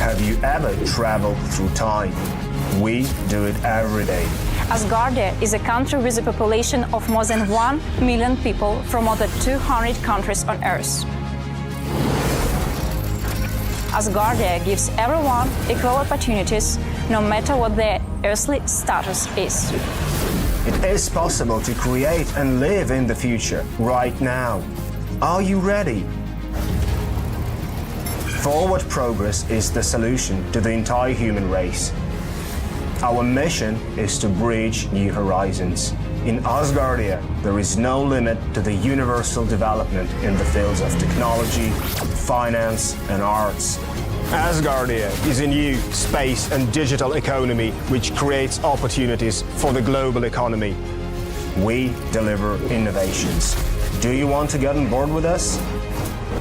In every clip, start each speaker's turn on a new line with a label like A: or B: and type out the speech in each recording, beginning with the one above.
A: Have you ever traveled through time? We do it every day.
B: Asgardia is a country with a population of more than 1 million people from more than 200 countries on Earth. Asgardia gives everyone equal opportunities, no matter what their earthly status is.
A: It is possible to create and live in the future right now. Are you ready? Forward progress is the solution to the entire human race. Our mission is to bridge new horizons. In Asgardia, there is no limit to the universal development in the fields of technology, finance, and arts. Asgardia is a new space and digital economy which creates opportunities for the global economy. We deliver innovations. Do you want to get on board with us?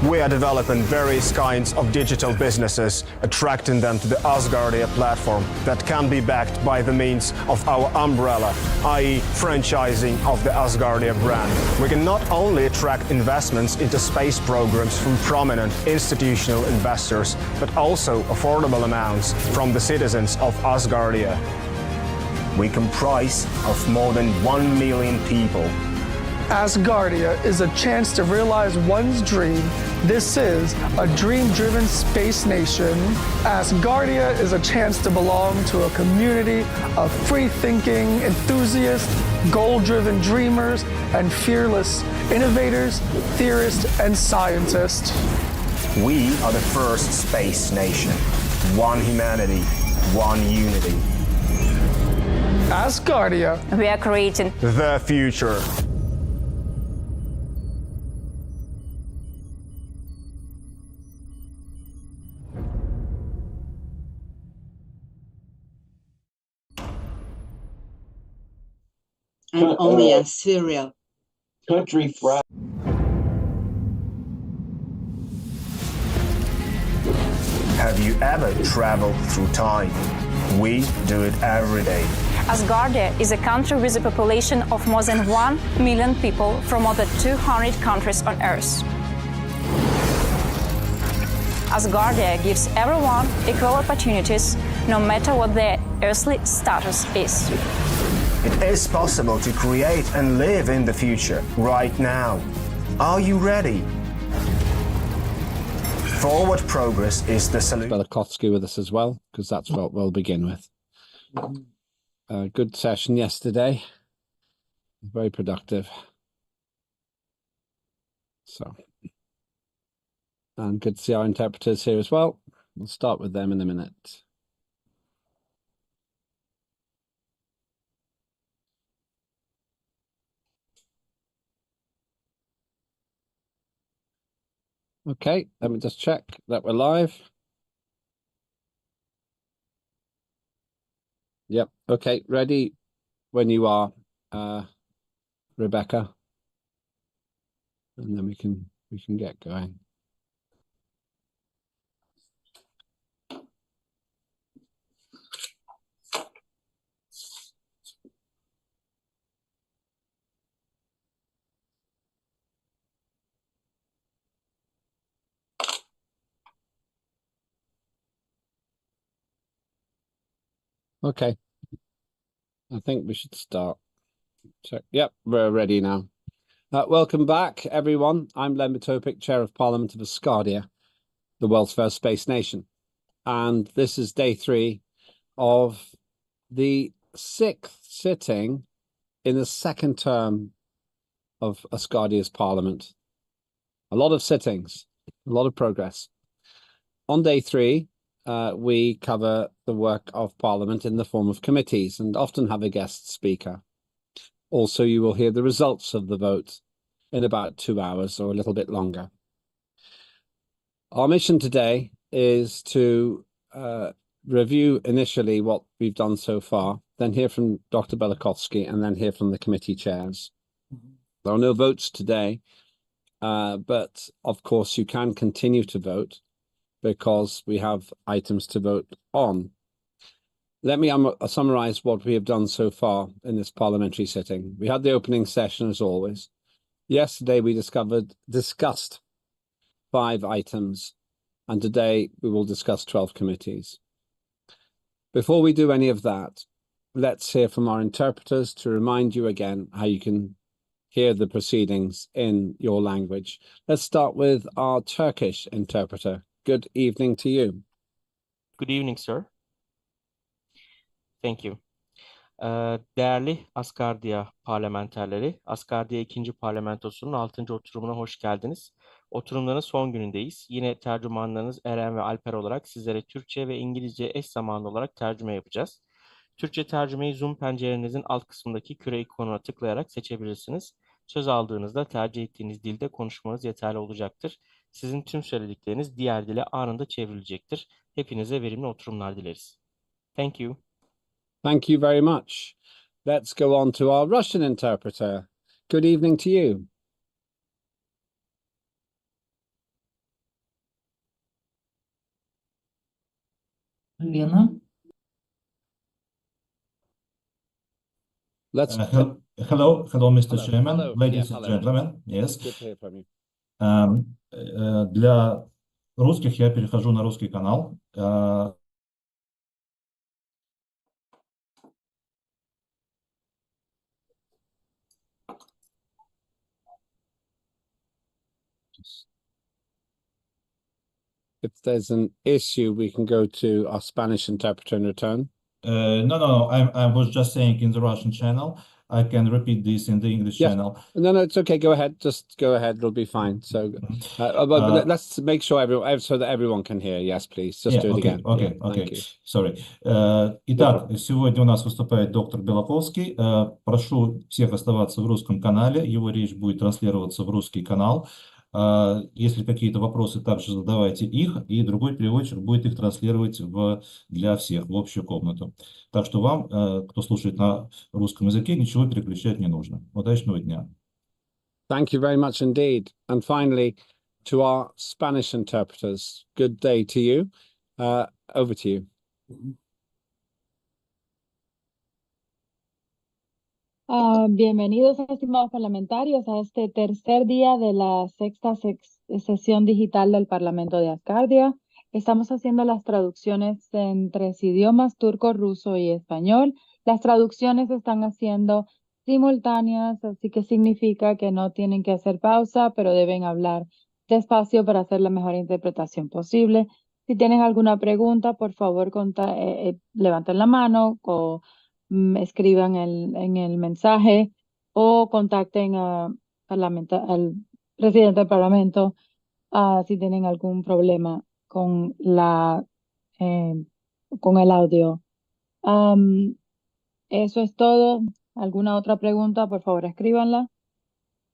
A: We are developing various kinds of digital businesses, attracting them to the Asgardia platform that can be backed by the means of our umbrella, i.e. franchising of the Asgardia brand. We can not only attract investments into space programs from prominent institutional investors, but also affordable amounts from the citizens of Asgardia. We comprise of more than 1 million people.
C: Asgardia is a chance to realize one's dream. This is a dream-driven space nation. Asgardia is a chance to belong to a community of free-thinking enthusiasts, goal-driven dreamers, and fearless innovators, theorists, and scientists.
A: We are the first space nation. One humanity, one unity.
C: Asgardia.
B: We are creating
A: the future.
D: And only a serial.
E: Country fried.
A: Have you ever traveled through time? We do it every day.
B: Asgardia is a country with a population of more than 1 million people from more than 200 countries on Earth. Asgardia gives everyone equal opportunities, no matter what their earthly status is.
A: It is possible to create and live in the future right now. Are you ready? Forward progress is the solution.
F: Belakovsky with us as well, because that's what we'll begin with. Good session yesterday. Very productive. So, and good to see our interpreters here as well. We'll start with them in a minute. Okay, let me just check that we're live. Yep, okay, ready when you are, Rebecca. And then we can get going. Okay, I think we should start. Check. Yep, we're ready now. Welcome back, everyone. I'm Len Topic, Chair of Parliament of Asgardia, the world's first space nation. And this is day 3 of the 6th sitting in the 2nd term of Asgardia's Parliament. A lot of sittings, a lot of progress. On day 3, we cover the work of Parliament in the form of committees and often have a guest speaker. Also, you will hear the results of the vote in about 2 hours or a little bit longer. Our mission today is to review initially what we've done so far, then hear from Dr. Belakovsky, and then hear from the committee chairs. There are no votes today, but of course you can continue to vote, because we have items to vote on. Let me summarize what we have done so far in this parliamentary sitting. We had the opening session as always. Yesterday we discussed 5 items and today we will discuss 12 committees. Before we do any of that, let's hear from our interpreters to remind you again how you can hear the proceedings in your language. Let's start with our Turkish interpreter. Good evening to you.
D: Good evening, sir. Thank you. Değerli Asgardia parlamenterleri, Asgardia 2. Parlamentosu'nun 6. oturumuna hoş geldiniz. Oturumların son günündeyiz. Yine tercümanlarınız Eren ve Alper olarak sizlere Türkçe ve İngilizce eş zamanlı olarak tercüme yapacağız. Türkçe tercümeyi Zoom pencerenizin alt kısmındaki küre ikonuna tıklayarak seçebilirsiniz. Söz aldığınızda tercih ettiğiniz dilde konuşmanız yeterli olacaktır. Sizin tüm söyledikleriniz diğer dile anında çevrilecektir. Hepinize verimli oturumlar dileriz. Thank you.
F: Thank you very much. Let's go on to our Russian interpreter. Good evening to you.
E: Лена.
F: Let's
G: Hello, Mr.
F: Hello.
G: Chairman,
F: Hello.
G: ladies
F: Yeah,
G: and
F: hello.
G: gentlemen. Yes.
F: Good to hear from you.
G: Для русских я перехожу на русский канал.
F: If there's an issue, we can go to our Spanish interpreter and return.
G: No. I was just saying in the Russian channel. I can repeat this in the English
F: Yes.
G: channel.
F: No, it's okay. Go ahead. Just go ahead. It'll be fine. So, let's make sure so that everyone can hear. Yes, please. Just do it again.
G: Okay.
F: Thank you.
G: Sorry. Итак, сегодня у нас выступает доктор Белоковский. Прошу всех оставаться в русском канале. Его речь будет транслироваться в русский канал. Если какие-то вопросы, также задавайте их, и другой переводчик будет их транслировать для всех в общую комнату. Так что вам, кто слушает на русском языке, ничего переключать не нужно. Удачного дня.
F: Thank you very much indeed. And finally, to our Spanish interpreters, good day to you. Over to you.
E: Bienvenidos, estimados parlamentarios, a este tercer día de la sexta sesión digital del Parlamento de Asgardia. Estamos haciendo las traducciones en 3 idiomas, turco, ruso y español. Las traducciones están haciendo simultáneas, así que significa que no tienen que hacer pausa, pero deben hablar despacio para hacer la mejor interpretación posible. Si tienen alguna pregunta, por favor, levanten la mano o escriban en el mensaje o contacten al presidente del Parlamento si tienen algún problema con con el audio. Eso es todo. ¿Alguna otra pregunta? Por favor, escríbanla.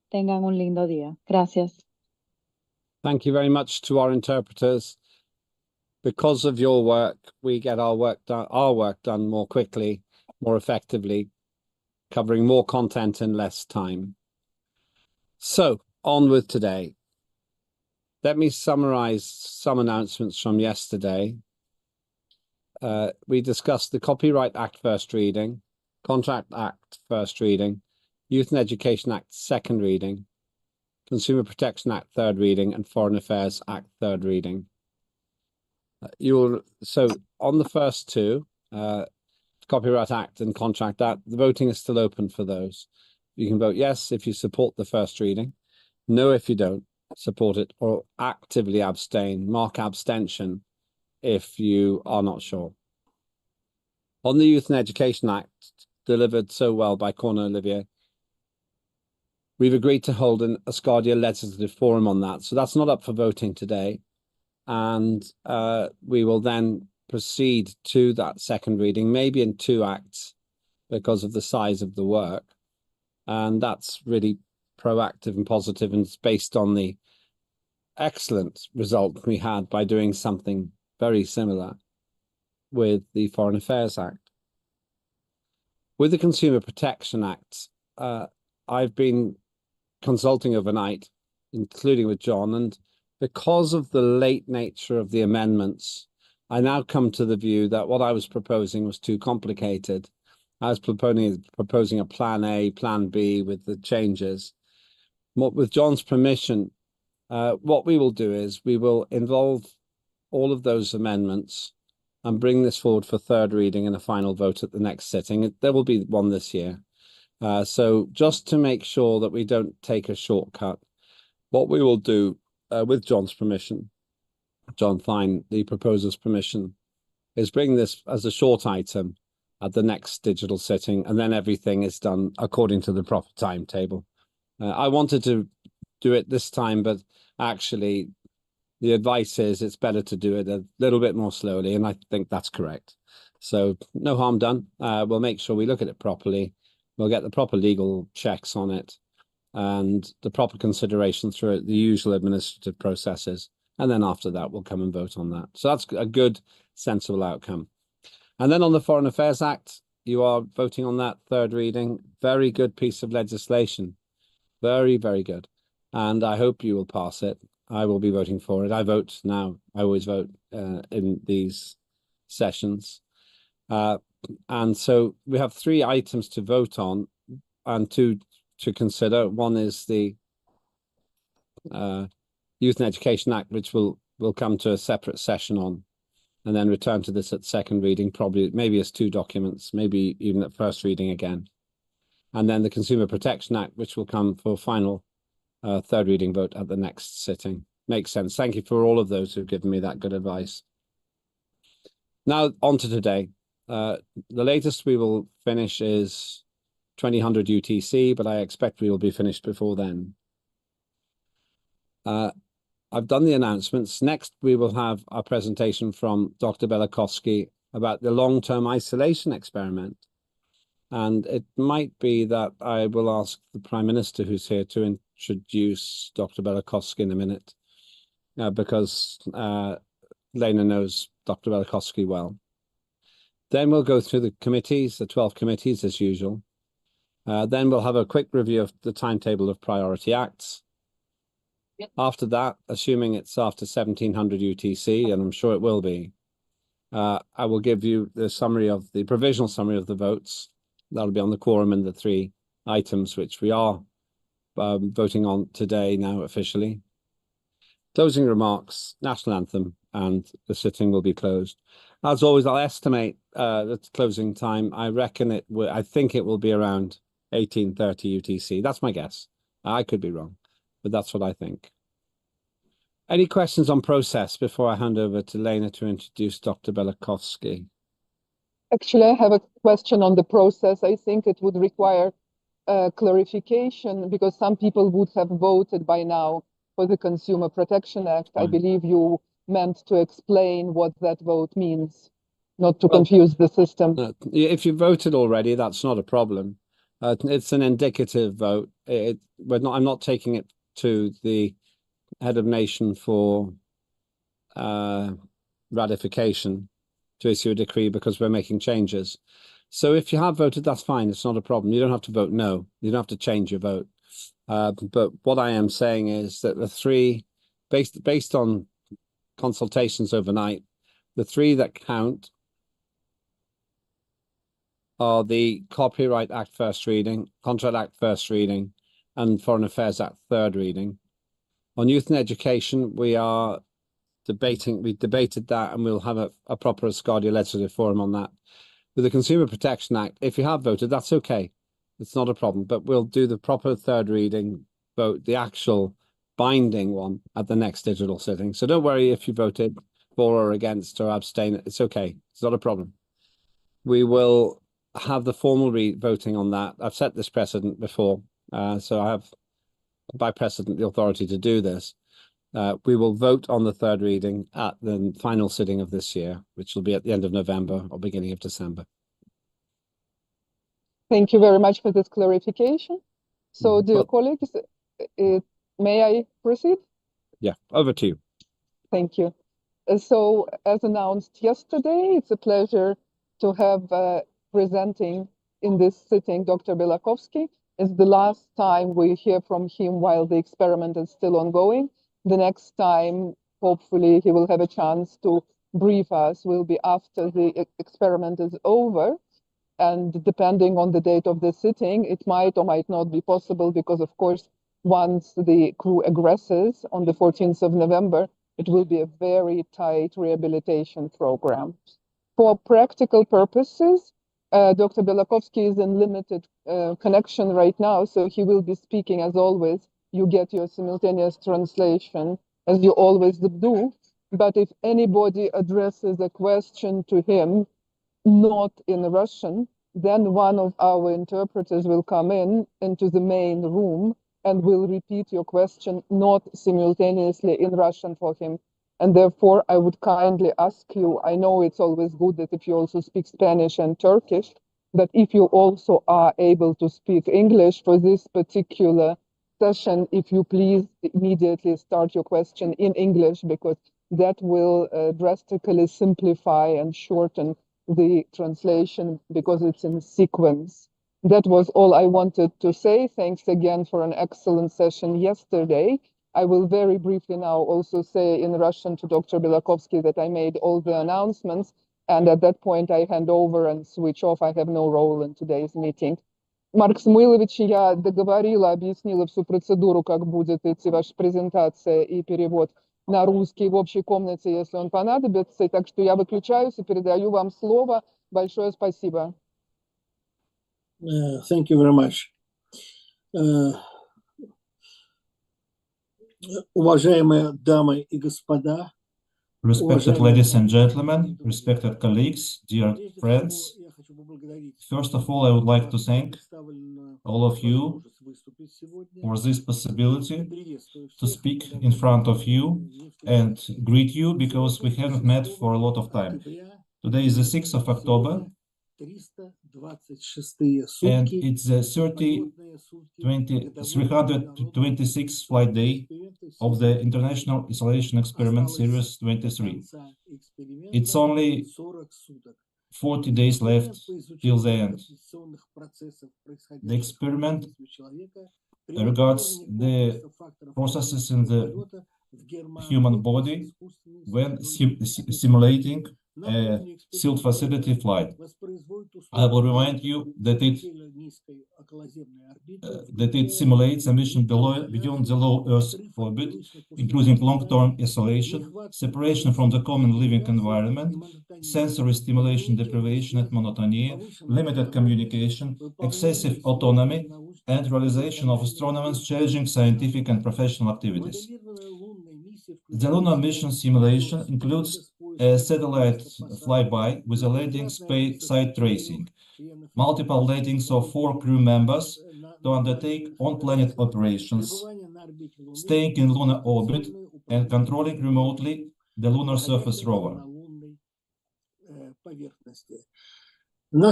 E: Tengan un lindo día. Gracias.
F: Thank you very much to our interpreters. Because of your work, we get our work done more quickly, more effectively, covering more content in less time. So, on with today. Let me summarize some announcements from yesterday. We discussed the Copyright Act first reading, Contract Act first reading, Youth and Education Act second reading, Consumer Protection Act third reading, and Foreign Affairs Act third reading. So on the first two, Copyright Act and Contract Act, the voting is still open for those. You can vote yes if you support the first reading, no if you don't support it, or actively abstain, mark abstention if you are not sure. On the Youth and Education Act, delivered so well by Corne Olivier, we've agreed to hold an Asgardia legislative forum on that. So that's not up for voting today. And we will then proceed to that second reading, maybe in 2 acts because of the size of the work. And that's really proactive and positive, and it's based on the excellent result we had by doing something very similar with the Foreign Affairs Act. With the Consumer Protection Act, I've been consulting overnight, including with John, and because of the late nature of the amendments, I now come to the view that what I was proposing was too complicated. I was proposing a plan A, plan B with the changes. With John's permission, what we will do is we will involve all of those amendments and bring this forward for third reading and a final vote at the next sitting. There will be one this year. So just to make sure that we don't take a shortcut, what we will do, with John's permission, John Fine, the proposer's permission, is bring this as a short item at the next digital sitting, and then everything is done according to the proper timetable. I wanted to do it this time, but actually the advice is it's better to do it a little bit more slowly, and I think that's correct. So no harm done. We'll make sure we look at it properly. We'll get the proper legal checks on it and the proper consideration through the usual administrative processes. And then after that, we'll come and vote on that. So that's a good, sensible outcome. And then on the Foreign Affairs Act, you are voting on that third reading. Very good piece of legislation. Very, very good. And I hope you will pass it. I will be voting for it. I vote now. I always vote in these sessions. And so we have 3 items to vote on and 2 to consider. One is the Youth and Education Act, which we'll come to a separate session on, and then return to this at second reading, probably maybe as 2 documents, maybe even at first reading again. And then the Consumer Protection Act, which will come for final third reading vote at the next sitting. Makes sense. Thank you for all of those who've given me that good advice. Now on to today. The latest we will finish is 2000 UTC, but I expect we will be finished before then. I've done the announcements. Next, we will have a presentation from Dr. Belakovsky about the long-term isolation experiment. And it might be that I will ask the Prime Minister, who's here, to introduce Dr. Belakovsky in a minute, because Lena knows Dr. Belakovsky well. Then we'll go through the committees, the 12 committees as usual. Then we'll have a quick review of the timetable of priority acts. After that, assuming it's after 1700 UTC, and I'm sure it will be, I will give you the provisional summary of the votes. That'll be on the quorum and the 3 items which we are voting on today now officially. Closing remarks, national anthem, and the sitting will be closed. As always, I'll estimate the closing time. I think it will be around 1830 UTC. That's my guess. I could be wrong, but that's what I think. Any questions on process before I hand over to Lena to introduce Dr. Belakovsky?
H: Actually, I have a question on the process. I think it would require clarification because some people would have voted by now for the Consumer Protection Act. I believe you meant to explain what that vote means, not to confuse the system.
F: If you voted already, that's not a problem. It's an indicative vote. I'm not taking it to the head of nation for ratification to issue a decree because we're making changes. So if you have voted, that's fine. It's not a problem. You don't have to vote no. You don't have to change your vote. But what I am saying is that the 3, based on consultations overnight, the 3 that count are the Copyright Act first reading, Contract Act first reading, and Foreign Affairs Act third reading. On youth and education, we debated that, and we'll have a proper Asgardia legislative forum on that. With the Consumer Protection Act, if you have voted, that's okay. It's not a problem, but we'll do the proper third reading vote, the actual binding one at the next digital sitting. So don't worry if you voted for or against or abstain. It's okay. It's not a problem. We will have the formal voting on that. I've set this precedent before, so I have by precedent the authority to do this. We will vote on the third reading at the final sitting of this year, which will be at the end of November or beginning of December.
H: Thank you very much for this clarification. So, dear colleagues, may I proceed?
F: Yeah, over to you.
H: Thank you. So, as announced yesterday, it's a pleasure to have presenting in this sitting Dr. Belakovsky. It's the last time we hear from him while the experiment is still ongoing. The next time, hopefully, he will have a chance to brief us will be after the experiment is over. And depending on the date of the sitting, it might or might not be possible because, of course, once the crew aggresses on the 14th of November, it will be a very tight rehabilitation program. For practical purposes, Dr. Belakovsky is in limited connection right now, so he will be speaking as always. You get your simultaneous translation as you always do. But if anybody addresses a question to him, not in Russian, then one of our interpreters will come into the main room and will repeat your question not simultaneously in Russian for him. And therefore, I would kindly ask you, I know it's always good that if you also speak Spanish and Turkish, that if you also are able to speak English for this particular session, if you please immediately start your question in English, because that will drastically simplify and shorten the translation because it's in sequence. That was all I wanted to say. Thanks again for an excellent session yesterday. I will very briefly now also say in Russian to Dr. Belakovsky that I made all the announcements, and at that point I hand over and switch off. I have no role in today's meeting. Марк Самуилович, я договорила, объяснила всю процедуру, как будет идти ваша презентация и перевод на русский в общей комнате, если он понадобится. Так что я выключаюсь и передаю вам слово. Большое спасибо.
I: Thank you very much. Уважаемые дамы и господа,
G: Respected ladies and gentlemen, respected colleagues, dear friends, first of all, I would like to thank all of you for this possibility to speak in front of you and greet you because we haven't met for a lot of time. Today is the 6th of October and it's the 326th flight day of the International Isolation Experiment Series 23. It's only 40 days left till the end. The experiment regards the processes in the human body when simulating a sealed facility flight. I will remind you that it simulates a mission beyond the low Earth orbit, including long-term isolation, separation from the common living environment, sensory stimulation deprivation and monotony, limited communication, excessive autonomy, and realization of astronomers challenging scientific and professional activities. The lunar mission simulation includes a satellite flyby with a landing site tracing, multiple landings of 4 crew members to undertake on-planet operations, staying in lunar orbit and controlling remotely the lunar surface rover. The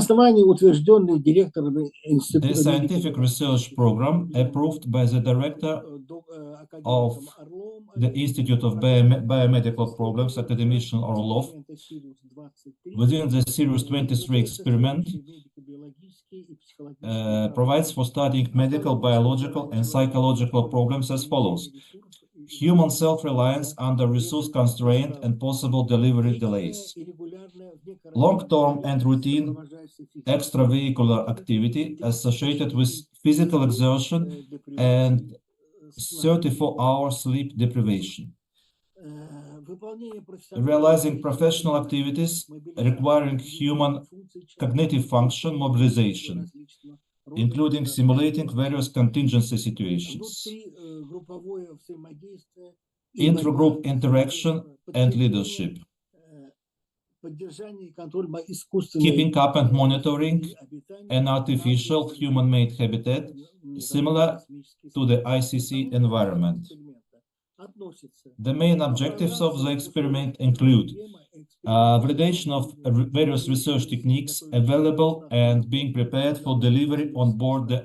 G: scientific research program approved by the director of the Institute of Biomedical Problems, Academician Orlov, within the Series 23 experiment, provides for studying medical, biological, and psychological problems as follows: human self-reliance under resource constraint and possible delivery delays, long-term and routine extravehicular activity associated with physical exertion and 34-hour sleep deprivation, realizing professional activities requiring human cognitive function mobilization, including simulating various contingency situations, intergroup interaction and leadership, keeping up and monitoring an artificial human-made habitat similar to the ICC environment. The main objectives of the experiment include validation of various research techniques available and being prepared for delivery on board the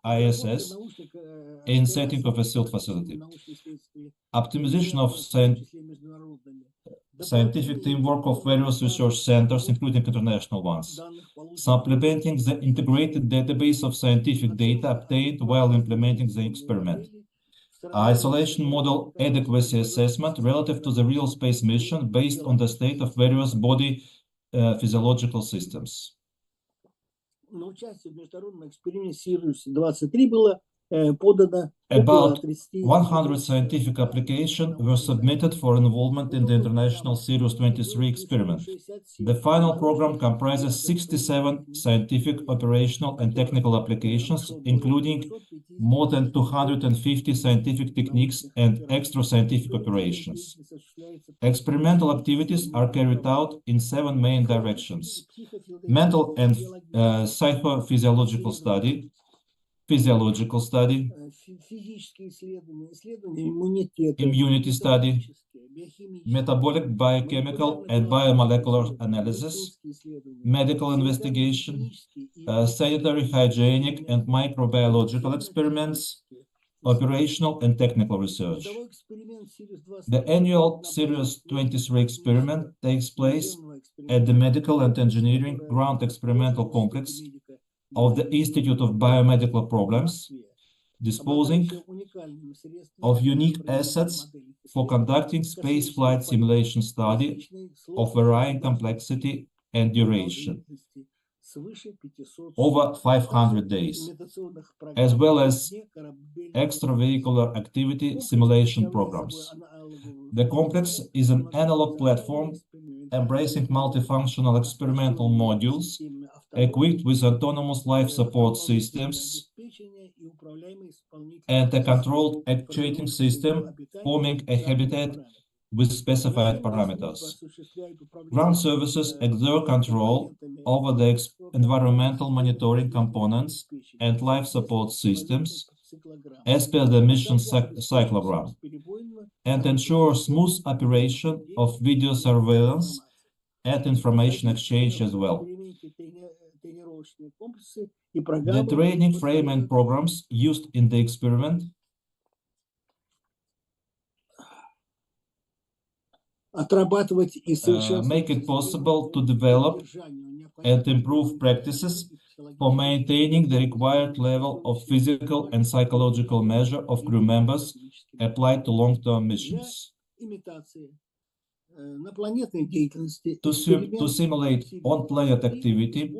G: ISS in setting of a sealed facility, optimization of scientific teamwork of various research centers, including international ones, supplementing the integrated database of scientific data obtained while implementing the experiment, isolation model adequacy assessment relative to the real space mission based on the state of various body physiological systems.
I: подано около
G: About
I: 30
G: 100 scientific applications were submitted for involvement in the International Sirius 23 experiment. The final program comprises 67 scientific, operational, and technical applications, including more than 250 scientific techniques and extra scientific operations. Experimental activities are carried out in 7 main directions: mental and psychophysiological study, physiological study, immunity study, metabolic, biochemical, and biomolecular analysis, medical investigation, sanitary, hygienic, and microbiological experiments, operational and technical research. The annual Sirius 23 experiment takes place at the Medical and Engineering Ground Experimental Complex of the Institute of Biomedical Problems, disposing of unique assets for conducting spaceflight simulation study of varying complexity and duration over 500 days, as well as extravehicular activity simulation programs. The complex is an analog platform embracing multifunctional experimental modules equipped with autonomous life support systems and a controlled actuating system forming a habitat with specified parameters. Ground services exert control over the environmental monitoring components and life support systems as per the mission cyclogram, and ensure smooth operation of video surveillance and information exchange as well. The training frame and programs used in the experiment make it possible to develop and improve practices for maintaining the required level of physical and psychological measure of crew members applied to long-term missions. To simulate on-planet activity,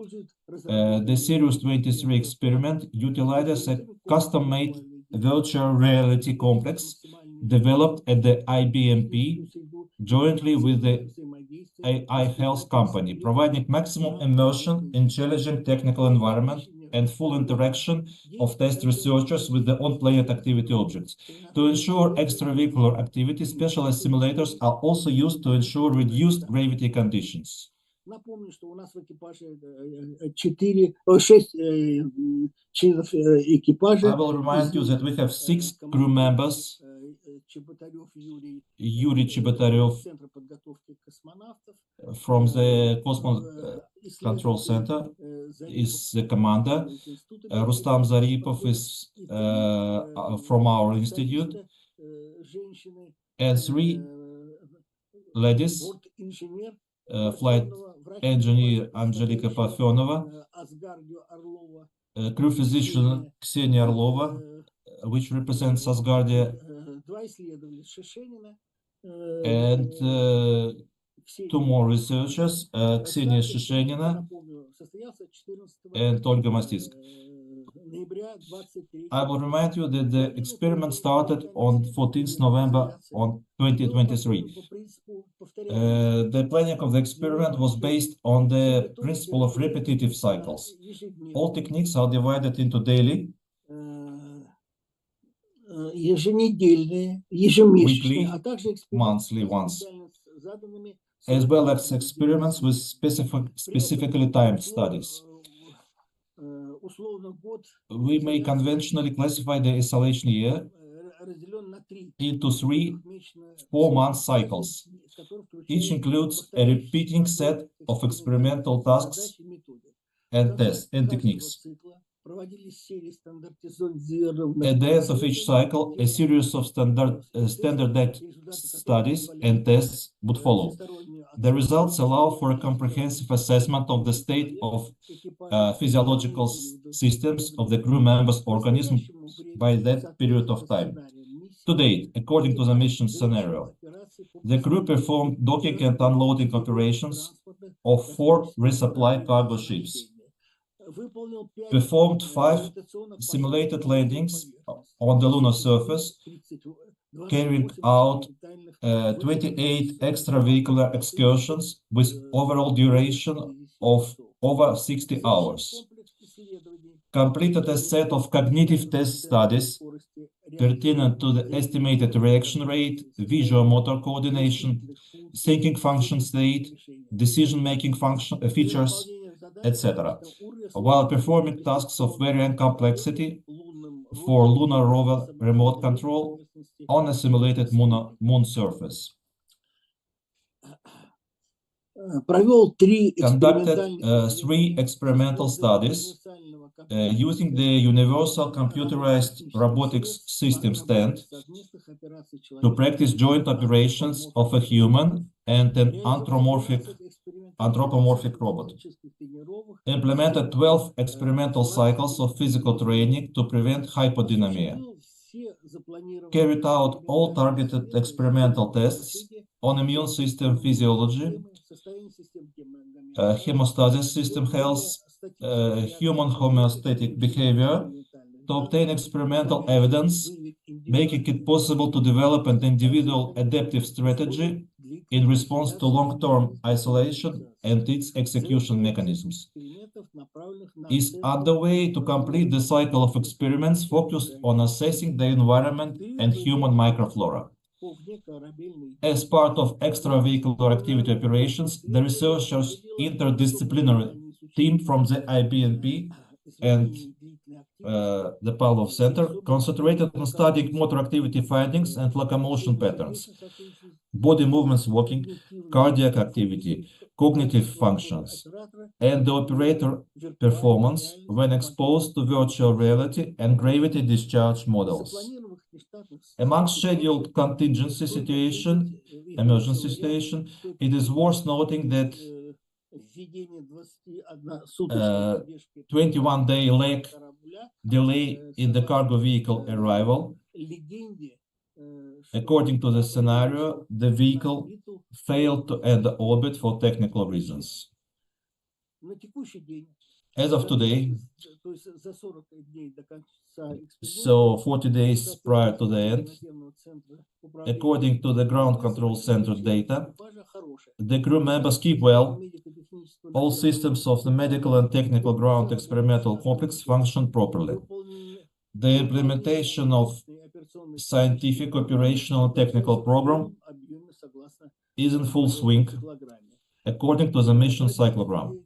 G: the Sirius 23 experiment utilizes a custom-made virtual reality complex developed at the IBMP jointly with the AI Health company, providing maximum immersion in challenging technical environment and full interaction of test researchers with the on-planet activity objects. To ensure extravehicular activity, specialized simulators are also used to ensure reduced gravity conditions. I will remind you that we have 6 crew members. Yuri Chebotaryov from the Cosmos Control Center is the commander. Rustam Zaripov is from our institute, and 3 ladies, flight engineer Angelika Parfenova, crew physician Ksenia Orlova, which represents Asgardia, and 2 more researchers, Ksenia Shishенina and Olga Mastitska. I will remind you that the experiment started on 14th November on 2023. The planning of the experiment was based on the principle of repetitive cycles. All techniques are divided into daily, weekly, monthly ones, as well as experiments with specifically timed studies. We may conventionally classify the isolation year into 3 4-month cycles. Each includes a repeating set of experimental tasks and tests and techniques. At the end of each cycle, a series of standardized studies and tests would follow. The results allow for a comprehensive assessment of the state of physiological systems of the crew members' organism by that period of time. To date, according to the mission scenario, the crew performed docking and unloading operations of 4 resupply cargo ships. performed 5 simulated landings on the lunar surface, carrying out 28 extravehicular excursions with overall duration of over 60 hours. Completed a set of cognitive test studies pertinent to the estimated reaction rate, visual motor coordination, thinking function state, decision-making function features, etc., while performing tasks of varying complexity for lunar rover remote control on a simulated moon surface. Conducted 3 experimental studies using the Universal Computerized Robotics System stand to practice joint operations of a human and an anthropomorphic robot. Implemented 12 experimental cycles of physical training to prevent hypodynamia. Carried out all targeted experimental tests on immune system physiology, hemostasis system health, human homeostatic behavior to obtain experimental evidence, making it possible to develop an individual adaptive strategy in response to long-term isolation and its execution mechanisms. Is underway to complete the cycle of experiments focused on assessing the environment and human microflora. As part of extravehicular activity operations, the researchers' interdisciplinary team from the IBNP and the Pavlov Center concentrated on studying motor activity findings and locomotion patterns, body movements walking, cardiac activity, cognitive functions, and the operator performance when exposed to virtual reality and gravity discharge models. Among scheduled emergency situation, it is worth noting that 21-day delay in the cargo vehicle arrival. According to the scenario, the vehicle failed to enter orbit for technical reasons. As of today, so 40 days prior to the end, according to the ground control center data, the crew members keep well. All systems of the medical and technical ground experimental complex function properly. The implementation of scientific, operational, and technical program is in full swing according to the mission cyclogram.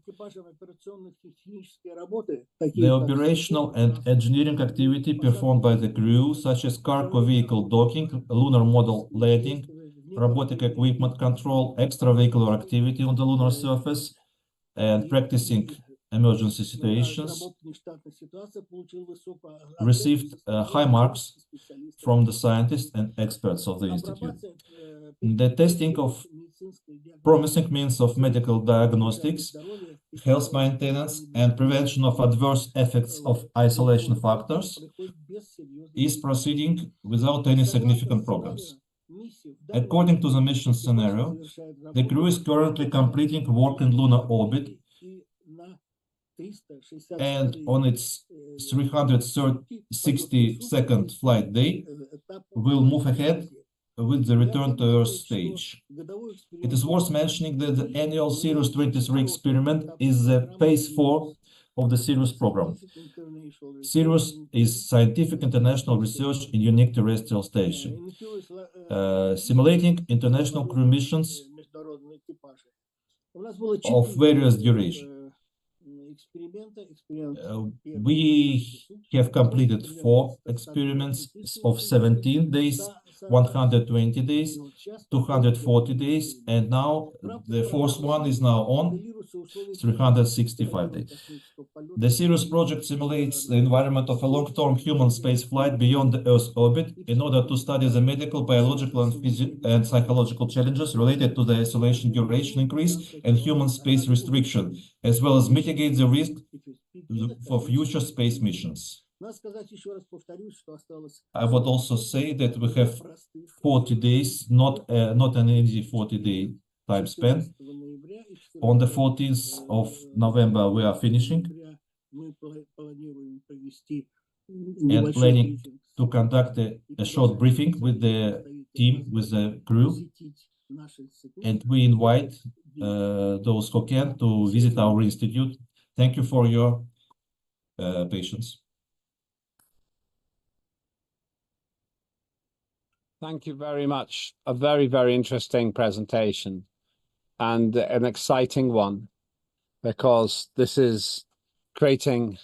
G: The operational and engineering activity performed by the crew, such as cargo vehicle docking, lunar model landing, robotic equipment control, extravehicular activity on the lunar surface, and practicing emergency situations, received high marks from the scientists and experts of the Institute. The testing of promising means of medical diagnostics, health maintenance, and prevention of adverse effects of isolation factors is proceeding without any significant problems. According to the mission scenario, the crew is currently completing work in lunar orbit, and on its 362nd flight day, will move ahead with the return to Earth stage. It is worth mentioning that the annual Sirius 23 experiment is the phase 4 of the Sirius program. Sirius is scientific international research in unique terrestrial station, simulating international crew missions of various duration. We have completed 4 experiments of 17 days, 120 days, 240 days, and now the 4th one is now on 365 days. The Sirius project simulates the environment of a long-term human space flight beyond the Earth's orbit in order to study the medical, biological, and psychological challenges related to the isolation duration increase and human space restriction, as well as mitigate the risk for future space missions. I would also say that we have 40 days, not an easy 40-day time span. On the 14th of November, we are finishing, and planning to conduct a short briefing with the team, with the crew, and we invite those who can to visit our institute. Thank you for your patience.
F: Thank you very much. A very, very interesting presentation and an exciting one, because this is creating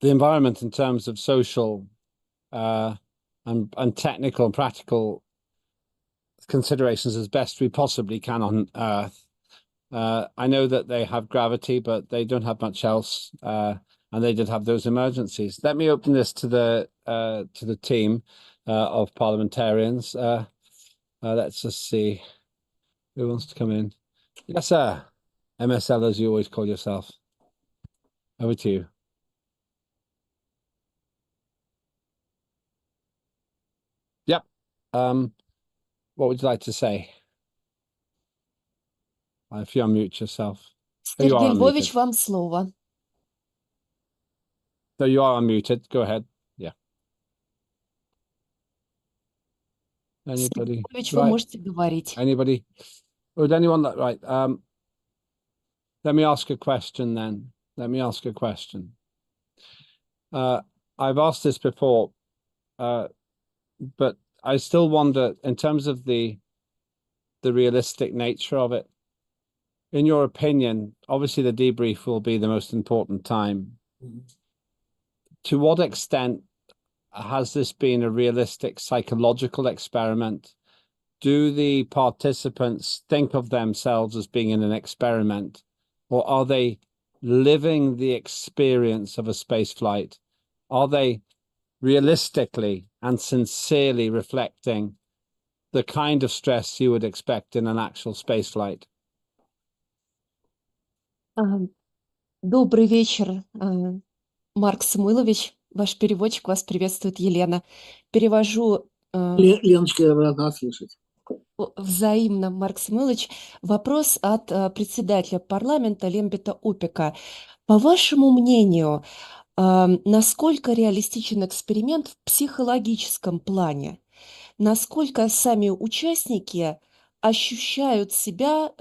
F: the environment in terms of social and technical and practical considerations as best we possibly can on Earth. I know that they have gravity, but they don't have much else, and they did have those emergencies. Let me open this to the team of parliamentarians. Let's just see who wants to come in. Yes, sir. MSL, as you always call yourself. Over to you. Yep. What would you like to say? If you unmute yourself. Oh, you are
J: Сергей Львович,
F: unmuted.
J: вам слово.
F: So you are unmuted. Go ahead. Yeah.
J: Сергей
F: Anybody?
J: Львович, вы
F: Right.
J: можете говорить.
F: Anybody? Would anyone that right? Let me ask a question then. Let me ask a question. I've asked this before, but I still wonder in terms of the realistic nature of it. In your opinion, obviously the debrief will be the most important time. To what extent has this been a realistic psychological experiment? Do the participants think of themselves as being in an experiment, or are they living the experience of a space flight? Are they realistically and sincerely reflecting the kind of stress you would expect in an actual space flight?
J: Добрый вечер, Марк Самойлович. Ваш переводчик, вас приветствует Елена. Перевожу
I: Леночка, я рада слышать.
J: взаимно, Марк Самойлович. Вопрос от председателя парламента Лембета Опика. По вашему мнению, насколько реалистичен эксперимент в психологическом плане? Насколько сами участники ощущают себя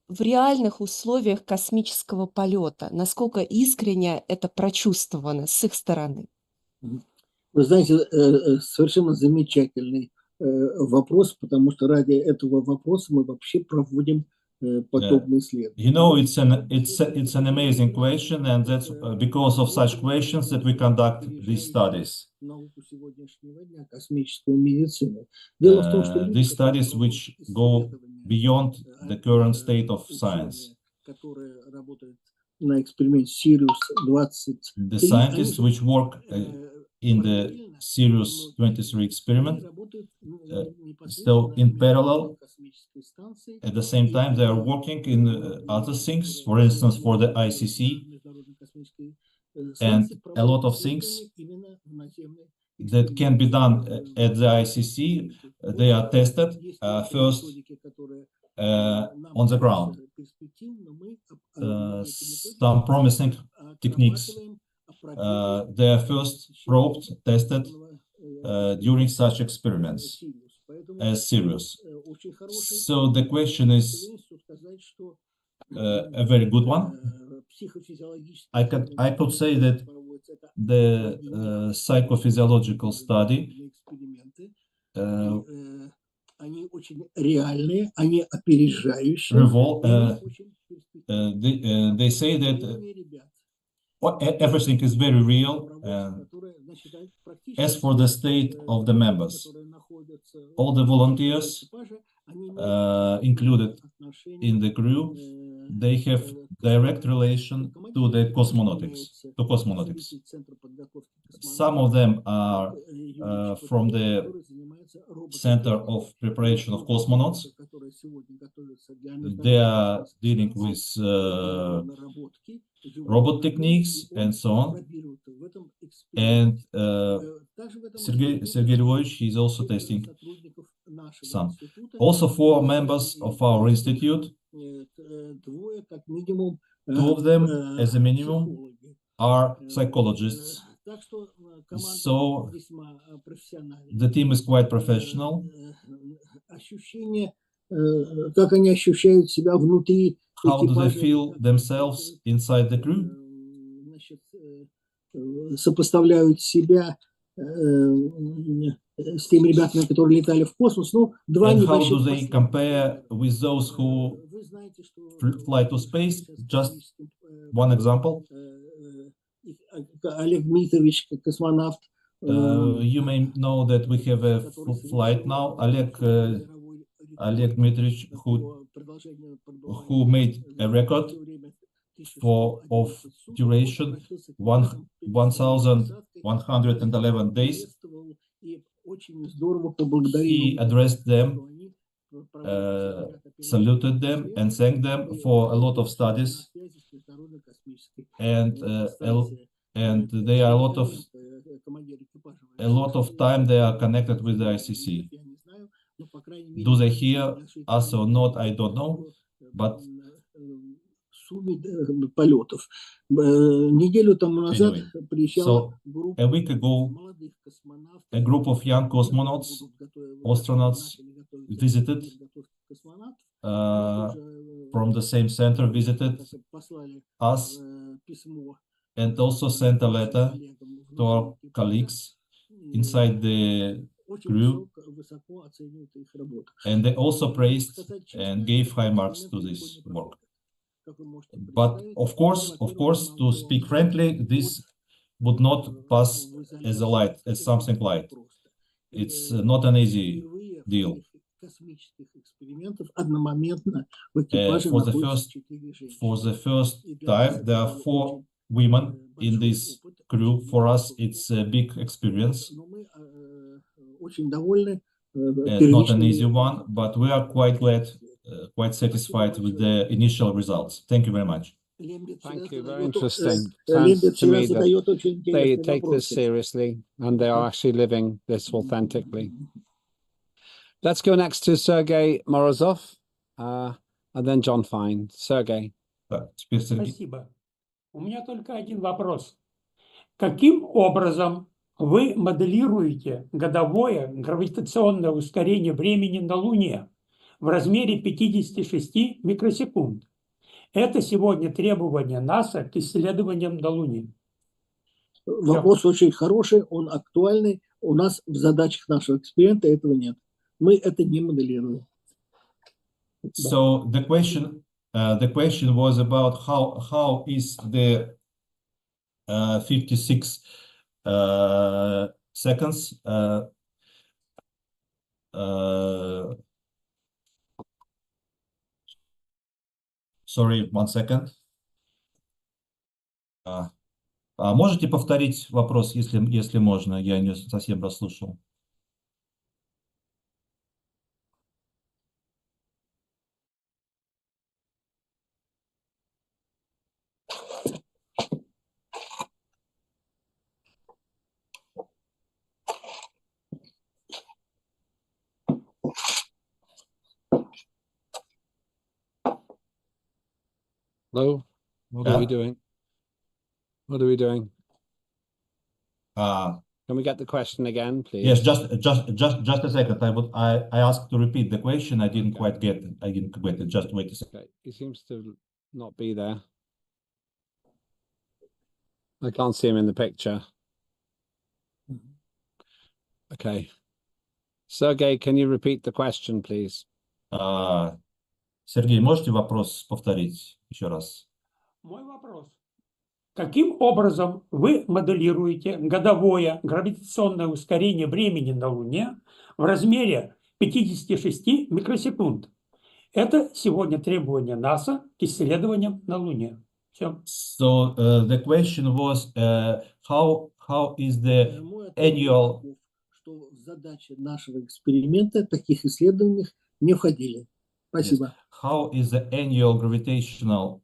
J: в реальных условиях космического полета? Насколько искренне это прочувствовано с их стороны?
I: Вы знаете, совершенно замечательный вопрос, потому что ради этого вопроса мы вообще проводим подобные исследования.
G: You know, it's an amazing question, and that's because of such questions that we conduct these studies.
I: Науку сегодняшнего дня, космическую медицину. Дело в том, что
G: These studies which go beyond the current state of science.
I: которые работают на эксперименте Sirius-23.
G: The scientists which work in the Sirius 23 experiment, still in parallel, at the same time they are working in other things, for instance, for the ICC, and a lot of things that can be done at the ICC, they are tested first on the ground. Some promising techniques, they are first probed, tested during such experiments as Sirius. So the question is a very good one. I could say that the psychophysiological study
I: Они очень реальные, они опережающие.
G: They say that everything is very real. As for the state of the members, all the volunteers included in the crew, they have direct relation to the cosmonautics. Some of them are from the Center of Preparation of Cosmonauts. They are dealing with robot techniques and so on. And Sergei Lьвович is also testing some. Also 4 members of our institute Two of them, as a minimum, are psychologists. So the team is quite professional.
I: Как они ощущают себя внутри
G: How do they
I: экипажа,
G: feel themselves inside the crew?
I: значит, сопоставляют себя с теми ребятами, которые летали в космос. Ну, два
G: And how do
I: небольших
G: they compare with those who fly to space? Just one example.
I: Олег Дмитриевич, космонавт.
G: You may know that we have a flight now, Oleg Dmitrievich, who made a record of duration 1,111 days. He addressed them, saluted them, and thanked them for a lot of studies, and they are a lot of time they are connected with the ICC. Do they hear us or not? I don't know, but
I: полетов. Неделю тому назад
G: so a week ago, a group of young cosmonauts, astronauts visited from the same center, visited us, and also sent a letter to our colleagues inside the crew, and they also praised and gave high marks to this work. But of course, to speak frankly, this would not pass as something light. It's not an easy deal. For the first time, there are 4 women in this crew. For us, it's a big experience. Not an easy one, but we are quite glad, quite satisfied with the initial results. Thank you very much.
F: Thank you. Very interesting. Sounds to me that they take this seriously and they are actually living this authentically. Let's go next to Sergey Morozov and then John Fine. Sergey.
K: Спасибо. У меня только один вопрос. Каким образом вы моделируете годовое гравитационное ускорение времени на Луне в размере 56 микросекунд? Это сегодня требование НАСА к исследованиям на Луне.
I: Вопрос очень хороший, он актуальный. У нас в задачах нашего эксперимента этого нет. Мы это не моделируем.
G: So the question was about how is the 56 seconds sorry, 1 second. Можете повторить вопрос, если можно? Я не совсем расслышал.
F: Hello? What are we doing? What are we doing? Can we get the question again, please?
G: Yes, just a second. I asked to repeat the question. I didn't quite get it. Just wait a second.
F: Okay. He seems to not be there. I can't see him in the picture. Okay. Sergey, can you repeat the question, please?
G: Сергей, можете вопрос повторить еще раз?
K: Мой вопрос. Каким образом вы моделируете годовое гравитационное ускорение времени на Луне в размере 56 микросекунд? Это сегодня требование НАСА к исследованиям на Луне. Все.
G: So the question was how is the annual...
I: Что в задачи нашего эксперимента таких исследований не входили. Спасибо.
G: Yes. How is the annual gravitational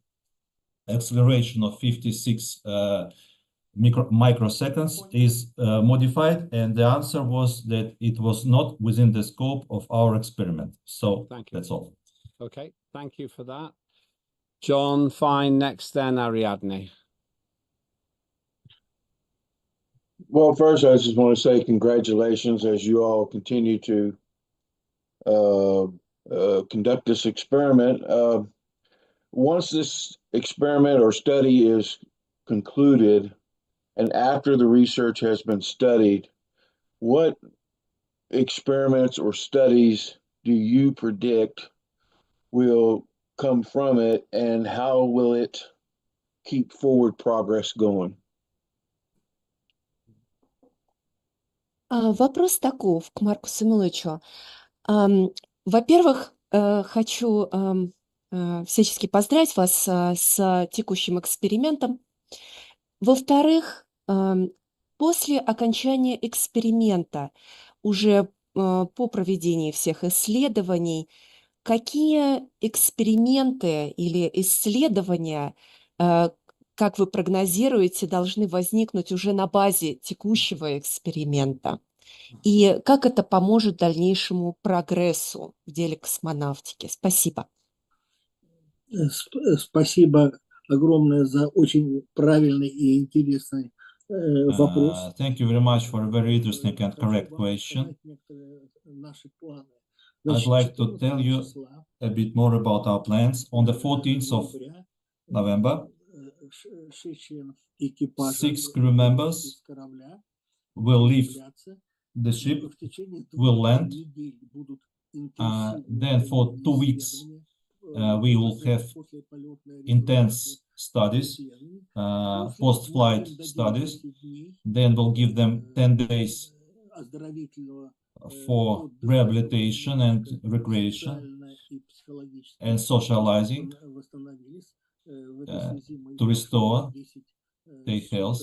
G: acceleration of 56 microseconds is modified? And the answer was that it was not within the scope of our experiment. So that's all.
F: Okay, thank you for that. John, fine. Next then, Ariadne.
L: Well, first, I just want to say congratulations as you all continue to conduct this experiment. Once this experiment or study is concluded, and after the research has been studied, what experiments or studies do you predict will come from it, and how will it keep forward progress going?
J: Вопрос таков к Марку Самуиловичу. Во-первых, хочу всячески поздравить вас с текущим экспериментом. Во-вторых, после окончания эксперимента, уже по проведении всех исследований, какие эксперименты или исследования, как вы прогнозируете, должны возникнуть уже на базе текущего эксперимента? И как это поможет дальнейшему прогрессу в деле космонавтики? Спасибо.
I: Спасибо огромное за очень правильный и интересный вопрос.
G: Thank you very much for a very interesting and correct question. I'd like to tell you a bit more about our plans. On the 14th of November, 6 crew members will leave the ship, will land. Then for 2 weeks, we will have intense studies, post-flight studies. Then we'll give them 10 days for rehabilitation and recreation and socializing to restore their health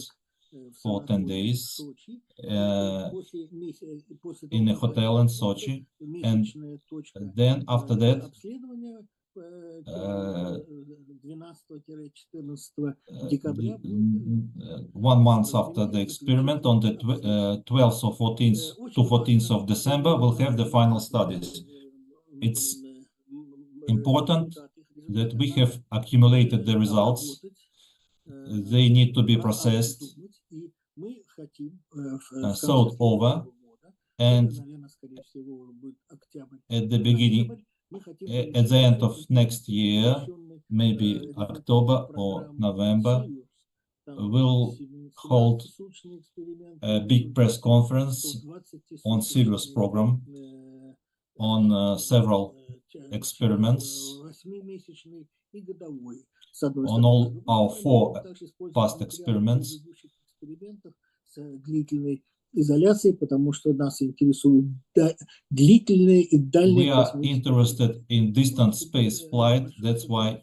G: for 10 days in a hotel in Sochi. And then after that, 1 month after the experiment, on the 12th or 14th of December, we'll have the final studies. It's important that we have accumulated the results. They need to be processed, thought over, and at the beginning, at the end of next year, maybe October or November, we'll hold a big press conference on serious program on several experiments, on all our 4 past experiments.
I: Изоляции, потому что нас интересует длительные и дальние.
G: We are interested in distant space flight. That's why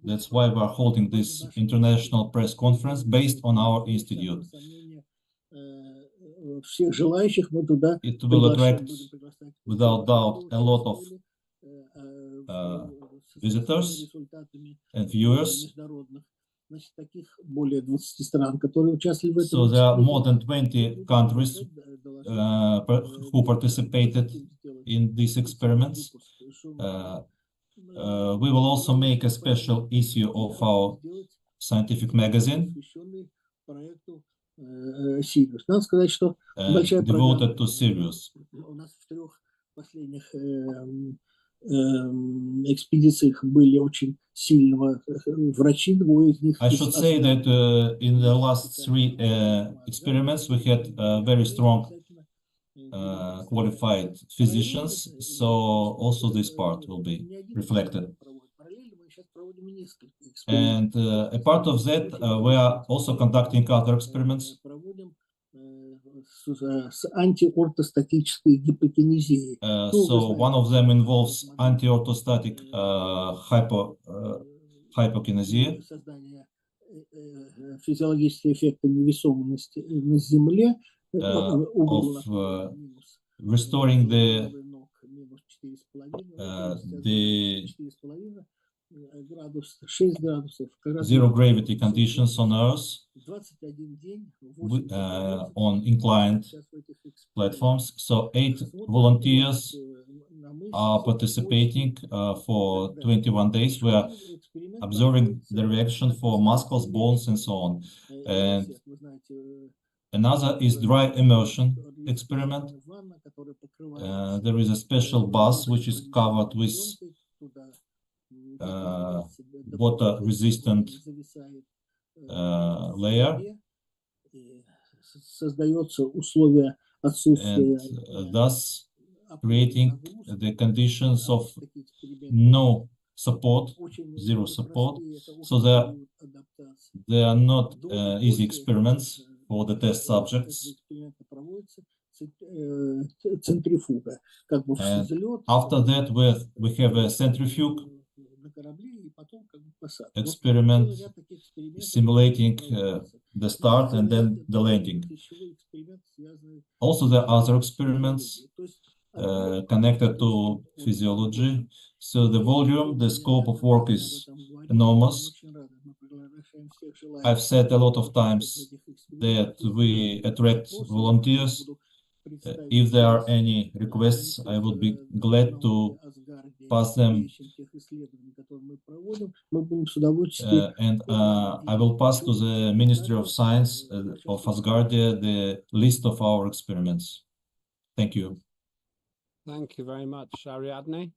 G: we are holding this international press conference based on our institute.
I: Всех желающих мы туда
G: It will attract, without doubt, a lot of visitors and viewers. So there are more than 20 countries who participated in these experiments. We will also make a special issue of our scientific magazine devoted to Sirius.
I: Экспедициях были очень сильного врачи, 2 из них.
G: I should say that in the last 3 experiments we had very strong qualified physicians, so also this part will be reflected. And a part of that, we are also conducting other experiments.
I: С антиортостатической гипокинезией.
G: So one of them involves anti-orthostatic hypokinesia.
I: Создание физиологического эффекта невесомости на Земле.
G: Of restoring the zero gravity conditions on Earth on inclined platforms. So 8 volunteers are participating for 21 days. We are observing the reaction for muscles, bones, and so on. And another is dry immersion experiment. There is a special bath which is covered with water-resistant layer, and thus creating the conditions of no support, zero support. So they are not easy experiments for the test subjects. And after that, we have a centrifuge experiment simulating the start and then the landing. Also, there are other experiments connected to physiology. So the volume, the scope of work is enormous. I've said a lot of times that we attract volunteers. If there are any requests, I would be glad to pass them. And I will pass to the Ministry of Science of Asgardia the list of our experiments. Thank you.
F: Thank you very much, Ariadne.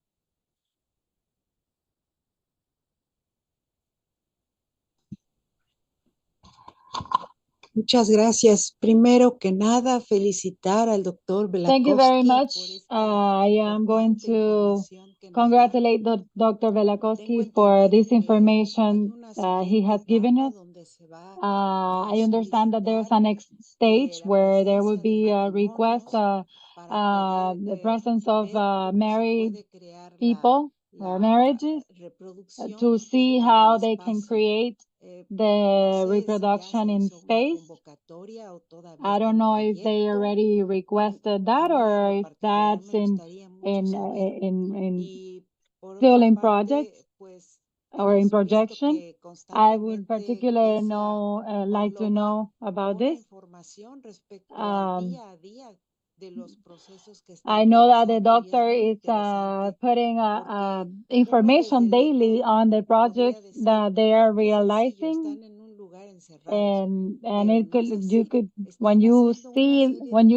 M: Muchas gracias. Primero que nada, felicitar al doctor
E: Thank you very
M: Velakovsky.
E: much. I am going to congratulate Dr. Velakovsky for this information he has given us. I understand that there's a next stage where there will be a request, the presence of married people or marriages to see how they can create the reproduction in space. I don't know if they already requested that or if that's still in project or in projection. I would particularly like to know about this. I know that the doctor is putting information daily on the projects that they are realizing, and you could when you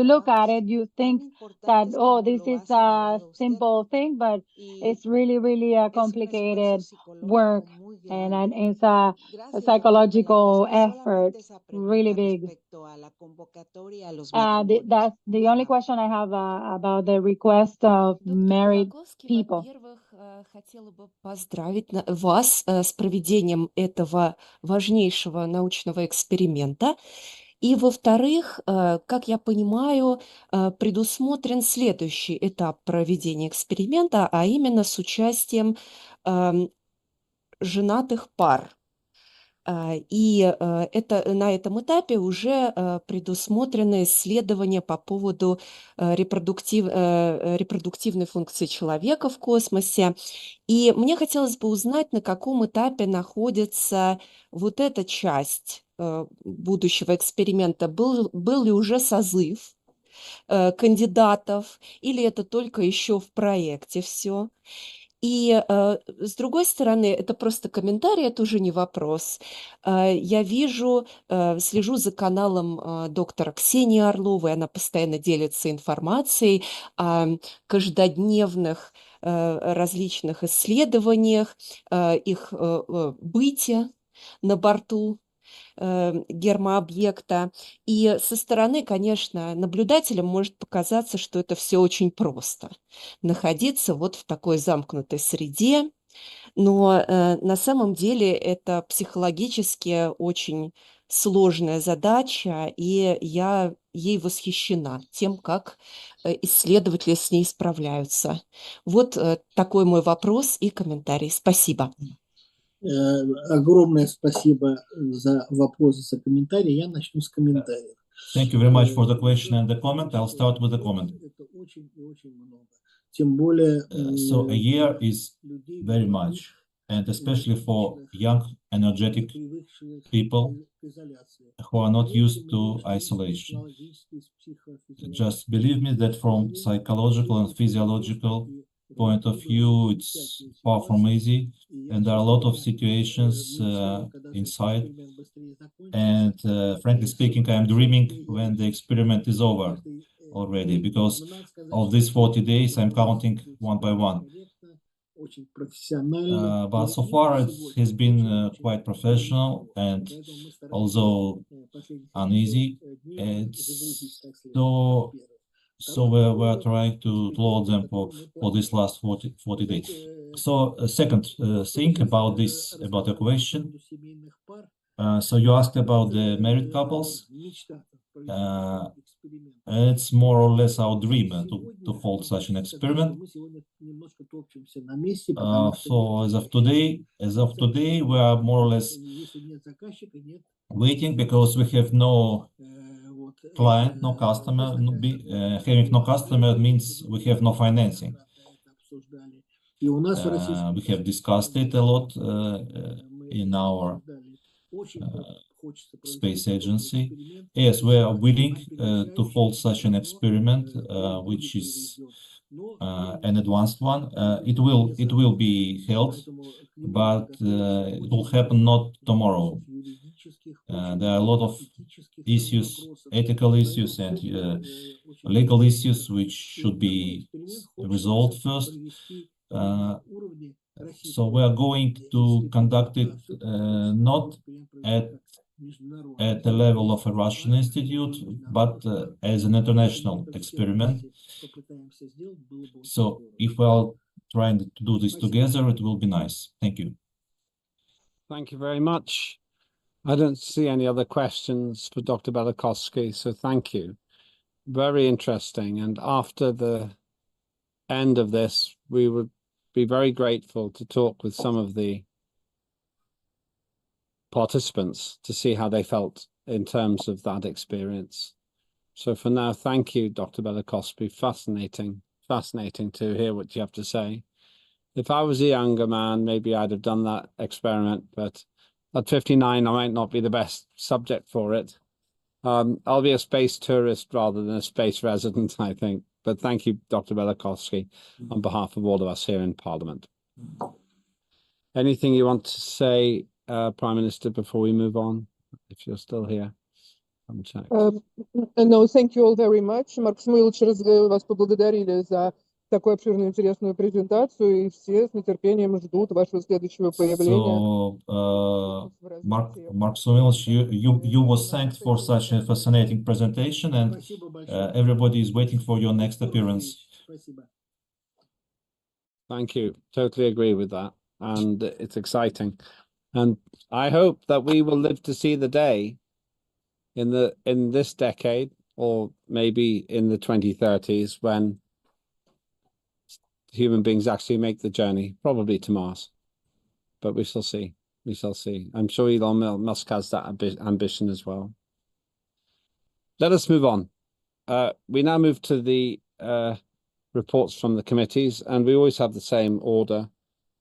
E: look at it, you think that, oh, this is a simple thing, but it's really a complicated work, and it's a psychological effort, really big. That's the only question I have about the request of married people.
J: Во-первых, хотела бы поздравить вас с проведением этого важнейшего научного эксперимента. И, во-вторых, как я понимаю, предусмотрен следующий этап проведения эксперимента, а именно с участием женатых пар. И на этом этапе уже предусмотрены исследования по поводу репродуктивной функции человека в космосе. И мне хотелось бы узнать, на каком этапе находится вот эта часть будущего эксперимента. Был ли уже созыв кандидатов, или это только еще в проекте все? И с другой стороны, это просто комментарий, это уже не вопрос. Я вижу, слежу за каналом доктора Ксении Орловой, она постоянно делится информацией о каждодневных различных исследованиях, их бытия на борту гермообъекта. И со стороны, конечно, наблюдателям может показаться, что это все очень просто. Находиться вот в такой замкнутой среде, но на самом деле это психологически очень сложная задача, и я ей восхищена тем, как исследователи с ней справляются. Вот такой мой вопрос и комментарий. Спасибо.
I: Огромное спасибо за вопросы, за комментарии. Я начну с комментариев.
G: Thank you very much for the question and the comment. I'll start with the comment.
I: Это очень и очень много. Тем более,
G: So a year is very much, and especially for young, energetic people who are not used to isolation. Just believe me that from psychological and physiological point of view, it's far from easy, and there are a lot of situations inside. And frankly speaking, I'm dreaming when the experiment is over already, because of these 40 days, I'm counting one by one. But so far, it has been quite professional, and although uneasy, it's we're trying to load them for this last 40 days. So second thing about your question. So you asked about the married couples. It's more or less our dream to hold such an experiment. So as of today, we are more or less waiting because we have no client, no customer. Having no customer means we have no financing. We have discussed it a lot in our space agency. Yes, we are willing to hold such an experiment, which is an advanced one. It will be held, but it will happen not tomorrow. There are a lot of issues, ethical issues and legal issues, which should be resolved first. So we are going to conduct it not at the level of a Russian institute, but as an international experiment. So if we are trying to do this together, it will be nice. Thank you.
F: Thank you very much. I don't see any other questions for Dr. Belakovsky, so thank you. Very interesting. And after the end of this, we would be very grateful to talk with some of the participants to see how they felt in terms of that experience. So for now, thank you, Dr. Belakovsky. Fascinating to hear what you have to say. If I was a younger man, maybe I'd have done that experiment, but at 59, I might not be the best subject for it. I'll be a space tourist rather than a space resident, I think. But thank you, Dr. Belakovsky, on behalf of all of us here in Parliament. Anything you want to say, Prime Minister, before we move on, if you're still here?
H: No, thank you all very much. Марк Самуилович, вас поблагодарили за такую обширную интересную презентацию, и все с нетерпением ждут вашего следующего появления.
G: So, Mark Samuilovich, you was thanked for such a fascinating presentation, and everybody is waiting for your next appearance.
F: Thank you. Totally agree with that, and it's exciting. And I hope that we will live to see the day in this decade, or maybe in the 2030s, when human beings actually make the journey, probably to Mars. But we shall see. We shall see. I'm sure Elon Musk has that ambition as well. Let us move on. We now move to the reports from the committees, and we always have the same order,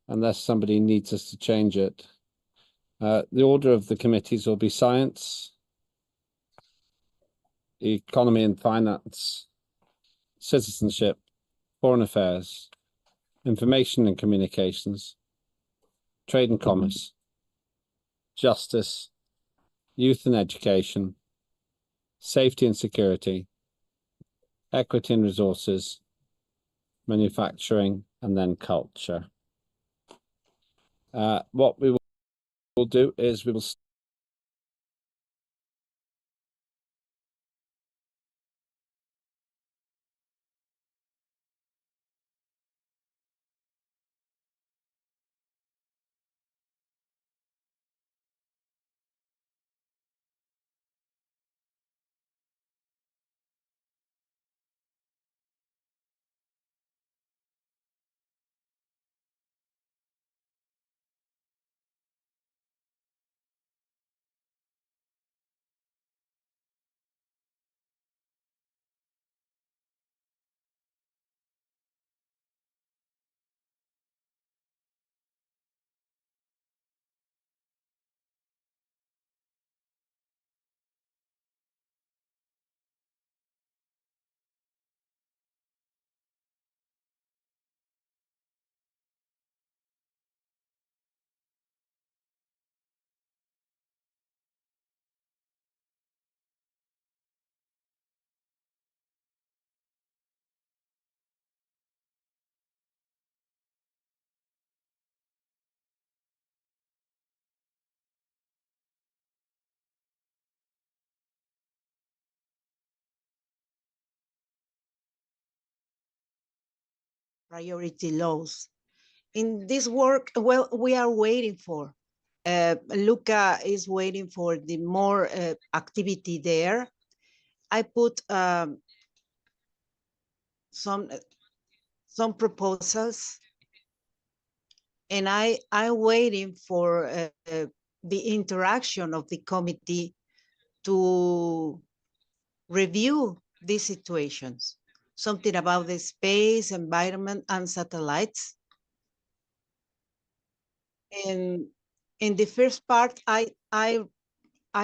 F: unless somebody needs us to change it. The order of the committees will be Science, Economy and Finance, Citizenship, Foreign Affairs, Information and Communications, Trade and Commerce, Justice, Youth and Education, Safety and Security, Equity and Resources, Manufacturing, and then Culture. What we will do is we will
M: priority laws. In this work, well, we are waiting for. Luca is waiting for the more activity there. I put some proposals, and I'm waiting for the interaction of the committee to review these situations. Something about the space, environment, and satellites. And in the first part, I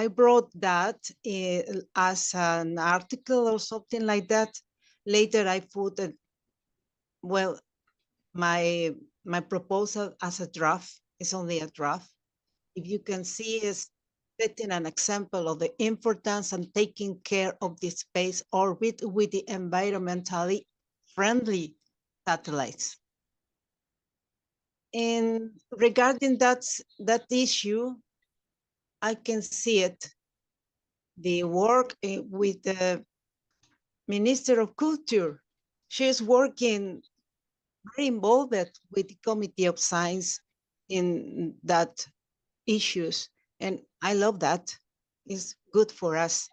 M: brought that as an article or something like that. Later, I put well, my proposal as a draft. It's only a draft. If you can see, is setting an example of the importance and taking care of the space orbit with the environmentally friendly satellites. And regarding that issue, I can see it. The work with the Minister of Culture. She's working very involved with the Committee of Science in that issues. And I love that. It's good for us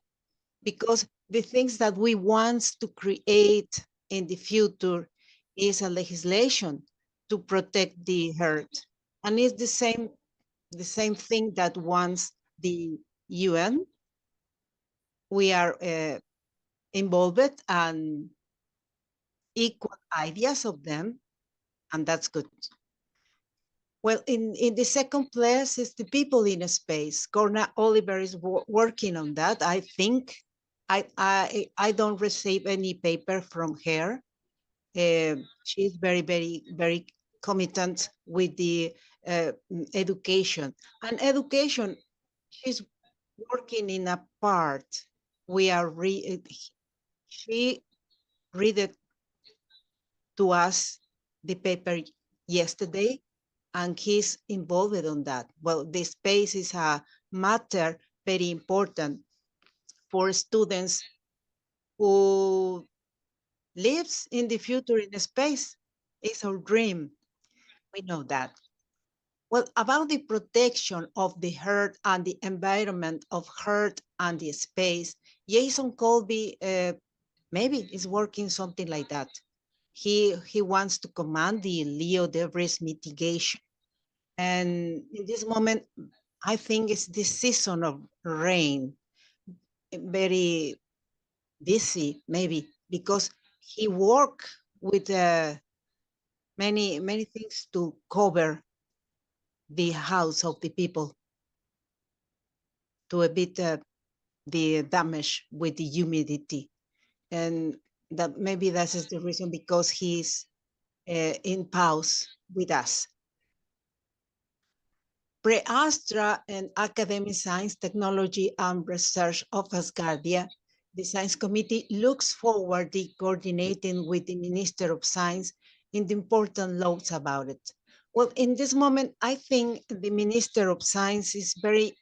M: because the things that we want to create in the future is a legislation to protect the earth. And it's the same thing that wants the UN. We are involved and equal ideas of them, and that's good. Well, in the second place is the people in space. Corna Oliver is working on that. I think I don't receive any paper from her. She's very, very, very committed with the education. And education, she's working in a part. We are she read it to us the paper yesterday, and he's involved on that. Well, the space is a matter very important for students who lives in the future in space. It's our dream. We know that. Well, about the protection of the earth and the environment of earth and the space, Jason Colby maybe is working something like that. He wants to command the Leo debris mitigation. And in this moment, I think it's the season of rain, very busy maybe, because he worked with many things to cover the house of the people, to a bit the damage with the humidity. And that maybe that is the reason, because he's in pause with us. Pre-Astra and Academic Science, Technology and Research of Asgardia, the Science Committee looks forward to coordinating with the Minister of Science in the important laws about it. Well, in this moment, I think the Minister of Science is very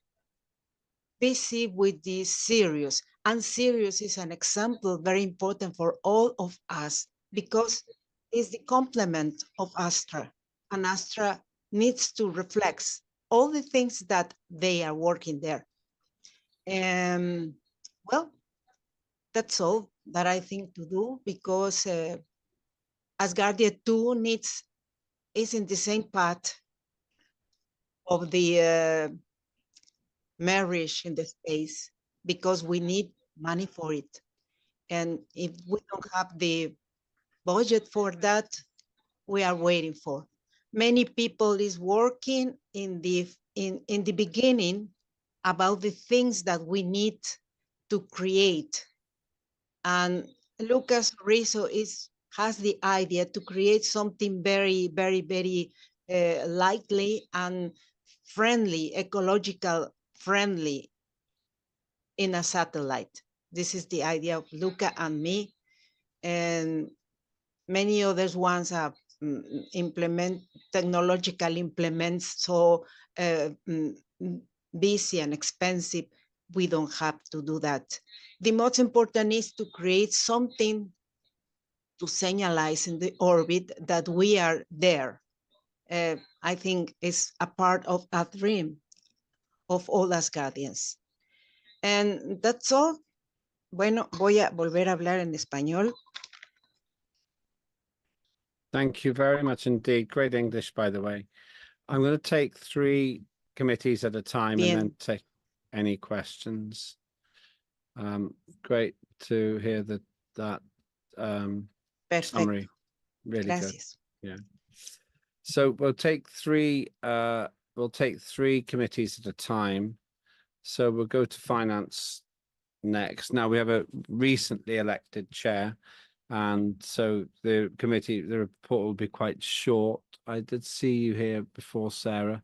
M: busy with the Sirius, and Sirius is an example very important for all of us because it's the complement of Astra, and Astra needs to reflect all the things that they are working there. And well, that's all that I think to do, because Asgardia 2 is in the same path of the marriage in the space, because we need money for it. And if we don't have the budget for that, we are waiting for. Many people is working in the beginning about the things that we need to create. And Lucas Rizzo has the idea to create something very, very, very likely and friendly, ecological friendly in a satellite. This is the idea of Luca and me, and many others ones are technological implements so busy and expensive. We don't have to do that. The most important is to create something to signalize in the orbit that we are there. I think it's a part of a dream of all Asgardians. And that's all. Bueno, voy a volver a hablar en español.
F: Thank you very much indeed. Great English, by the way. I'm going to take 3 committees at a time and then take any questions. Great to hear that summary. Really
M: Gracias.
F: good. Yeah. So we'll take 3 committees at a time. So we'll go to finance next. Now we have a recently elected chair, and so the report will be quite short. I did see you here before, Sarah.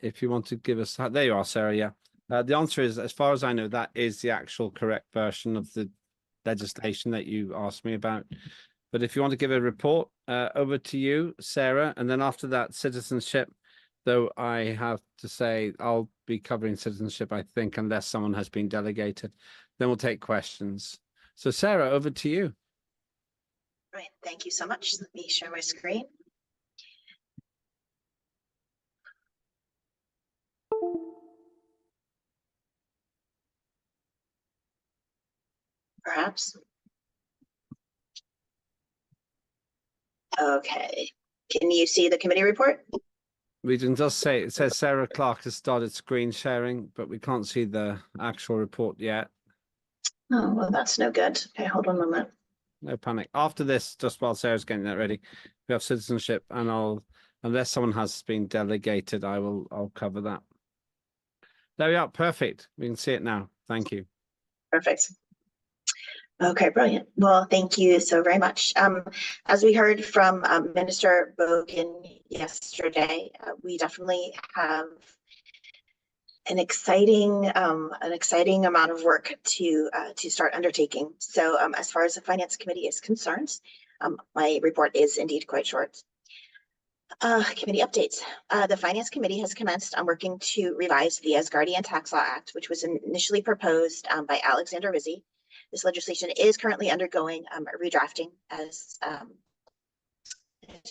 F: If you want to give us, there you are, Sarah. Yeah. The answer is, as far as I know, that is the actual correct version of the legislation that you asked me about. But if you want to give a report, over to you, Sarah. And then after that, citizenship, though I have to say I'll be covering citizenship, I think, unless someone has been delegated. Then we'll take questions. So Sarah, over to you.
N: Right, thank you so much. Let me share my screen. Perhaps. Okay, can you see the committee report?
F: We can just say, it says Sarah Clark has started screen sharing, but we can't see the actual report yet.
N: Oh, well, that's no good. Okay, hold on a moment.
F: No panic. After this, just while Sarah's getting that ready, we have citizenship, and unless someone has been delegated, I'll cover that. There we are. Perfect. We can see it now. Thank you.
N: Perfect. Okay, brilliant. Well, thank you so very much. As we heard from Minister Bogan yesterday, we definitely have an exciting amount of work to start undertaking. So as far as the Finance Committee is concerned, my report is indeed quite short. Committee updates. The Finance Committee has commenced on working to revise the Asgardian Tax Law Act, which was initially proposed by Alexander Rizzi. This legislation is currently undergoing redrafting, as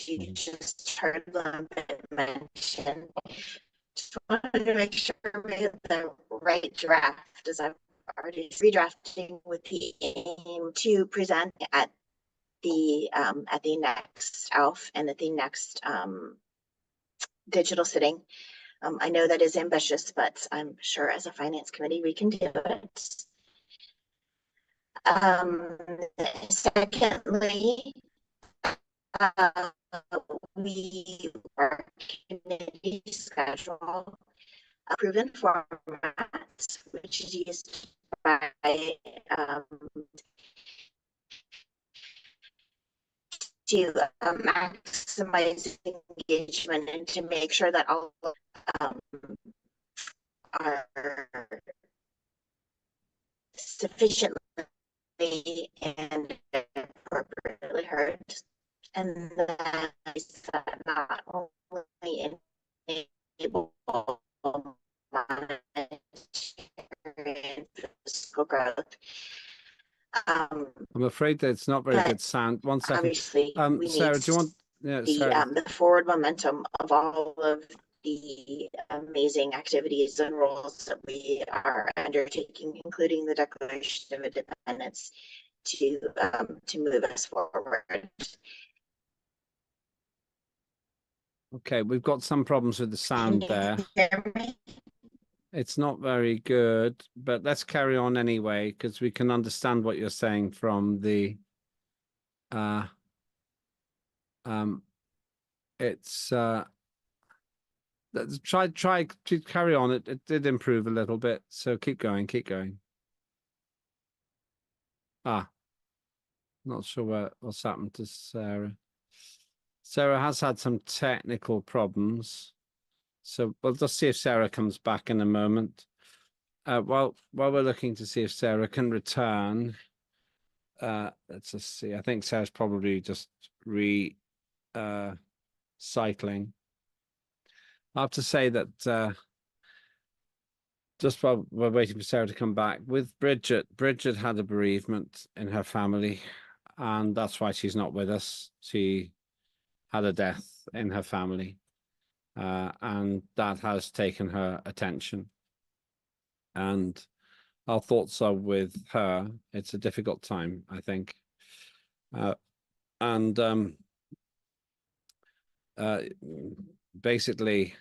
N: you just heard mention. Just wanted to make sure we have the right draft, as I've already redrafting with the aim to present at the next ALF and at the next digital sitting. I know that is ambitious, but I'm sure as a Finance Committee we can do it. Secondly, we are committee schedule a proven format, which is used by to maximize engagement and to make sure that all are sufficiently and appropriately heard, and that is not only enable monetary and fiscal growth.
F: I'm afraid that it's not very good sound. 1 second.
N: Obviously, we
F: Sarah,
N: need
F: do you want
N: the forward momentum of all of the amazing activities and roles that we are undertaking, including the Declaration of Independence, to move us forward.
F: Okay, we've got some problems with the sound there. It's not very good, but let's carry on anyway, because we can understand what you're saying from the let's try to carry on. It did improve a little bit, so keep going. Not sure what's happened to Sarah. Sarah has had some technical problems, so we'll just see if Sarah comes back in a moment. While we're looking to see if Sarah can return, let's just see. I think Sarah's probably just cycling. I have to say that just while we're waiting for Sarah to come back, with Bridget had a bereavement in her family. and that's why she's not with us. She had a death in her family, and that has taken her attention. And our thoughts are with her. It's a difficult time, I think. Basically,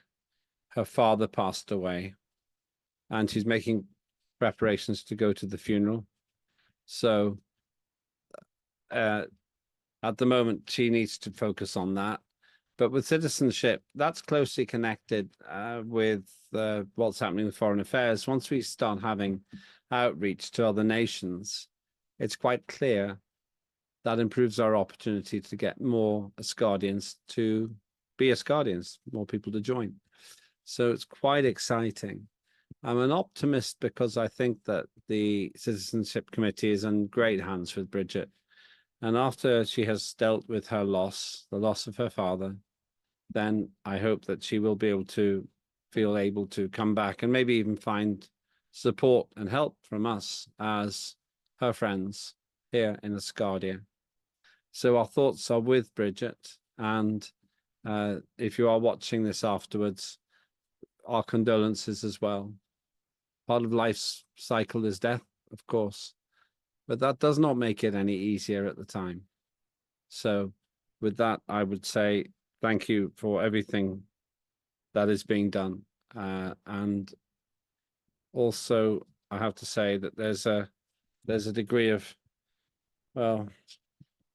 F: her father passed away, and she's making preparations to go to the funeral. So at the moment, she needs to focus on that. But with citizenship, that's closely connected with what's happening with foreign affairs. Once we start having outreach to other nations, it's quite clear that improves our opportunity to get more Asgardians to be Asgardians, more people to join. So it's quite exciting. I'm an optimist because I think that the Citizenship Committee is in great hands with Bridget. And after she has dealt with her loss, the loss of her father, then I hope that she will be able to feel able to come back and maybe even find support and help from us as her friends here in Asgardia. So our thoughts are with Bridget, and if you are watching this afterwards, our condolences as well. Part of life's cycle is death, of course, but that does not make it any easier at the time. So with that, I would say thank you for everything that is being done. And also, I have to say that there's a degree of, well,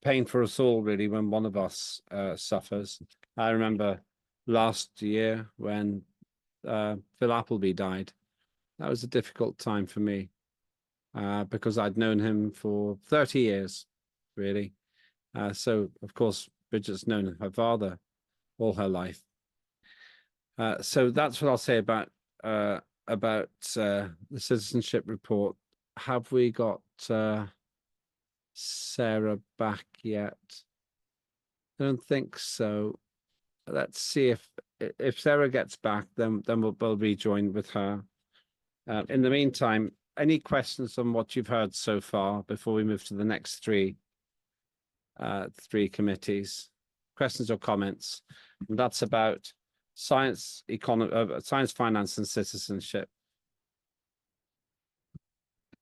F: pain for us all, really, when one of us suffers. I remember last year when Phil Appleby died. That was a difficult time for me because I'd known him for 30 years, really. So, of course, Bridget's known her father all her life. So that's what I'll say about the citizenship report. Have we got Sarah back yet? I don't think so. Let's see if Sarah gets back, then we'll rejoin with her. In the meantime, any questions on what you've heard so far before we move to the next three committees? Questions or comments? And that's about science, science, finance, and citizenship.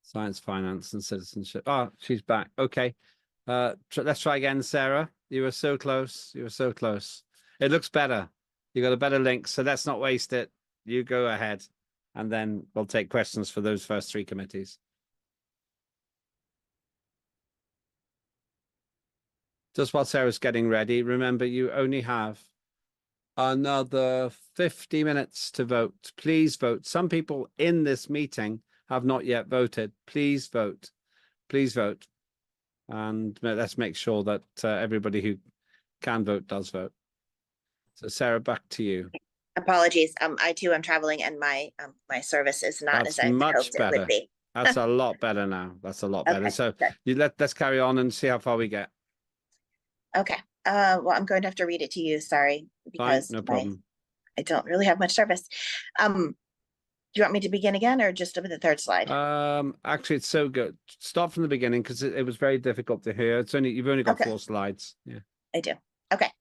F: Science, finance, and citizenship. Oh, she's back. Okay. Let's try again, Sarah. You were so close. You were so close. It looks better. You got a better link, so let's not waste it. You go ahead, and then we'll take questions for those first three committees. Just while Sarah's getting ready, remember you only have another 50 minutes to vote. Please vote. Some people in this meeting have not yet voted. Please vote. Please vote. And let's make sure that everybody who can vote does vote. So Sarah, back to you.
N: Apologies. I too am traveling, and my my service is not
F: That's
N: as I
F: much
N: hoped
F: better.
N: it would be.
F: That's a lot better now. That's a lot better.
N: Okay,
F: So
N: good.
F: let's carry on and see how far we get.
N: Okay. Well, I'm going to have to read it to you. Sorry, because
F: Fine, no problem.
N: I don't really have much service. Do you want me to begin again, or just over the third slide?
F: Actually, it's so good. Start from the beginning because it was very difficult to hear. You've only got 4 slides. Yeah,
N: I do. Okay.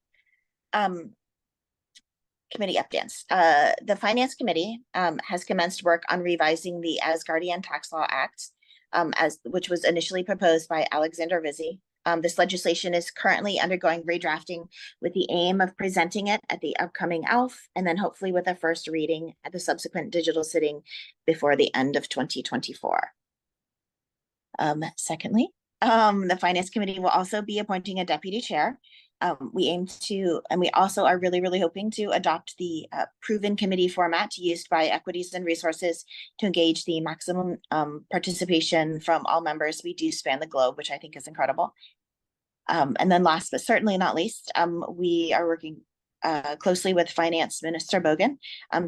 N: Committee updates. The Finance Committee has commenced work on revising the Asgardian Tax Law Act, which was initially proposed by Alexander Vizzi. This legislation is currently undergoing redrafting with the aim of presenting it at the upcoming ALF, and then hopefully with a first reading at the subsequent digital sitting before the end of 2024. Secondly, the Finance Committee will also be appointing a deputy chair. We aim to, and we also are really hoping to adopt the proven committee format used by Equities and Resources to engage the maximum participation from all members. We do span the globe, which I think is incredible. And then last but certainly not least, we are working closely with Finance Minister Bogan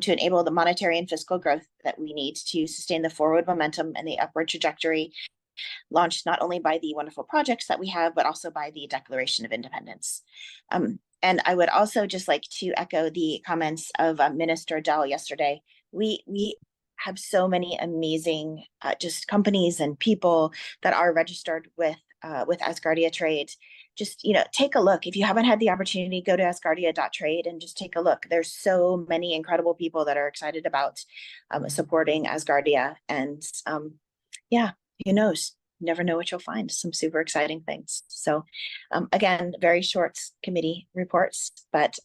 N: to enable the monetary and fiscal growth that we need to sustain the forward momentum and the upward trajectory launched not only by the wonderful projects that we have, but also by the Declaration of Independence. And I would also just like to echo the comments of Minister Dell yesterday. We have so many amazing just companies and people that are registered with with Asgardia Trade. Just, take a look. If you haven't had the opportunity, go to asgardia.trade and just take a look. There's so many incredible people that are excited about supporting Asgardia. And yeah, who knows? You never know what you'll find. Some super exciting things. So again, very short committee reports, but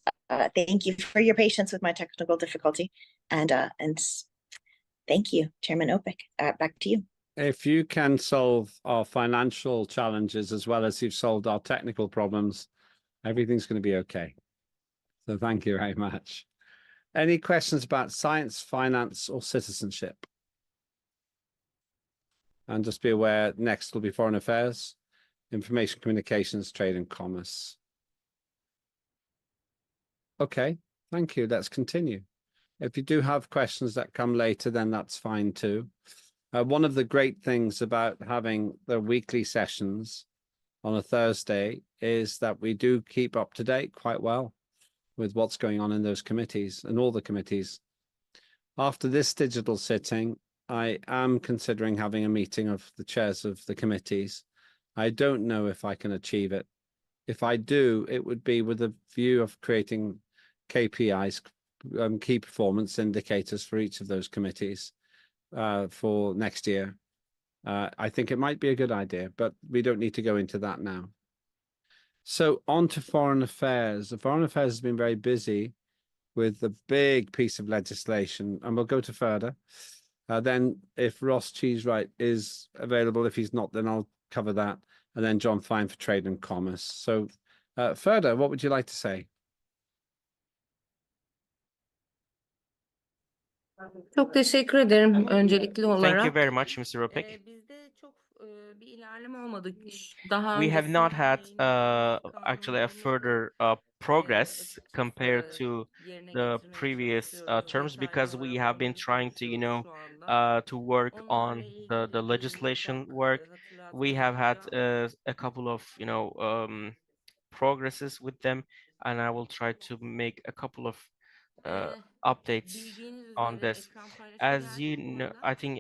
N: thank you for your patience with my technical difficulty. And thank you, Chairman Opik. Back to you.
F: If you can solve our financial challenges as well as you've solved our technical problems, everything's going to be okay. So thank you very much. Any questions about science, finance, or citizenship? And just be aware, next will be foreign affairs, information communications, trade and commerce. Okay, thank you. Let's continue. If you do have questions that come later, then that's fine too. One of the great things about having the weekly sessions on a Thursday is that we do keep up to date quite well with what's going on in those committees and all the committees. After this digital sitting, I am considering having a meeting of the chairs of the committees. I don't know if I can achieve it. If I do, it would be with a view of creating KPIs, key performance indicators for each of those committees. For next year. I think it might be a good idea, but we don't need to go into that now. So on to foreign affairs. The foreign affairs has been very busy with the big piece of legislation, and we'll go to further. Then if Ross Cheesewright is available, if he's not, then I'll cover that. And then John Fine for trade and commerce. So further, what would you like to say?
O: Çok teşekkür ederim öncelikli
D: Thank you
O: olarak.
D: very much, Mr. Opik.
O: Bizde çok bir ilerleme olmadı. Daha
D: We have not
O: öncesinde
D: had
O: yayınlanan
D: actually a
O: kanunlarımızı
D: further progress compared
O: açıkçası
D: to
O: yerine
D: the
O: getirmeye
D: previous
O: çalışıyoruz.
D: terms
O: Detaylı
D: because we
O: olarak
D: have been
O: onları
D: trying to,
O: konuşuyoruz şu anda.
D: to work
O: Onlarla
D: on the
O: ilgili bir
D: legislation
O: ufak
D: work. We
O: hatırlatma
D: have had
O: yapacağım.
D: a couple of, progresses with them, and I will try to make a couple of updates
O: Bildiğiniz
D: on
O: üzere
D: this.
O: ekran paylaşım
D: As
O: geldi
D: you
O: mi bu
D: know,
O: arada?
D: I think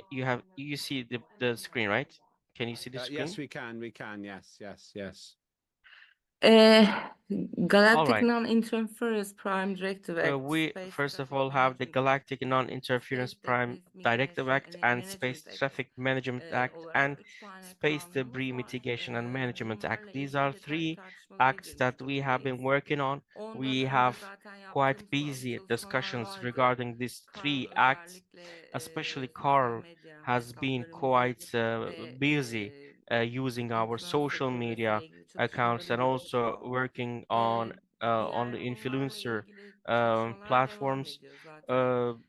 D: you see the screen, right? Can you see the screen?
F: Yes, we can. Yes.
D: All
O: Galactic
D: right.
O: Non-Interference Prime Directive Act,
D: We
O: Space
D: first of
O: Traffic
D: all have the
O: Management Act,
D: Galactic Non-Interference
O: Space
D: Prime
O: Debris
D: Directive
O: Mitigation
D: Act
O: and
D: and Space
O: Management Act
D: Traffic Management Act
O: olarak
D: and
O: 3 tane
D: Space
O: kanunumuz
D: Debris
O: var.
D: Mitigation and Management Act.
O: Bunlarla
D: These
O: ilgili
D: are
O: detaylı
D: three
O: tartışmalara
D: acts
O: girmiş
D: that we have been
O: durumdayız.
D: working on.
O: Ondan
D: We
O: önce
D: have
O: zaten
D: quite
O: yaptığımız bazı
D: busy
O: çalışmalar
D: discussions
O: vardı.
D: regarding these
O: Carl
D: three acts.
O: özellikle
D: Especially
O: sosyal
D: Carl
O: medya
D: has been
O: hesaplarımızı
D: quite
O: ve
D: busy using our
O: influencer
D: social media
O: projesiyle ilgili
D: accounts and
O: çalışmalarında
D: also
O: oldu.
D: working on the
O: Diğer konularla
D: influencer
O: ilgili çalışmalar devam
D: platforms.
O: ediyor zaten.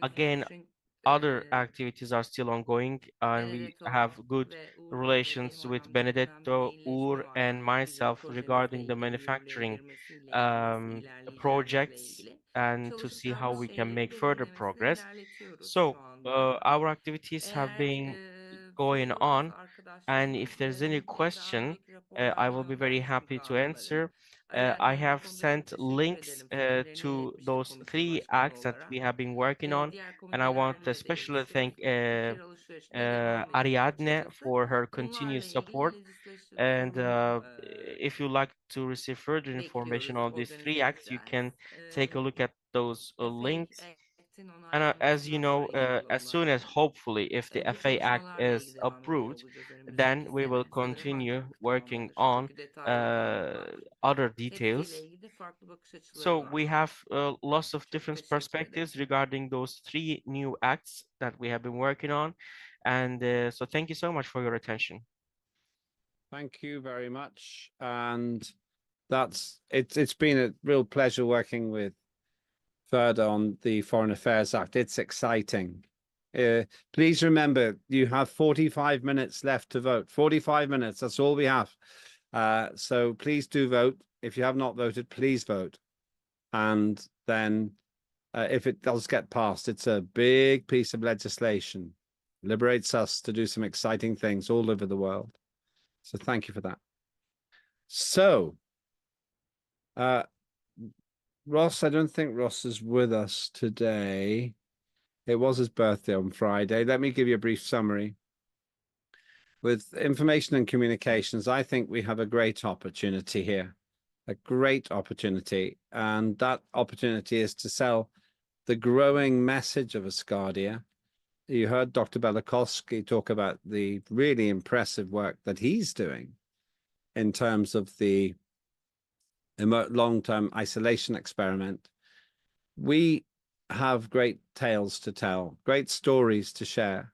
D: Again,
O: Manufacturing
D: other activities are still ongoing, and we
O: Benedetto
D: have good
O: ve Uğur Bey'le benim
D: relations with
O: aramda önemli bir
D: Benedetto,
O: iyileşme
D: Ur,
O: var
D: and
O: tabii ki bizim
D: myself
O: projemizle
D: regarding the
O: ilgili
D: manufacturing
O: yönlendirmesiyle ilgili nasıl ilerleyeceğimizle
D: projects
O: ilgili
D: and to see how
O: çalışacağımız
D: we can
O: şeylerin
D: make further
O: belirlemesini
D: progress.
O: ilerletiyoruz
D: So
O: şu anda.
D: our activities have
O: Eğer
D: been going
O: soru
D: on,
O: varsa
D: and if
O: arkadaşlarımın
D: there's any
O: daha
D: question,
O: önceki
D: I
O: raporlardan
D: will be very
O: göndermiştim
D: happy to
O: kanunları.
D: answer. I
O: Önerileri
D: have
O: konuda çok
D: sent
O: teşekkür
D: links
O: ederim. Fikirlerini
D: to
O: iletmişti
D: those
O: komisyon
D: three
O: başkanı
D: acts that
O: olarak.
D: we have been working on,
O: Diğer
D: and I want to
O: komitelerle de
D: especially
O: görüşüyoruz.
D: thank
O: Fikir alışverişine devam ediyoruz
D: Ariadne
O: açıkçası.
D: for her
O: Bunlarla
D: continuous
O: ilgili
D: support. And
O: sorumu
D: if you like to receive further information
O: bekliyoruz,
D: on these three
O: organize
D: acts, you can
O: edeceğiz.
D: take a look at those
O: FA
D: links.
O: Act'in
D: And as you
O: onaylanmasından
D: know,
O: sonra iş
D: as
O: yolunda
D: soon as hopefully if the
O: bu
D: FA Act
O: çalışmalarla
D: is
O: ilgili devam ediyor
D: approved,
O: olacağız önümüzdeki
D: then we will
O: sene. Sanırım
D: continue
O: Haziran
D: working
O: tamamlanır.
D: on
O: Çünkü detaylı kanunlar.
D: other
O: Hepsiyle
D: details.
O: ilgili farklı bakış açıları
D: So
O: var.
D: we have lots of
O: Çok
D: different
O: teşekkür
D: perspectives
O: ederim.
D: regarding those three new acts that we have been working on. And so thank you so much for your attention.
F: Thank you very much. And it's been a real pleasure working with Further on the Foreign Affairs Act. It's exciting. Please remember, you have 45 minutes left to vote. 45 minutes, that's all we have. So please do vote. If you have not voted, please vote. And then if it does get passed, it's a big piece of legislation. Liberates us to do some exciting things all over the world. So thank you for that. So, Ross, I don't think Ross is with us today. It was his birthday on Friday. Let me give you a brief summary. With information and communications, I think we have a great opportunity here, a great opportunity. And that opportunity is to sell the growing message of Asgardia. You heard Dr. Belakovsky talk about the really impressive work that he's doing in terms of the long-term isolation experiment. We have great tales to tell, great stories to share,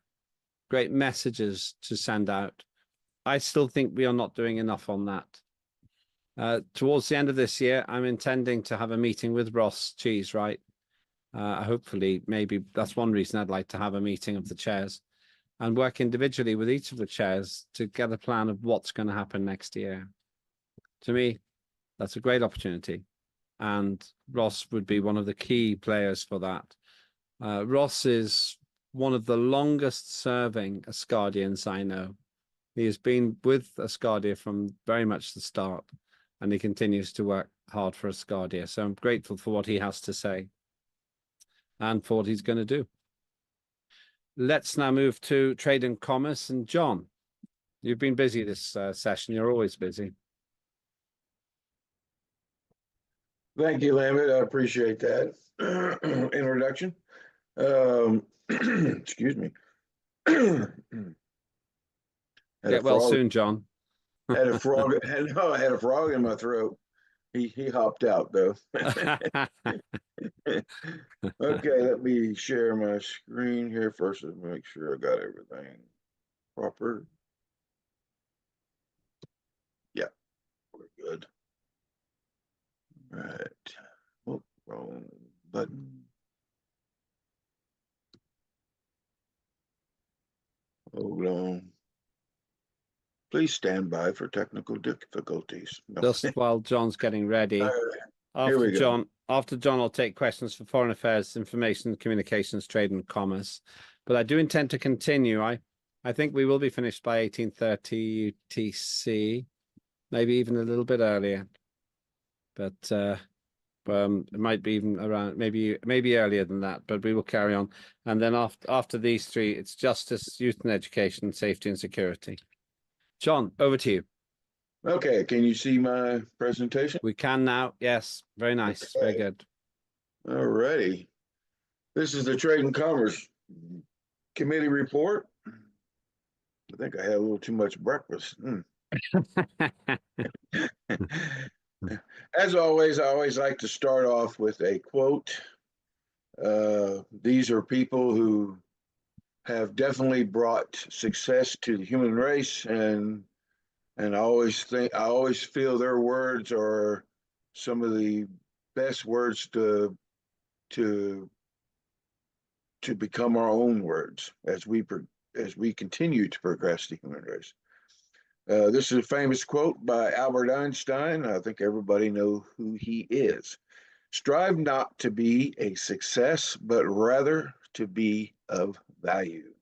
F: great messages to send out. I still think we are not doing enough on that. Towards the end of this year, I'm intending to have a meeting with Ross Cheese, right? Hopefully, maybe that's one reason I'd like to have a meeting of the chairs and work individually with each of the chairs to get a plan of what's going to happen next year. To me, that's a great opportunity. And Ross would be one of the key players for that. Ross is one of the longest serving Asgardians I know. He has been with Asgardia from very much the start, and he continues to work hard for Asgardia. So I'm grateful for what he has to say and for what he's going to do. Let's now move to trade and commerce. And John, you've been busy this session. You're always busy.
L: Thank you, Lambert. I appreciate that introduction. Excuse me.
F: Get well soon, John.
L: Had a frog. I had a frog in my throat. He hopped out though. Okay, let me share my screen here first to make sure I got everything proper. Yeah, we're good. All right. Oh, wrong button. Hold on. Please stand by for technical difficulties. No.
F: Just while John's getting ready. After John, I'll take questions for foreign affairs, information, communications, trade, and commerce. But I do intend to continue. I think we will be finished by 18:30 UTC, maybe even a little bit earlier. But it might be even around, maybe earlier than that. But we will carry on. And then after these three, it's justice, youth and education, safety and security. John, over to you.
L: Okay, can you see my presentation?
F: We can now. Yes, very nice. Okay. Very good.
L: All righty. This is the Trade and Commerce Committee report. I think I had a little too much breakfast. As always, I always like to start off with a quote. These are people who have definitely brought success to the human race, and I always feel their words are some of the best words to become our own words as we continue to progress the human race. This is a famous quote by Albert Einstein. I think everybody knows who he is. Strive not to be a success, but rather to be of value.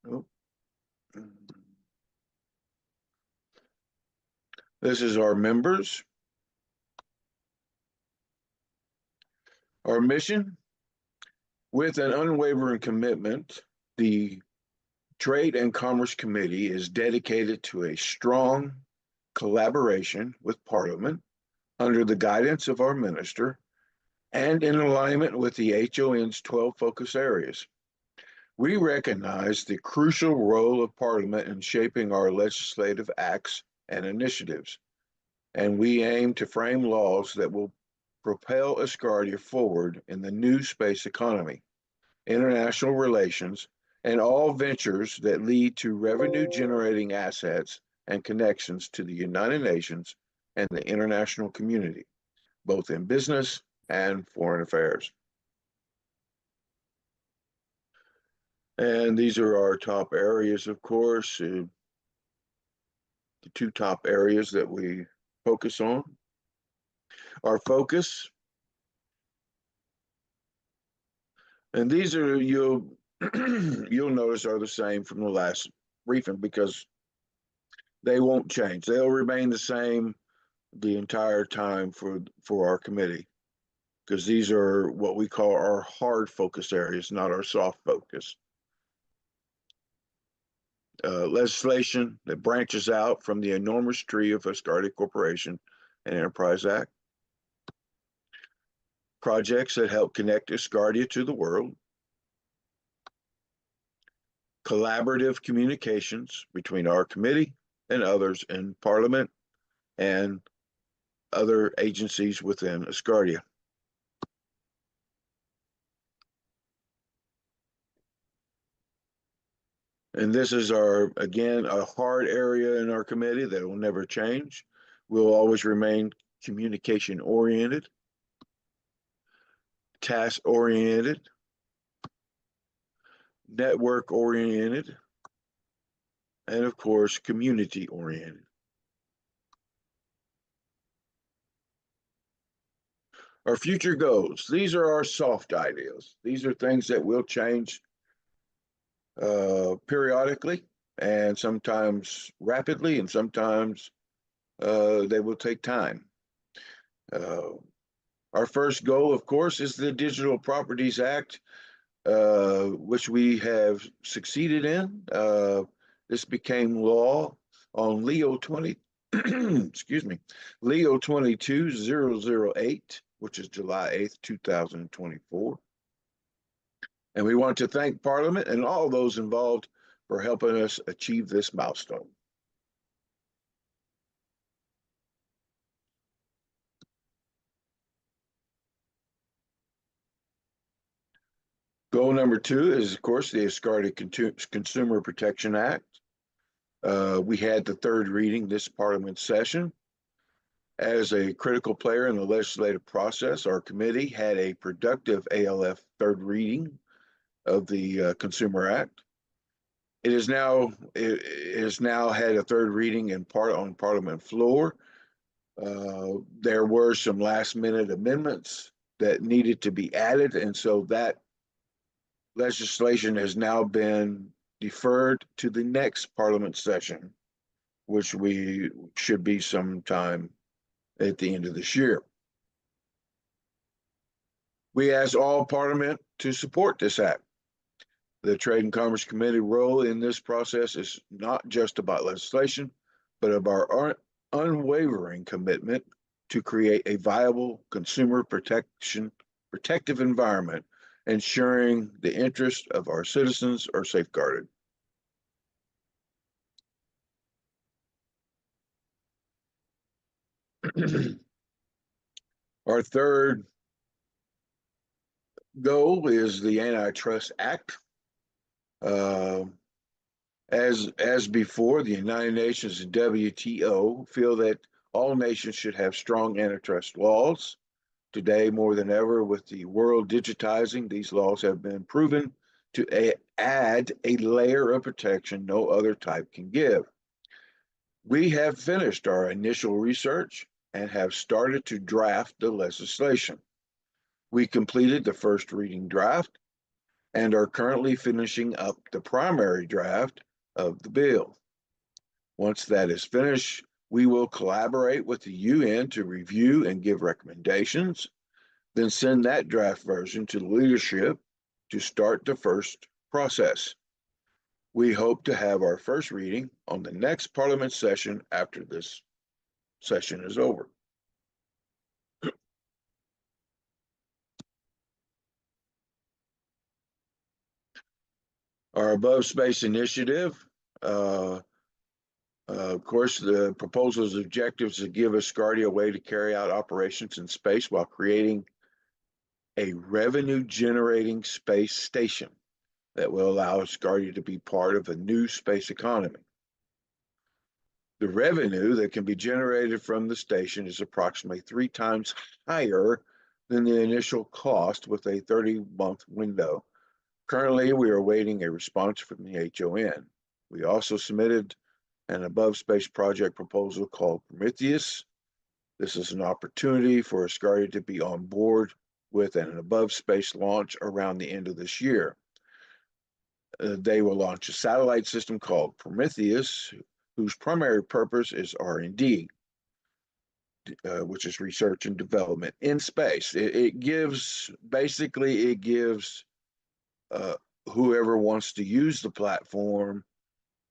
L: Oh. This is our members. Our mission, with an unwavering commitment, the Trade and Commerce Committee is dedicated to a strong collaboration with Parliament under the guidance of our minister and in alignment with the HON's 12 focus areas. We recognize the crucial role of Parliament in shaping our legislative acts and initiatives, and we aim to frame laws that will propel Asgardia forward in the new space economy, international relations, and all ventures that lead to revenue-generating assets and connections to the United Nations and the international community, both in business and foreign affairs. And these are our top areas, of course, the two top areas that we focus on. Our focus, and these are, you'll notice, are the same from the last briefing because they won't change. They'll remain the same the entire time for our committee. because these are what we call our hard focus areas, not our soft focus. Legislation that branches out from the enormous tree of Asgardia Corporation and Enterprise Act. Projects that help connect Asgardia to the world. Collaborative communications between our committee and others in Parliament and other agencies within Asgardia. And this is again, a hard area in our committee that will never change. We'll always remain communication oriented, task oriented, network oriented, and of course, community oriented. Our future goals. These are our soft ideas. These are things that will change periodically and sometimes rapidly, and sometimes they will take time. Our first goal, of course, is the Digital Properties Act, which we have succeeded in. This became law on Leo 20, excuse me, Leo 22008, which is July 8th, 2024. And we want to thank Parliament and all those involved for helping us achieve this milestone. Goal number 2 is, of course, the Asgardia Consumer Protection Act. We had the third reading this Parliament session. As a critical player in the legislative process, our committee had a productive ALF third reading of the Consumer Act. It has now had a third reading on Parliament floor. There were some last-minute amendments that needed to be added, and so that legislation has now been deferred to the next Parliament session, which we should be sometime at the end of this year. We ask all Parliament to support this act. The Trade and Commerce Committee role in this process is not just about legislation, but about our unwavering commitment to create a viable consumer protective environment, ensuring the interests of our citizens are safeguarded. Our third goal is the Antitrust Act. As before, the United Nations and WTO feel that all nations should have strong antitrust laws. Today, more than ever, with the world digitizing, these laws have been proven to add a layer of protection no other type can give. We have finished our initial research and have started to draft the legislation. We completed the first reading draft and are currently finishing up the primary draft of the bill. Once that is finished, we will collaborate with the UN to review and give recommendations, then send that draft version to the leadership to start the first process. We hope to have our first reading on the next Parliament session after this session is over. Our Above Space Initiative, of course, the proposal's objective is to give Asgardia a way to carry out operations in space while creating a revenue-generating space station that will allow Asgardia to be part of a new space economy. The revenue that can be generated from the station is approximately 3 times higher than the initial cost with a 30-month window. Currently, we are awaiting a response from the HON. We also submitted an above space project proposal called Prometheus. This is an opportunity for Asgardia to be on board with an above space launch around the end of this year. They will launch a satellite system called Prometheus, whose primary purpose is R&D. which is research and development in space. It gives whoever wants to use the platform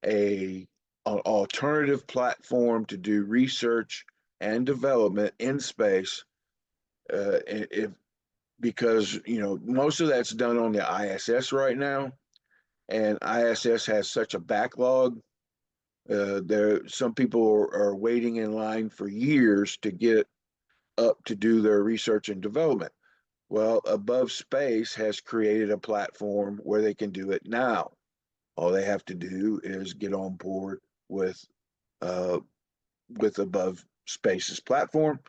L: an alternative platform to do research and development in space. Because most of that's done on the ISS right now, and ISS has such a backlog. Some people are waiting in line for years to get up to do their research and development. Well, Above Space has created a platform where they can do it now. All they have to do is get on board with Above Space's platform,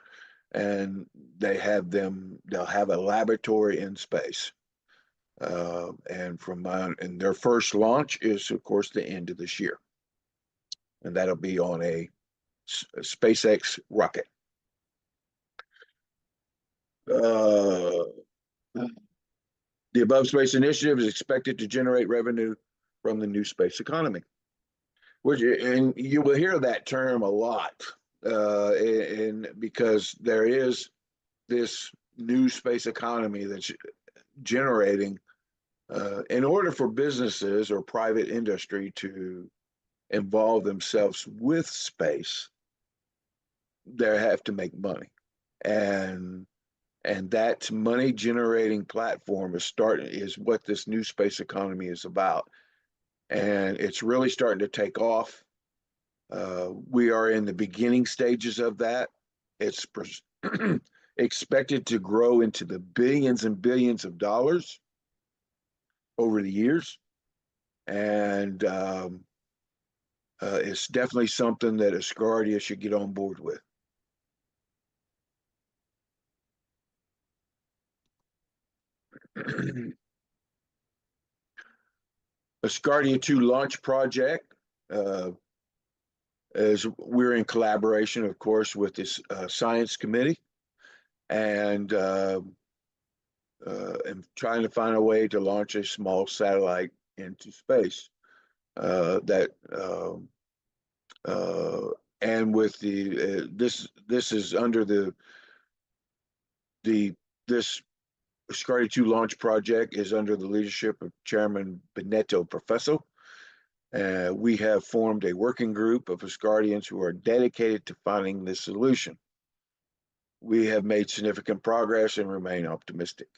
L: and they'll have a laboratory in space. And their first launch is, of course, the end of this year, and that'll be on a SpaceX rocket. The Above Space initiative is expected to generate revenue from the new space economy, and you will hear that term a lot, because there is this new space economy that's generating. In order for businesses or private industry to involve themselves with space, they have to make money, and that money generating platform is what this new space economy is about, and it's really starting to take off. We are in the beginning stages of that. It's expected to grow into the billions and billions of dollars over the years, and it's definitely something that Asgardia should get on board with. Asgardia 2 launch project, as we're in collaboration, of course, with this science committee, and trying to find a way to launch a small satellite into space. And with this is under this Asgardia 2 launch project is under the leadership of Chairman Benito Professor. We have formed a working group of Asgardians who are dedicated to finding this solution. We have made significant progress and remain optimistic.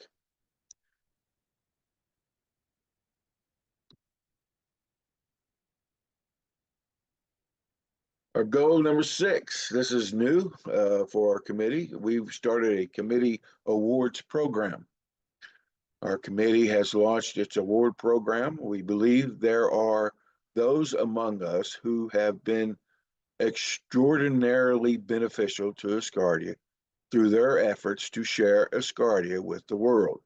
L: Our goal number 6, this is new for our committee. We've started a committee awards program. Our committee has launched its award program. We believe there are those among us who have been extraordinarily beneficial to Asgardia through their efforts to share Asgardia with the world.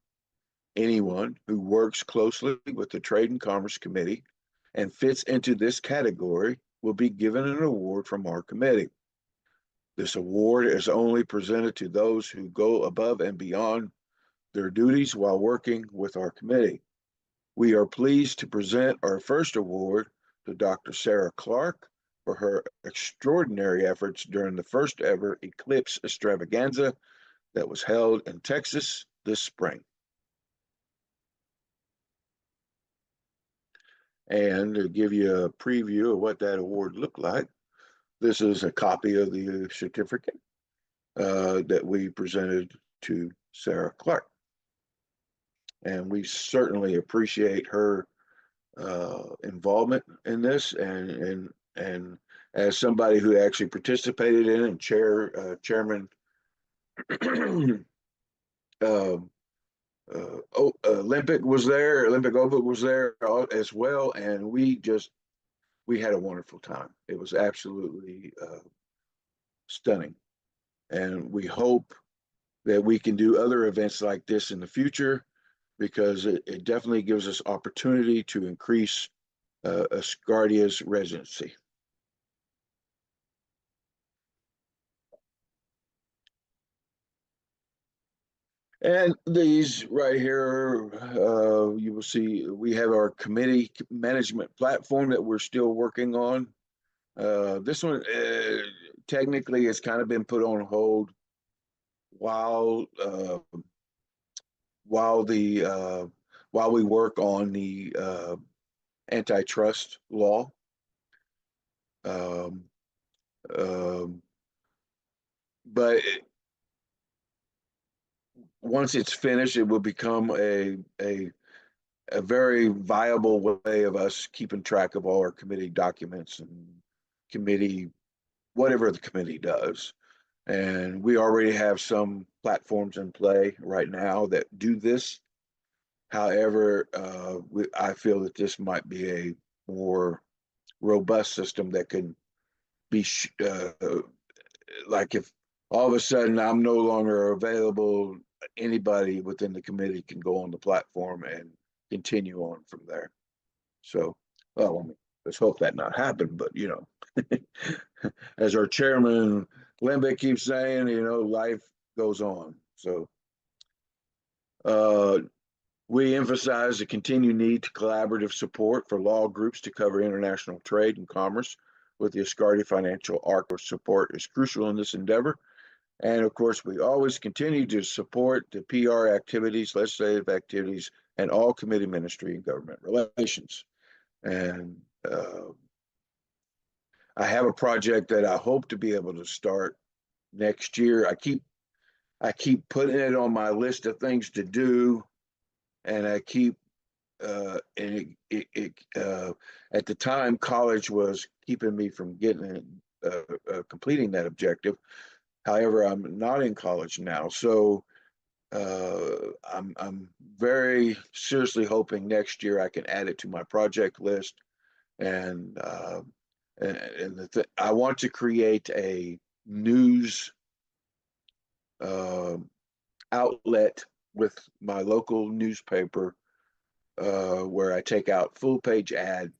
L: Anyone who works closely with the Trade and Commerce Committee and fits into this category will be given an award from our committee. This award is only presented to those who go above and beyond their duties while working with our committee. We are pleased to present our first award to Dr. Sarah Clark for her extraordinary efforts during the first ever eclipse extravaganza that was held in Texas this spring. And to give you a preview of what that award looked like, this is a copy of the certificate that we presented to Sarah Clark. And we certainly appreciate her involvement in this, and as somebody who actually participated in it, and Chairman Olympic Ovic was there as well, and we had a wonderful time. It was absolutely stunning, and we hope that we can do other events like this in the future, because it definitely gives us opportunity to increase Asgardia's residency. And these right here, you will see we have our committee management platform that we're still working on. This one, technically it's kind of been put on hold while while we work on the antitrust law. But once it's finished, it will become a very viable way of us keeping track of all our committee documents and committee, whatever the committee does. And we already have some platforms in play right now that do this. However, I feel that this might be a more robust system that can be like if all of a sudden I'm no longer available, anybody within the committee can go on the platform and continue on from there. So, well, I mean, let's hope that not happen, but you know, as our chairman Limbeck keeps saying, you know, life goes on. So, we emphasize the continued need to collaborative support for law groups to cover international trade and commerce with the Asgardia Financial Arc of support is crucial in this endeavor. And of course, we always continue to support the PR activities, legislative activities, and all committee ministry and government relations. And I have a project that I hope to be able to start next year. I keep putting it on my list of things to do, and I keep at the time college was keeping me from getting completing that objective. However, I'm not in college now, so I'm very seriously hoping next year I can add it to my project list, and I want to create a news outlet with my local newspaper where I take out full page ad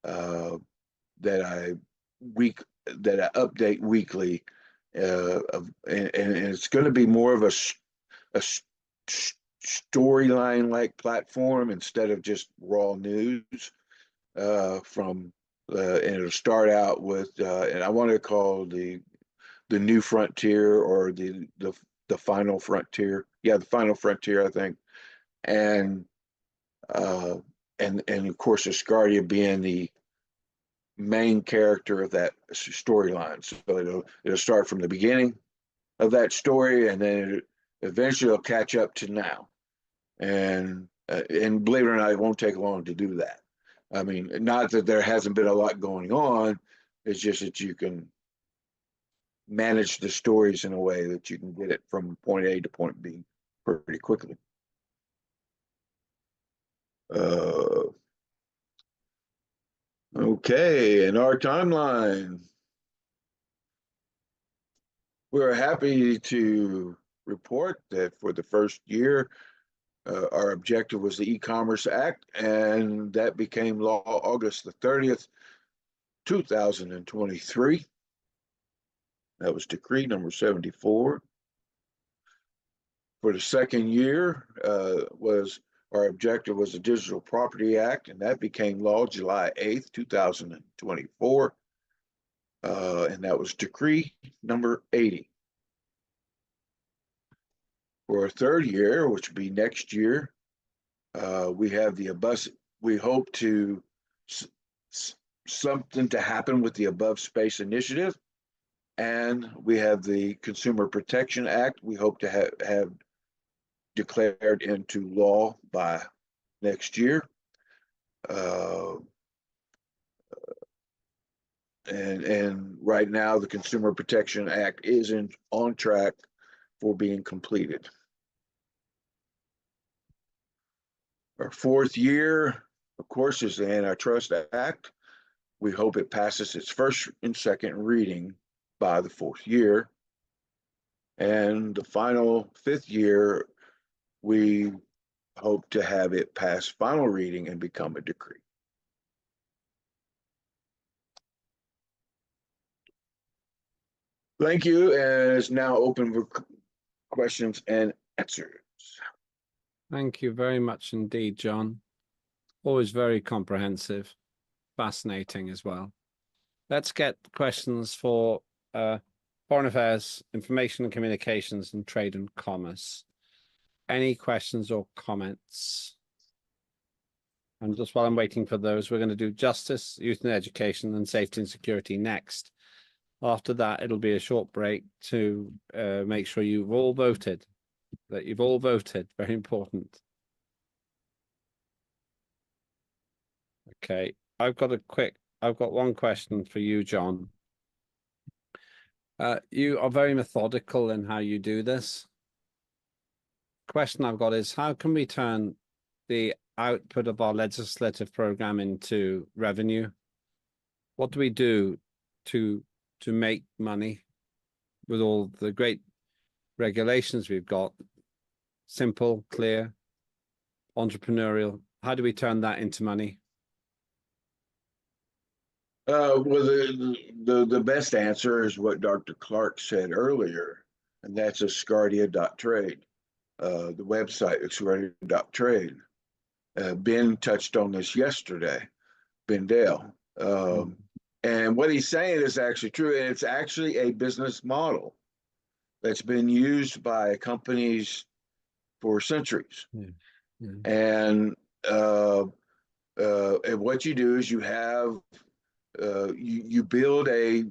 L: that I update weekly, and it's going to be more of a storyline like platform instead of just raw news. And it'll start out with and I want to call the new frontier or the final frontier. Yeah, the final frontier, I think. And of course Asgardia being the main character of that storyline. So it'll start from the beginning of that story, and then eventually it'll catch up to now. And believe it or not, it won't take long to do that. I mean, not that there hasn't been a lot going on. It's just that you can manage the stories in a way that you can get it from point A to point B pretty quickly. Okay, in our timeline, we're happy to report that for the first year, our objective was the E-Commerce Act, and that became law August the 30th, 2023. That was decree number 74. For the second year, our objective was the Digital Property Act, and that became law July 8th, 2024. And that was decree number 80. For our third year, which would be next year, we have we hope to something to happen with the Above Space Initiative, and we have the Consumer Protection Act. We hope to have declared into law by next year. And right now, the Consumer Protection Act is on track for being completed. Our fourth year, of course, is the Antitrust Act. We hope it passes its first and second reading by the fourth year. And the final fifth year, we hope to have it pass final reading and become a decree. Thank you, and it's now open for questions and answers.
F: Thank you very much indeed, John. Always very comprehensive, fascinating as well. Let's get questions for Foreign Affairs, Information and Communications, and Trade and Commerce. Any questions or comments? And just while I'm waiting for those, we're going to do Justice, Youth and Education, and Safety and Security next. After that, it'll be a short break to make sure you've all voted, that you've all voted. Very important. Okay, I've got one question for you, John. You are very methodical in how you do this. Question I've got is, how can we turn the output of our legislative program into revenue? What do we do to make money with all the great regulations we've got? Simple, clear, entrepreneurial. How do we turn that into money?
L: Well, the best answer is what Dr. Clark said earlier, and that's Asgardia.trade, the website, Asgardia.trade. Ben touched on this yesterday, Ben Dale. And what he's saying is actually true, and it's actually a business model that's been used by companies for centuries. And what you do is you have you build a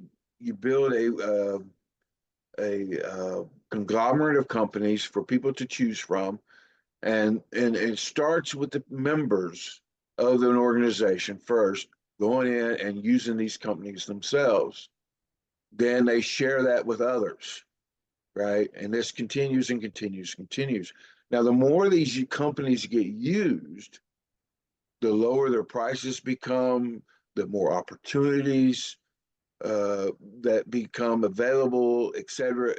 L: conglomerate of companies for people to choose from, and it starts with the members of an organization first going in and using these companies themselves. Then they share that with others, right? And this continues and continues and continues. Now, the more these companies get used, the lower their prices become, the more opportunities that become available, et cetera,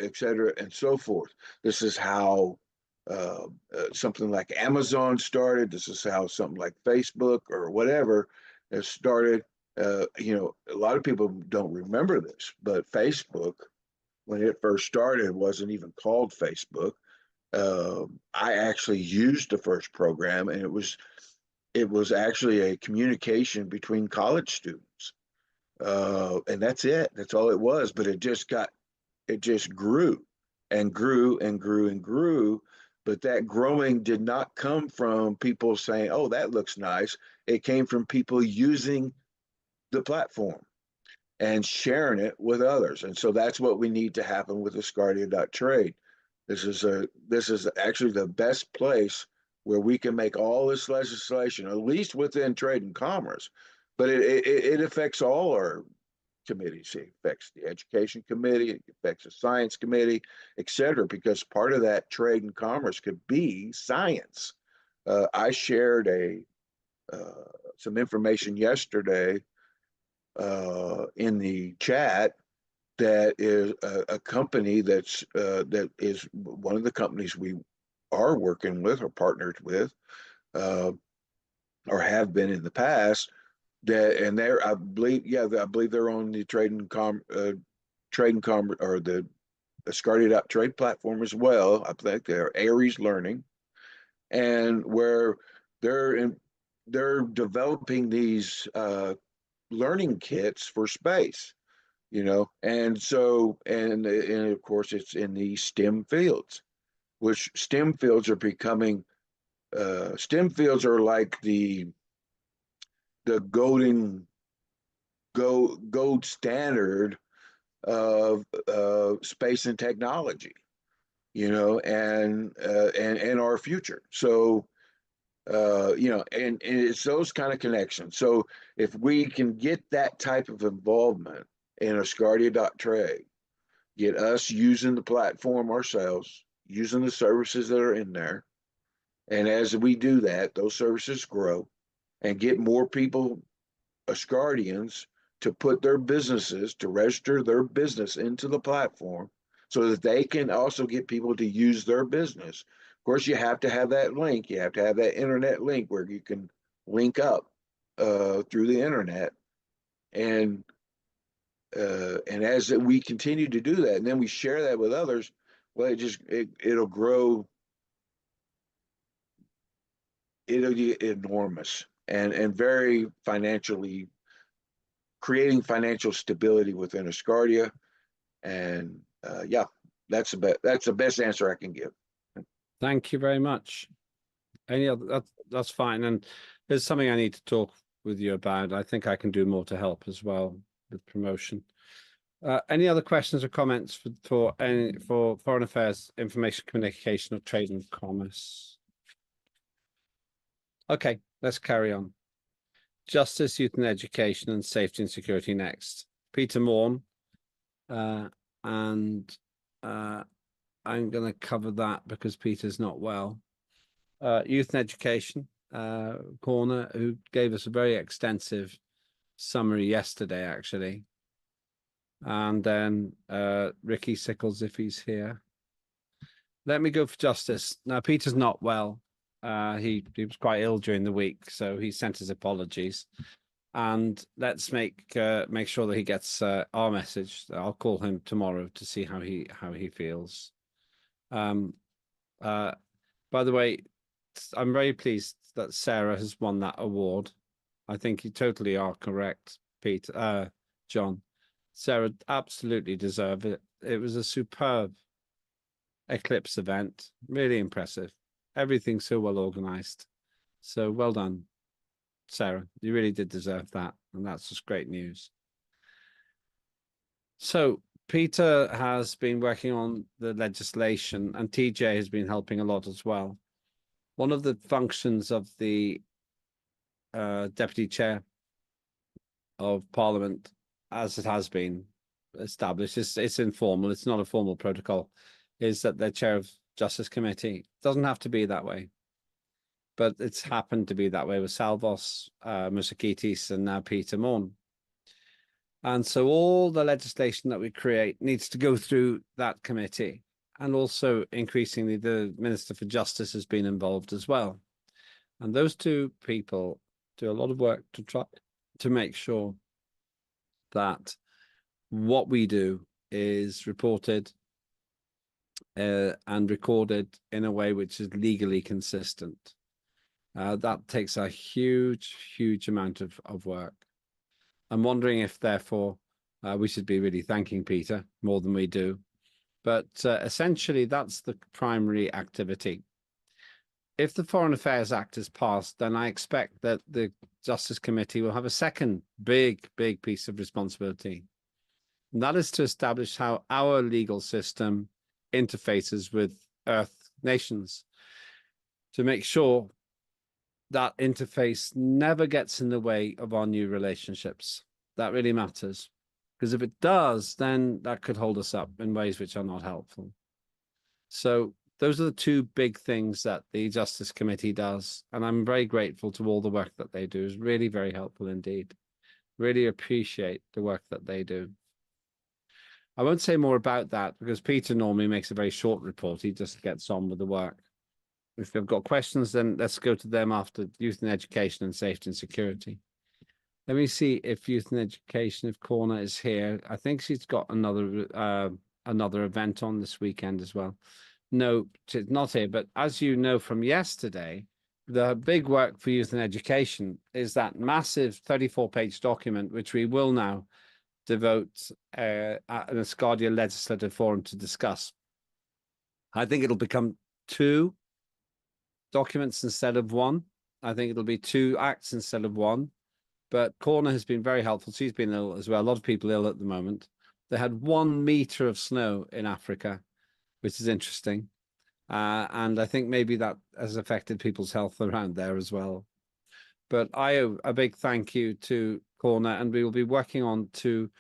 L: and so forth. This is how something like Amazon started. This is how something like Facebook or whatever has started. You know, a lot of people don't remember this, but Facebook, when it first started, wasn't even called Facebook. I actually used the first program, and it was actually a communication between college students. And that's it. That's all it was. But it just grew and grew and grew and grew. But that growing did not come from people saying, oh, that looks nice. It came from people using the platform and sharing it with others. And so that's what we need to happen with Asgardia.trade. This is actually the best place where we can make all this legislation, at least within trade and commerce, but it affects all our committees. It affects the education committee, it affects the science committee, et cetera, because part of that trade and commerce could be science. I shared some information yesterday in the chat that is a company that is one of the companies we are working with or partnered with, or have been in the past. I believe they're on the trade and commerce or the Asgardia.trade platform as well. I think they're Aries Learning, and where they're developing these learning kits for space, you know, and of course it's in the STEM fields, which STEM fields are becoming. STEM fields are like the gold standard of space and technology, you know, and our future. So you know, and it's those kind of connections. So if we can get that type of involvement in Asgardia.trade, get us using the platform ourselves, using the services that are in there, and as we do that, those services grow and get more people, Asgardians, to put their businesses, to register their business into the platform so that they can also get people to use their business. Of course, you have to have that link. You have to have that internet link where you can link up through the internet. And as we continue to do that, and then we share that with others, well, it'll grow. It'll get enormous and very financially, creating financial stability within Asgardia, And yeah, that's the best answer I can give.
F: Thank you very much. Any other? That's fine. And there's something I need to talk with you about. I think I can do more to help as well with promotion. Any other questions or comments for foreign affairs, information communication, or trade and commerce? Okay, let's carry on. Justice, youth and education, and safety and security next. Peter Morn, and I'm going to cover that because Peter's not well. Youth and education corner, who gave us a very extensive summary yesterday, actually. And then Ricky Sickles, if he's here. Let me go for justice. Now, Peter's not well. He was quite ill during the week, so he sent his apologies. And let's make sure that he gets our message. I'll call him tomorrow to see how he feels. By the way, I'm very pleased that Sarah has won that award. I think you totally are correct, Peter, John. Sarah absolutely deserved it. It was a superb eclipse event, really impressive. Everything so well organized. So well done, Sarah. You really did deserve that, and that's just great news. So Peter has been working on the legislation, and TJ has been helping a lot as well. One of the functions of the deputy chair of Parliament, as it has been established, it's informal, it's not a formal protocol, is that the chair of Justice Committee. It doesn't have to be that way, but it's happened to be that way with Salvos, Musakitis, and now Peter Morn. And so all the legislation that we create needs to go through that committee. And also increasingly, the Minister for Justice has been involved as well. And those two people do a lot of work to try to make sure that what we do is reported and recorded in a way which is legally consistent. That takes a huge amount of work. I'm wondering if, therefore, we should be really thanking Peter more than we do. But essentially, that's the primary activity. If the Foreign Affairs Act is passed, then I expect that the Justice Committee will have a second big piece of responsibility. And that is to establish how our legal system interfaces with Earth nations, to make sure that interface never gets in the way of our new relationships. That really matters, because if it does, then that could hold us up in ways which are not helpful. So those are the two big things that the Justice Committee does, and I'm very grateful to all the work that they do. It's really very helpful indeed. Really appreciate the work that they do. I won't say more about that because Peter normally makes a very short report. He just gets on with the work. If they've got questions, then let's go to them after youth and education and safety and security. Let me see if youth and education, if Corna is here. I think she's got another event on this weekend as well. No, she's not here. But as you know from yesterday, the big work for youth and education is that massive 34-page document, which we will now devote at an Asgardia legislative forum to discuss. I think it'll become 2 documents instead of 1. I think it'll be 2 acts instead of 1. But Corna has been very helpful. She's been ill as well. A lot of people ill at the moment. They had 1 meter of snow in Africa, which is interesting. And I think maybe that has affected people's health around there as well. But I owe a big thank you to Corna, and we will be working on 2,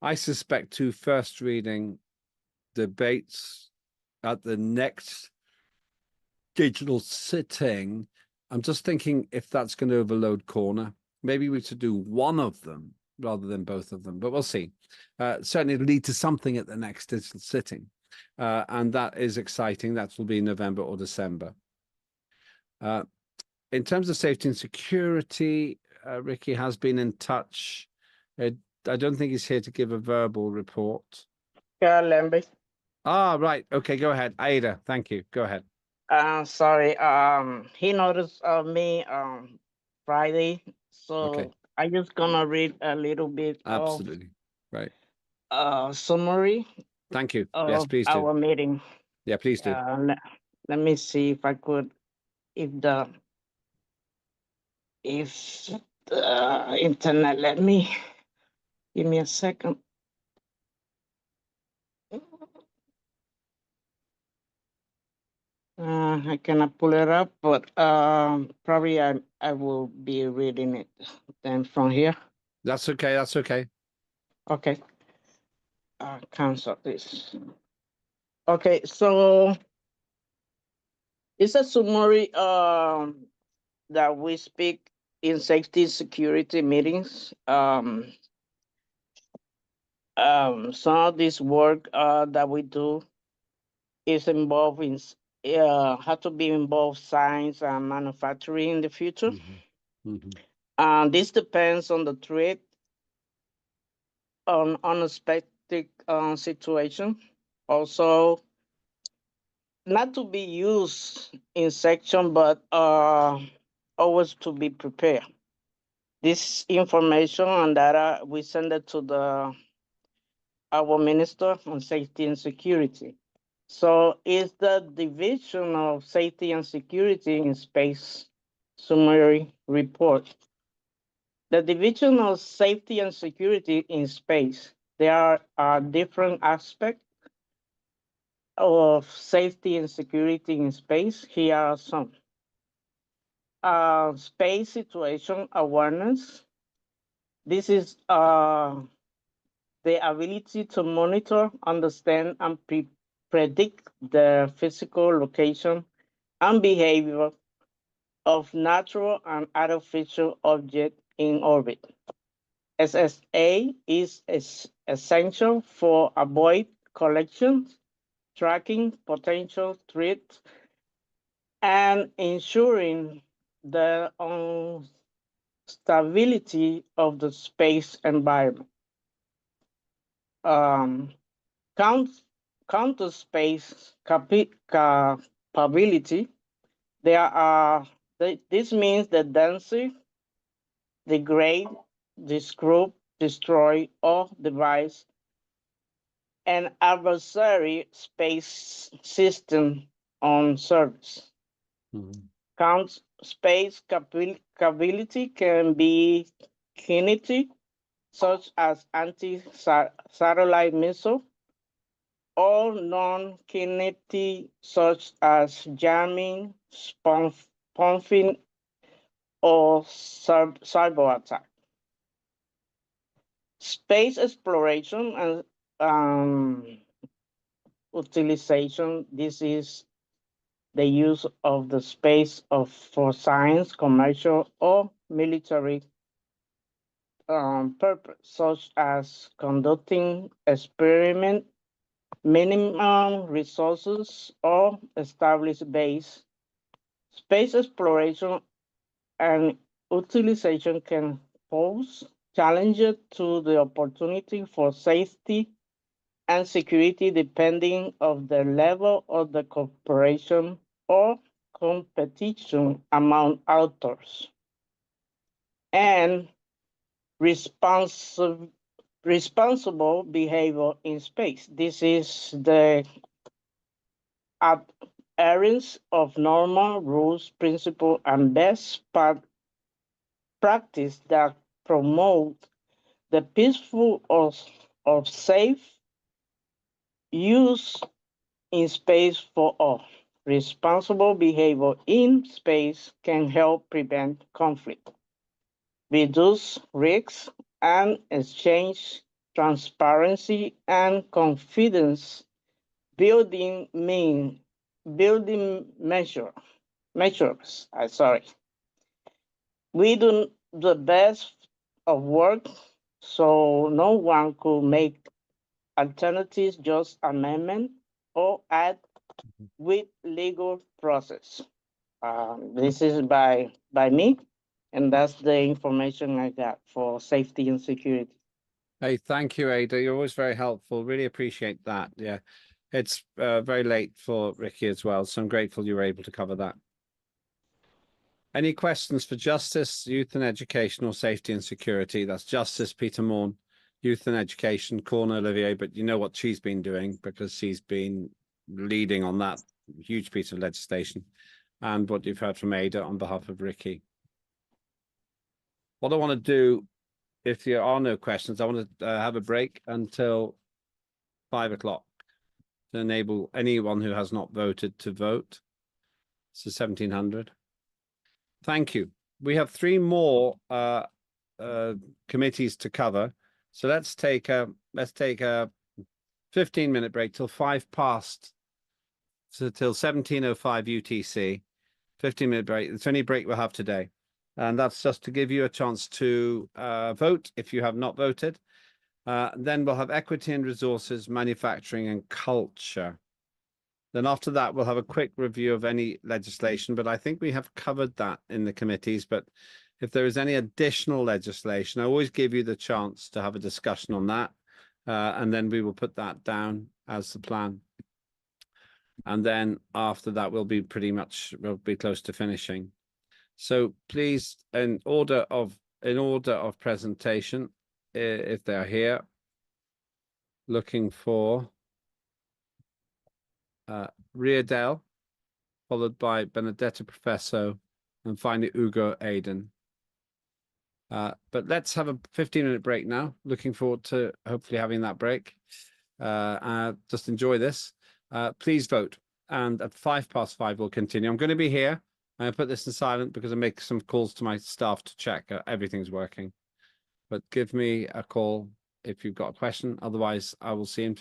F: I suspect, 2 first reading debates at the next digital sitting. I'm just thinking if that's going to overload Corna. Maybe we should do one of them rather than both of them, but we'll see. Certainly it'll lead to something at the next digital sitting. And that is exciting. That will be November or December. In terms of safety and security, Ricky has been in touch. I don't think he's here to give a verbal report.
P: Yeah, Lambert.
F: Right. Okay, go ahead. Aida, thank you. Go ahead.
P: Sorry. He noticed me Friday, so
F: Okay.
P: I'm just gonna read a little bit
F: Absolutely. Right.
P: of summary
F: Thank you. Yes,
P: of
F: please do.
P: our meeting.
F: Yeah, please do.
P: Let me see if I could, if the internet let me. Give me a second. I cannot pull it up, but probably I will be reading it then from here.
F: That's okay. That's okay.
P: Okay. Cancel this. Okay, so it's a summary that we speak in safety security meetings. Some of this work that we do is involved in have to be involved science and manufacturing in the future. This depends on the threat, on unexpected situation. Also, not to be used in section, but always to be prepared. This information and data, we send it to our Minister on Safety and Security. So it's the Division of Safety and Security in Space summary report. The Division of Safety and Security in Space, there are different aspects of safety and security in space. Here are some. Space situation awareness. This is the ability to monitor, understand, and predict the physical location and behavior of natural and artificial objects in orbit. SSA is essential for avoid collections, tracking potential threats, and ensuring the stability of the space environment. Counter space capability. This means the density, degrade, disgroup, destroy, or devise an adversary space system on service. Count space capability can be kinetic, such as anti-satellite missile, or non-kinetic, such as jamming, spoofing, or cyber attack. Space exploration and utilization. This is the use of the space for science, commercial, or military purpose, such as conducting experiment, minimum resources, or established base. Space exploration and utilization can pose challenges to the opportunity for safety and security depending on the level of the cooperation or competition among authors. And responsible behavior in space. This is the adherence of normal rules, principles, and best practice that promote the peaceful or safe use in space for all. Responsible behavior in space can help prevent conflict, reduce risks, and exchange transparency and confidence building measures. We do the best of work, so no one could make alternatives, just amendment or add with legal process. This is by me, and that's the information I got for safety and security.
F: Hey, thank you, Ada. You're always very helpful. Really appreciate that. Yeah, it's very late for Ricky as well, so I'm grateful you were able to cover that. Any questions for Justice, Youth and Education, or Safety and Security? That's Justice Peter Morn, Youth and Education corner, Olivier, but you know what she's been doing because she's been leading on that huge piece of legislation, and what you've heard from Ada on behalf of Ricky. What I want to do, if there are no questions, I want to have a break until 5 o'clock to enable anyone who has not voted to vote. So 1700. Thank you. We have 3 more committees to cover. So let's take a 15-minute break till 5 past, so till 17:05 UTC. 15-minute break. It's the only break we'll have today. And that's just to give you a chance to vote if you have not voted. Then we'll have equity and resources, manufacturing and culture. Then after that, we'll have a quick review of any legislation, but I think we have covered that in the committees. But if there is any additional legislation, I always give you the chance to have a discussion on that. And then we will put that down as the plan. And then after that, we'll be close to finishing. So please, in order of presentation, if they are here, looking for Riedel, followed by Benedetta Professo, and finally Ugo Aiden. But let's have a 15-minute break now. Looking forward to hopefully having that break. Just enjoy this. Please vote. And at 5:05, we'll continue. I'm going to be here. I'm going to put this in silent because I make some calls to my staff to check everything's working. But give me a call if you've got a question. Otherwise, I will see you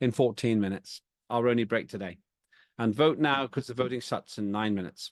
F: in 14 minutes. Our only break today. And vote now because the voting starts in 9 minutes.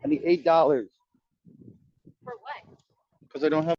Q: I need $8.
R: For what?
Q: Because I don't have.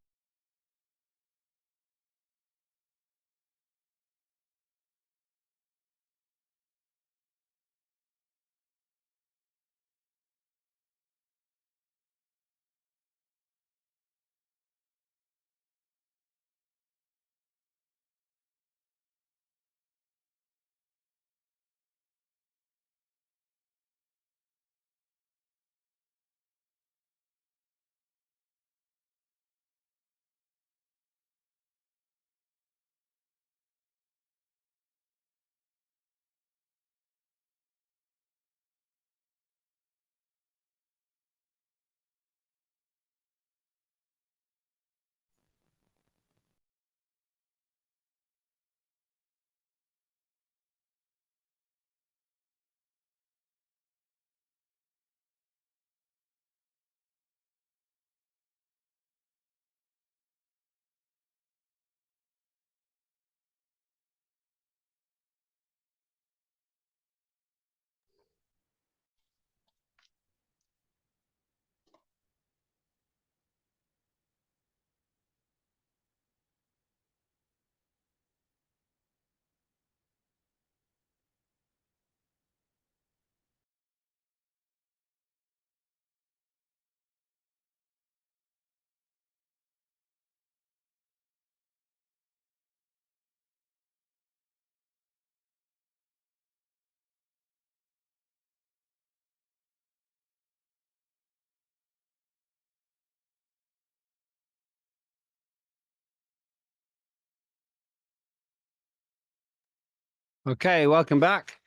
F: Okay, welcome back.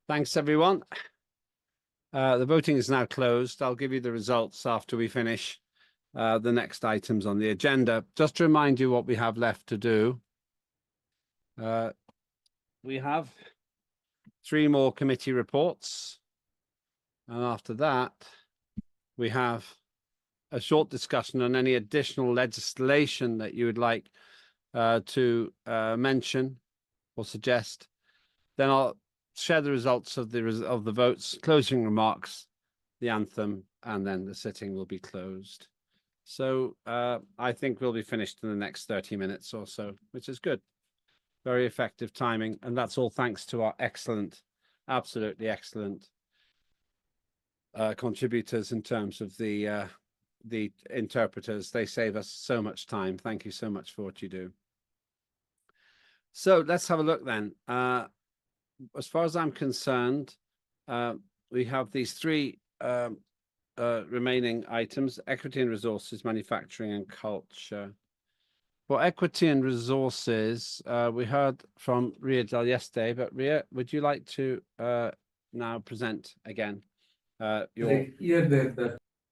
F: Thanks, everyone. The voting is now closed. I'll give you the results after we finish the next items on the agenda. Just to remind you what we have left to do. We have 3 more committee reports. And after that, we have a short discussion on any additional legislation that you would like to mention or suggest. Then I'll share the results of the votes, closing remarks, the anthem, and then the sitting will be closed. So I think we'll be finished in the next 30 minutes or so, which is good. Very effective timing. And that's all thanks to our excellent, absolutely excellent contributors in terms of the interpreters. They save us so much time. Thank you so much for what you do. So let's have a look then. As far as I'm concerned, we have these 3 remaining items: equity and resources, manufacturing and culture. For equity and resources, we heard from Ria Del yesterday, but Ria, would you like to now present again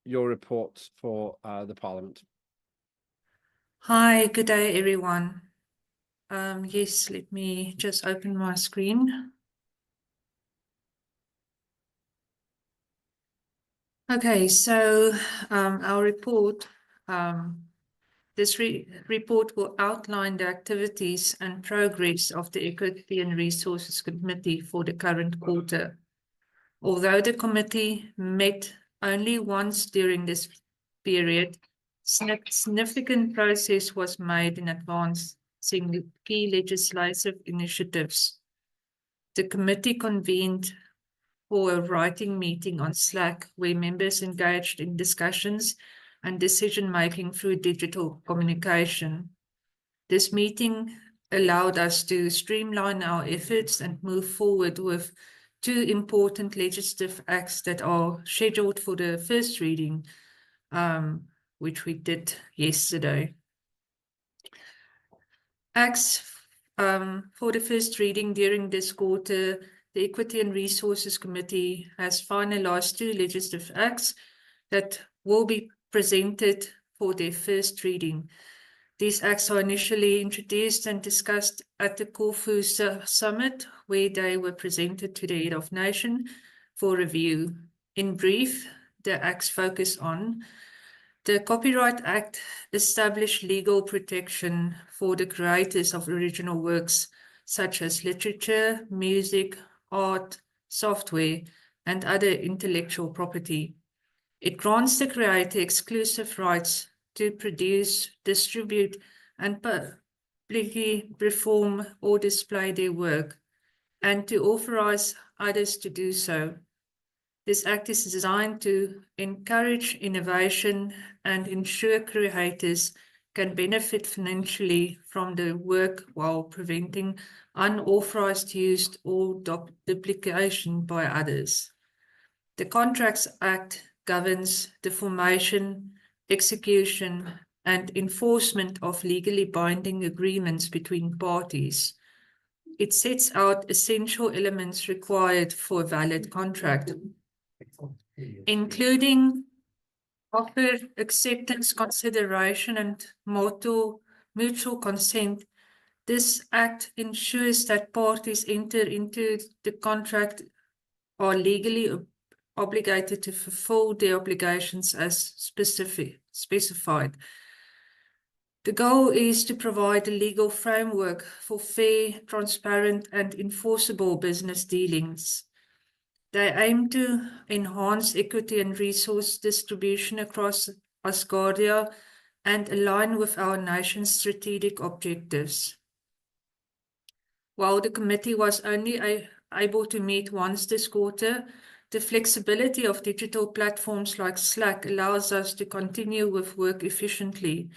F: your report for the Parliament?
O: Hi, good day, everyone. Yes, let me just open my screen. Okay, so our report, this report will outline the activities and progress of the Equity and Resources Committee for the current quarter. Although the committee met only once during this period, significant progress was made in advancing key legislative initiatives. The committee convened for a writing meeting on Slack where members engaged in discussions and decision-making through digital communication. This meeting allowed us to streamline our efforts and move forward with 2 important legislative acts that are scheduled for the first reading, which we did yesterday. Acts for the first reading during this quarter, the Equity and Resources Committee has finalized 2 legislative acts that will be presented for their first reading. These acts are initially introduced and discussed at the Corfu Summit, where they were presented to the Head of Nation for review. In brief, the acts focus on: the Copyright Act established legal protection for the creators of original works, such as literature, music, art, software, and other intellectual property. It grants the creator exclusive rights to produce, distribute, and publicly perform or display their work, and to authorize others to do so. This act is designed to encourage innovation and ensure creators can benefit financially from the work while preventing unauthorized use or duplication by others. The Contracts Act governs the formation, execution, and enforcement of legally binding agreements between parties. It sets out essential elements required for a valid contract, including offer, acceptance, consideration, and mutual consent. This act ensures that parties enter into the contract are legally obligated to fulfill their obligations as specified. The goal is to provide a legal framework for fair, transparent, and enforceable business dealings. They aim to enhance equity and resource distribution across Asgardia and align with our nation's strategic objectives. While the committee was only able to meet once this quarter, the flexibility of digital platforms like Slack allows us to continue with work efficiently.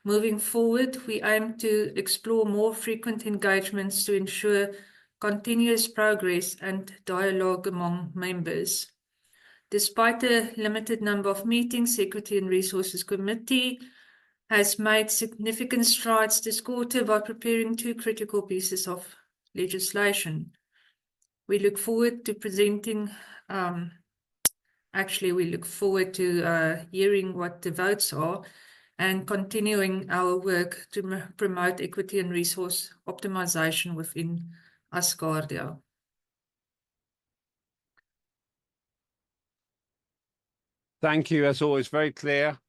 O: Moving forward, we aim to explore more frequent engagements to ensure continuous progress and dialogue among members. Despite the limited number of meetings, the Equity and Resources Committee has made significant strides this quarter by preparing two critical pieces of legislation. We look forward to presenting, we look forward to hearing what the votes are and continuing our work to promote equity and resource optimization within Asgardia.
F: Thank you, as always, very clear,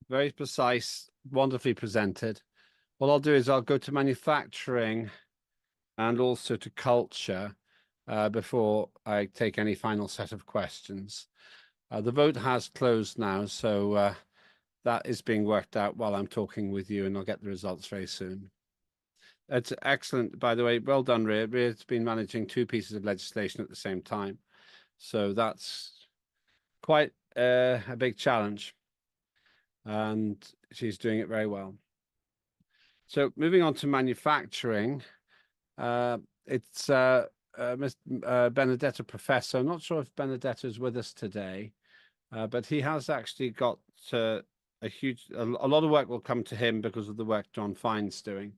F: very precise, wonderfully presented. What I'll do is I'll go to manufacturing and also to culture before I take any final set of questions. The vote has closed now, so that is being worked out while I'm talking with you, and I'll get the results very soon. It's excellent, by the way. Well done, Rhea. Rhea's been managing two pieces of legislation at the same time, so that's quite a big challenge, and she's doing it very well. So moving on to manufacturing, it's Ms. Benedetto Professor. I'm not sure if Benedetto is with us today, but he has actually got a lot of work will come to him because of the work John Fine's doing.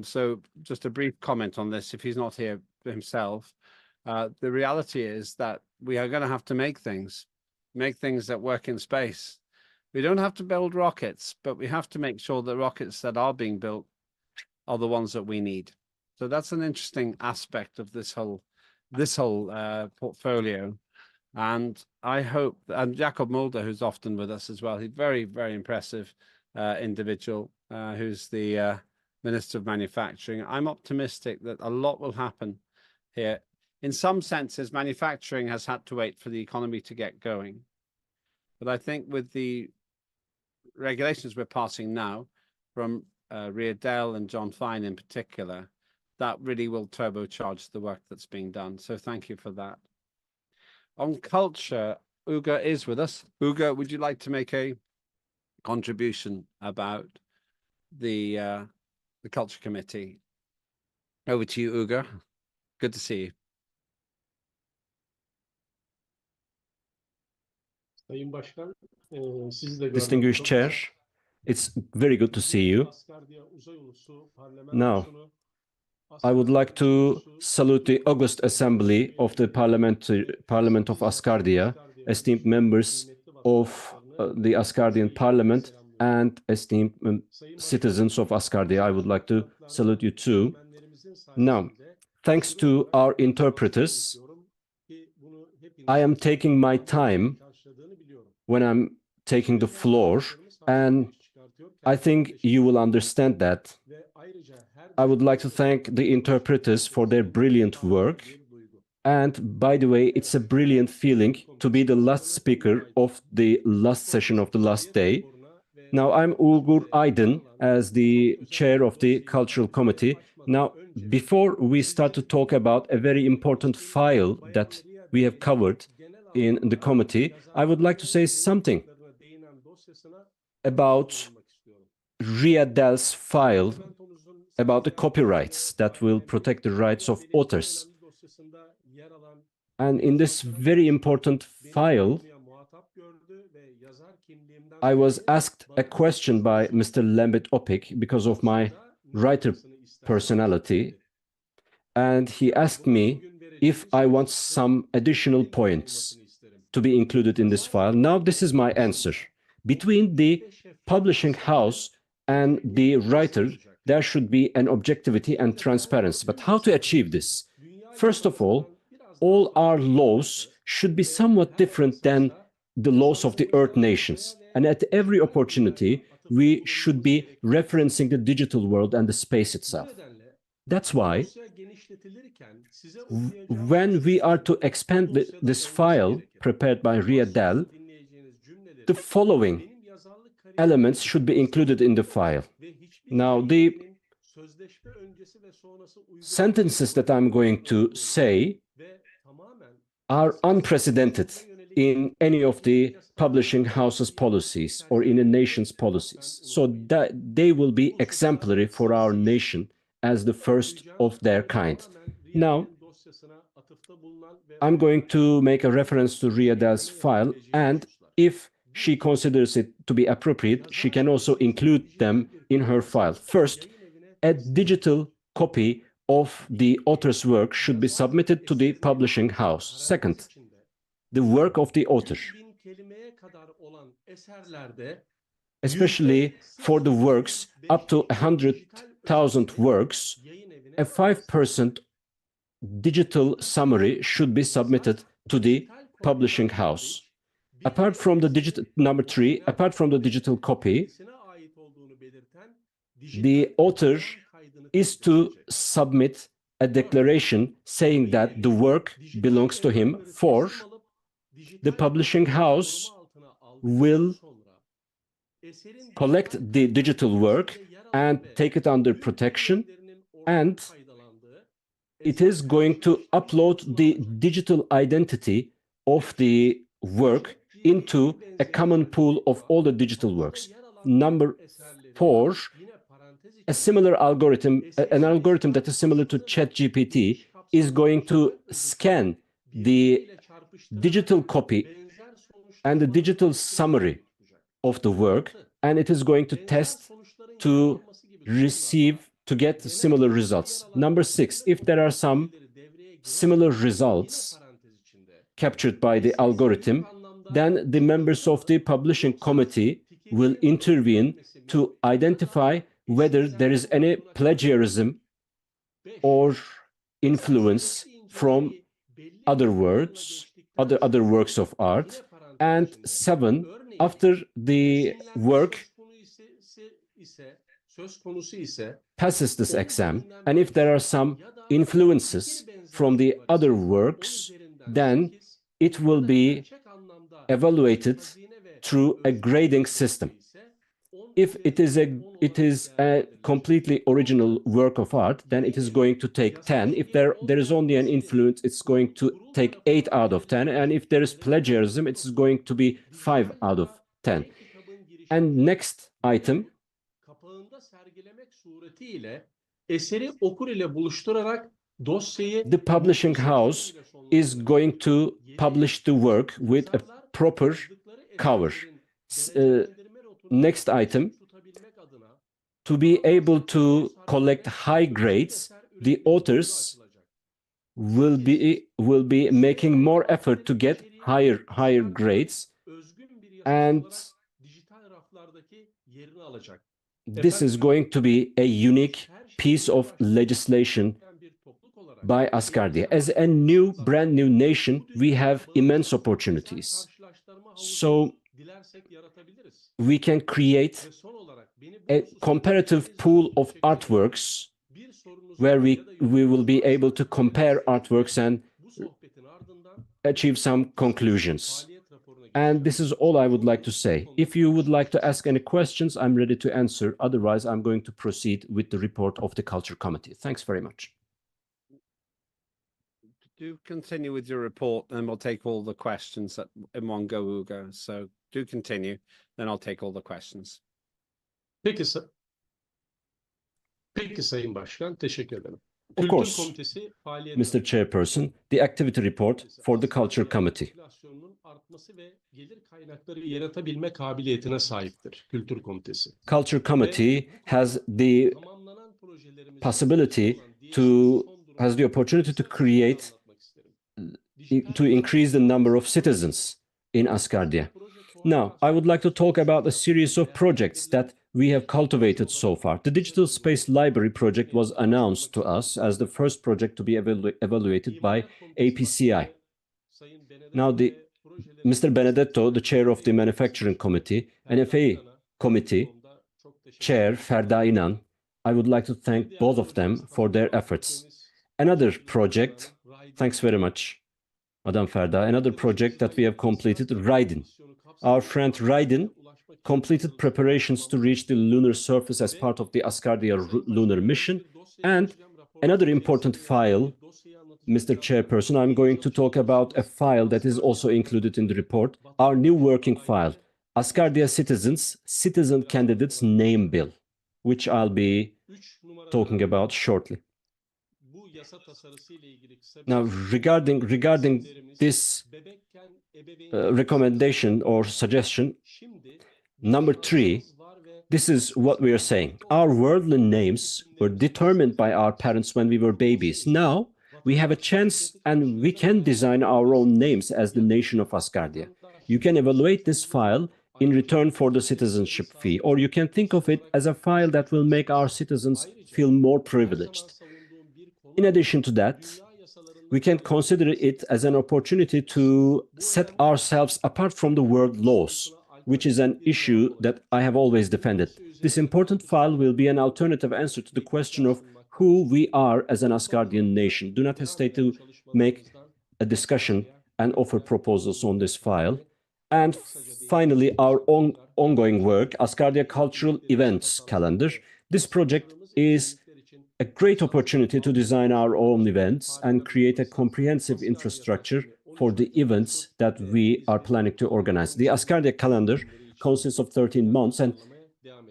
F: So just a brief comment on this, if he's not here himself. The reality is that we are going to have to make things that work in space. We don't have to build rockets, but we have to make sure the rockets that are being built are the ones that we need. So that's an interesting aspect of this whole portfolio. And I hope, and Jakob Mulder, who's often with us as well, he's very, very impressive individual, who's the Minister of Manufacturing. I'm optimistic that a lot will happen here. In some senses, manufacturing has had to wait for the economy to get going. But I think with the regulations we're passing now, from Rhea Dell and John Fine in particular, that really will turbocharge the work that's being done. So thank you for that. On culture, Uga is with us. Uga, would you like to make a contribution about the Culture Committee? Over to you, Uga. Good to see you.
S: Distinguished Chair, it's very good to see you. Now, I would like to salute the August Assembly of the Parliament of Asgardia, esteemed members of the Asgardian Parliament, and esteemed citizens of Asgardia. I would like to salute you too. Now, thanks to our interpreters, I am taking my time when I'm taking the floor, and I think you will understand that. I would like to thank the interpreters for their brilliant work, And by the way, it's a brilliant feeling to be the last speaker of the last session of the last day. Now, I'm Uğur Aydın as the chair of the Cultural Committee. Now, before we start to talk about a very important file that we have covered in the committee, I would like to say something about Ria Del's file about the copyrights that will protect the rights of authors. And in this very important file, I was asked a question by Mr. Lembit Opik because of my writer personality. And he asked me if I want some additional points to be included in this file. Now, this is my answer. Between the publishing house and the writer, there should be an objectivity and transparency. But how to achieve this? First of all our laws should be somewhat different than the laws of the Earth nations. And at every opportunity, we should be referencing the digital world and the space itself. That's why when we are to expand this file prepared by Ria Del, the following elements should be included in the file. Now, the sentences that I'm going to say are unprecedented in any of the publishing house's policies or in a nation's policies. So that they will be exemplary for our nation as the first of their kind. Now, I'm going to make a reference to Ria Del's file, and if she considers it to be appropriate, she can also include them in her file. First, a digital copy of the author's work should be submitted to the publishing house. Second, the work of the author, especially for the works up to 100,000 works, a 5% digital summary should be submitted to the publishing house. Apart from the number 3, apart from the digital copy, the author is to submit a declaration saying that the work belongs to him, for the publishing house will collect the digital work and take it under protection, and it is going to upload the digital identity of the work into a common pool of all the digital works. Number 4, a similar algorithm, an algorithm that is similar to ChatGPT, is going to scan the digital copy and the digital summary of the work, and it is going to test to get similar results. Number 6, if there are some similar results captured by the algorithm, then the members of the publishing committee will intervene to identify whether there is any plagiarism or influence from other works of art. And 7, after the work passes this exam, and if there are some influences from the other works, then it will be evaluated through a grading system. If it is a completely original work of art, then it is going to take 10. If there is only an influence, it's going to take 8 out of 10. And if there is plagiarism, it's going to be 5 out of 10. And next item, the publishing house is going to publish the work with a proper cover. Next item, to be able to collect high grades, the authors will be making more effort to get higher grades, and this is going to be a unique piece of legislation by Asgardia. As a brand new nation, we have immense opportunities. So we can create a comparative pool of artworks where we will be able to compare artworks and achieve some conclusions. And this is all I would like to say. If you would like to ask any questions, I'm ready to answer. Otherwise, I'm going to proceed with the report of the Culture Committee. Thanks very much.
F: Do continue with your report, and we'll take all the questions in one go, Ugo. So do continue, then I'll take all the questions.
T: Peki, Sayın Başkan, teşekkür ederim.
S: Of course, Mr. Chairperson, the activity report for the Culture Committee. Culture Committee has the opportunity to create, to increase the number of citizens in Asgardia. Now, I would like to talk about a series of projects that we have cultivated so far. The Digital Space Library project was announced to us as the first project to be evaluated by APCI. Now, Mr. Benedetto, the chair of the Manufacturing Committee, and FA Committee, Chair Ferda İnan, I would like to thank both of them for their efforts. Another project, thanks very much, Madam Ferda, another project that we have completed, Raiden. Our friend Raiden completed preparations to reach the lunar surface as part of the Asgardia lunar mission. And another important file, Mr. Chairperson, I'm going to talk about a file that is also included in the report, our new working file, Asgardia Citizen Candidates Name Bill, which I'll be talking about shortly. Now, regarding this recommendation or suggestion, number 3, this is what we are saying. Our worldly names were determined by our parents when we were babies. Now, we have a chance and we can design our own names as the nation of Asgardia. You can evaluate this file in return for the citizenship fee, or you can think of it as a file that will make our citizens feel more privileged. In addition to that, we can consider it as an opportunity to set ourselves apart from the world laws, which is an issue that I have always defended. This important file will be an alternative answer to the question of who we are as an Asgardian nation. Do not hesitate to make a discussion and offer proposals on this file. And finally, our ongoing work, Asgardia Cultural Events Calendar. This project is a great opportunity to design our own events and create a comprehensive infrastructure for the events that we are planning to organize. The Asgardia calendar consists of 13 months, and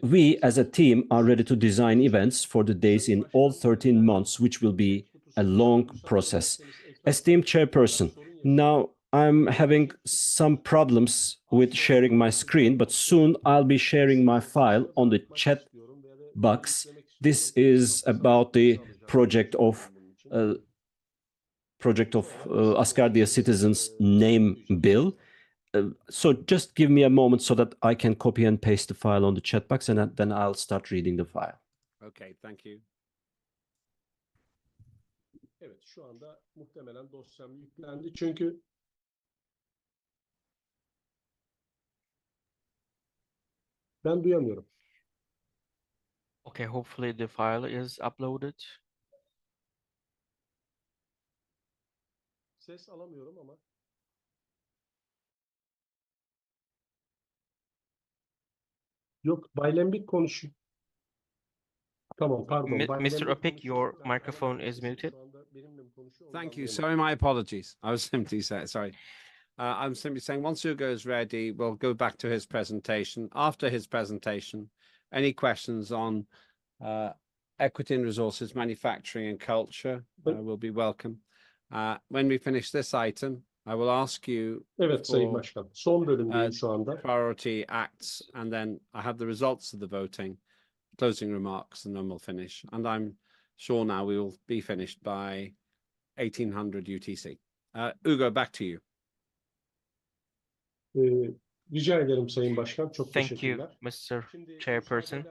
S: we as a team are ready to design events for the days in all 13 months, which will be a long process. Esteemed Chairperson, now I'm having some problems with sharing my screen, but soon I'll be sharing my file on the chat box. This is about the project of Asgardia Citizens Name Bill. So just give me a moment so that I can copy and paste the file on the chat box, and then I'll start reading the file.
F: Okay, thank you.
T: Evet, şu anda muhtemelen dosyam yüklendi çünkü ben duyamıyorum.
D: Okay, hopefully the file is uploaded.
T: Ses alamıyorum ama. Yok, Bay Lembik konuşuyor. Tamam, pardon.
D: Mr. Opik, your microphone is muted.
F: Thank you. Sorry, my apologies. I was simply saying, sorry. I'm simply saying once Hugo is ready, we'll go back to his presentation. After his presentation, any questions on equity and resources, manufacturing and culture will be welcome. When we finish this item, I will ask you
T: Evet, Sayın Başkan. Son bölümdeyim şu anda.
F: Priority acts, and then I have the results of the voting, closing remarks, and then we'll finish. And I'm sure now we will be finished by 1800 UTC. Hugo, back to you.
T: Rica ederim Sayın Başkan. Çok
D: Thank you,
T: teşekkürler.
D: Mr. Chairperson.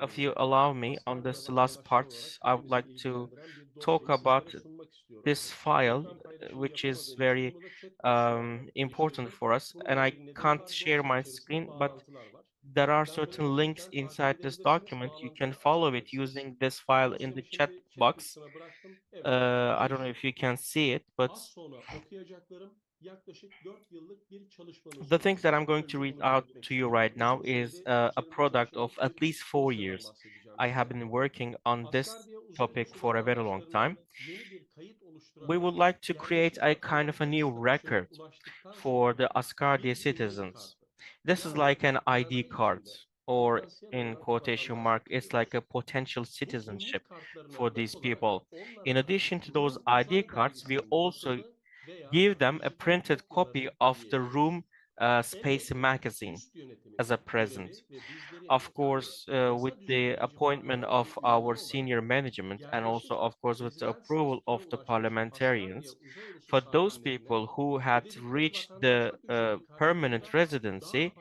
D: If you allow me, on this last part, I would like to talk about this file, which is very important for us. And I can't share my screen, but there are certain links inside this document. You can follow it using this file in the chat box. I don't know if you can see it, but the things that I'm going to read out to you right now is a product of at least 4 years. I have been working on this topic for a very long time. We would like to create a kind of a new record for the Asgardia citizens. This is like an ID card, or in quotation mark, it's like a potential citizenship for these people. In addition to those ID cards, we also give them a printed copy of the Room Space magazine as a present. Of course, with the appointment of our senior management and also, of course, with the approval of the parliamentarians, for those people who had reached the permanent residency,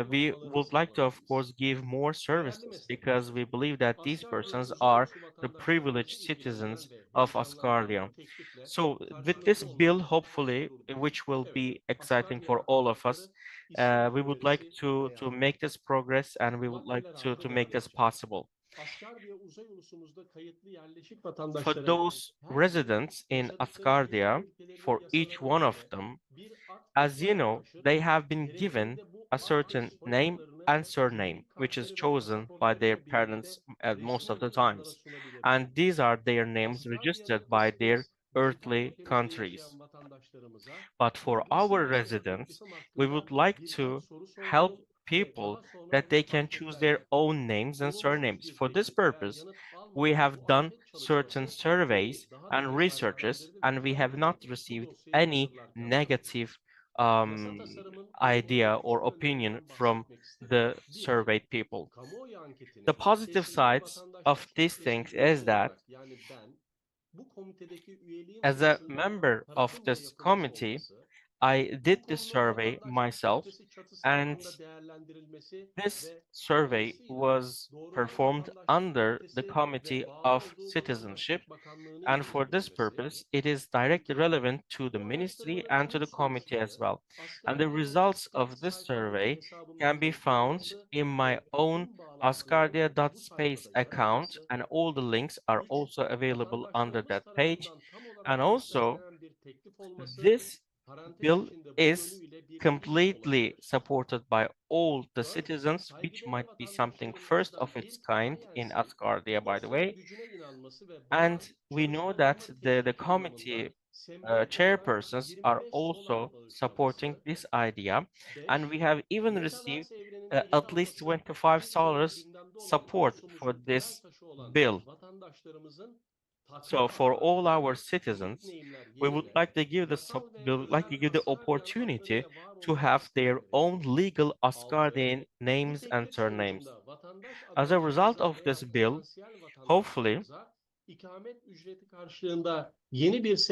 D: we would like to, of course, give more services because we believe that these persons are the privileged citizens of Asgardia. So with this bill, hopefully, which will be exciting for all of us, we would like to make this progress and we would like to make this possible. For those residents in Asgardia, for each one of them, as you know, they have been given a certain name and surname, which is chosen by their parents at most of the times. And these are their names registered by their earthly countries. But for our residents, we would like to help people that they can choose their own names and surnames. For this purpose, we have done certain surveys and researches, and we have not received any negative um, idea or opinion from the surveyed people. The positive sides of these things is that as a member of this committee, I did this survey myself, and this survey was performed under the Committee of Citizenship, and for this purpose, it is directly relevant to the ministry and to the committee as well. And the results of this survey can be found in my own ascardia.space account, and all the links are also available under that page. And also, this bill is completely supported by all the citizens, which might be something first of its kind in Asgardia, by the way. And we know that the committee chairpersons are also supporting this idea. And we have even received at least $25 support for this bill. So for all our citizens, we would like to give the opportunity to have their own legal Asgardian names and surnames. As a result of this bill, hopefully,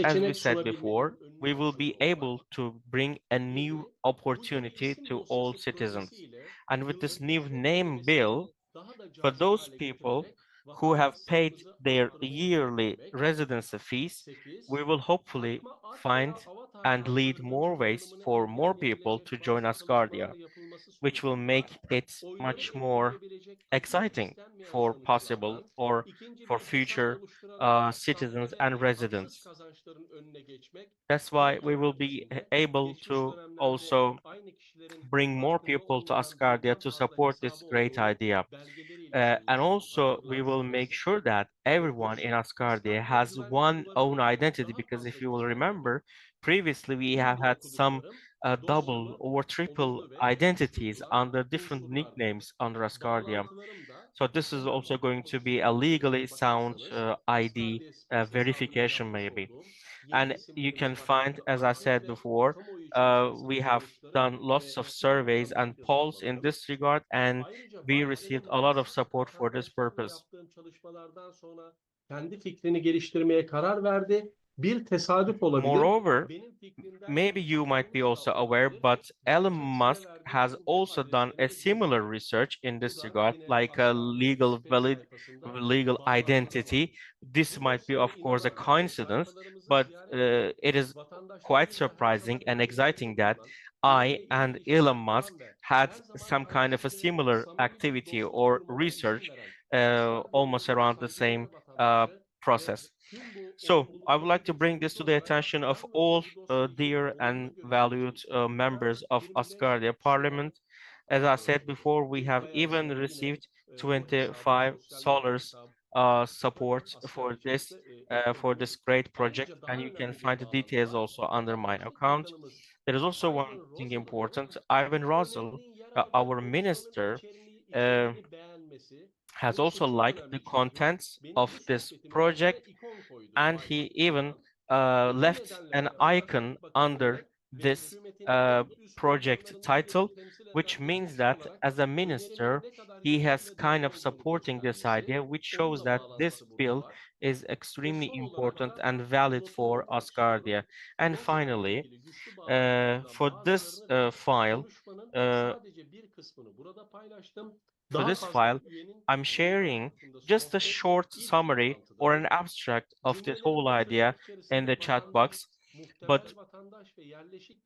D: as we said before, we will be able to bring a new opportunity to all citizens. And with this new name bill, for those people who have paid their yearly residency fees, we will hopefully find and lead more ways for more people to join Asgardia, which will make it much more exciting for possible or for future citizens and residents. That's why we will be able to also bring more people to Asgardia to support this great idea. And also, we will make sure that everyone in Asgardia has one own identity, because if you will remember, previously we have had some double or triple identities under different nicknames under Asgardia. So this is also going to be a legally sound ID verification maybe. And you can find, as I said before, we have done lots of surveys and polls in this regard, and we received a lot of support for this purpose. Moreover, maybe you might be also aware, but Elon Musk has also done a similar research in this regard, like a legal identity. This might be, of course, a coincidence, but it is quite surprising and exciting that I and Elon Musk had some kind of a similar activity or research almost around the same process. So I would like to bring this to the attention of all dear and valued members of Asgardia Parliament. As I said before, we have even received 25 solars support for this great project, and you can find the details also under my account. There is also one thing important. Ivan Russell, our minister, uh, has also liked the contents of this project, and he even left an icon under this project title, which means that as a minister, he has kind of supporting this idea, which shows that this bill is extremely important and valid for Asgardia. And finally, for this file, uh, I'm sharing just a short summary or an abstract of this whole idea in the chat box, but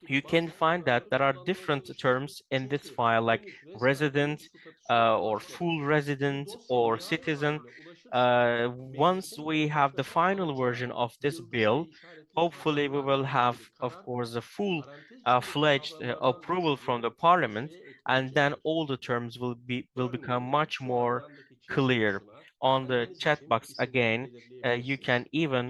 D: you can find that there are different terms in this file, like resident or full resident or citizen. Once we have the final version of this bill, hopefully we will have, of course, a full fledged approval from the parliament, and then all the terms will become much more clear. On the chat box again, you can even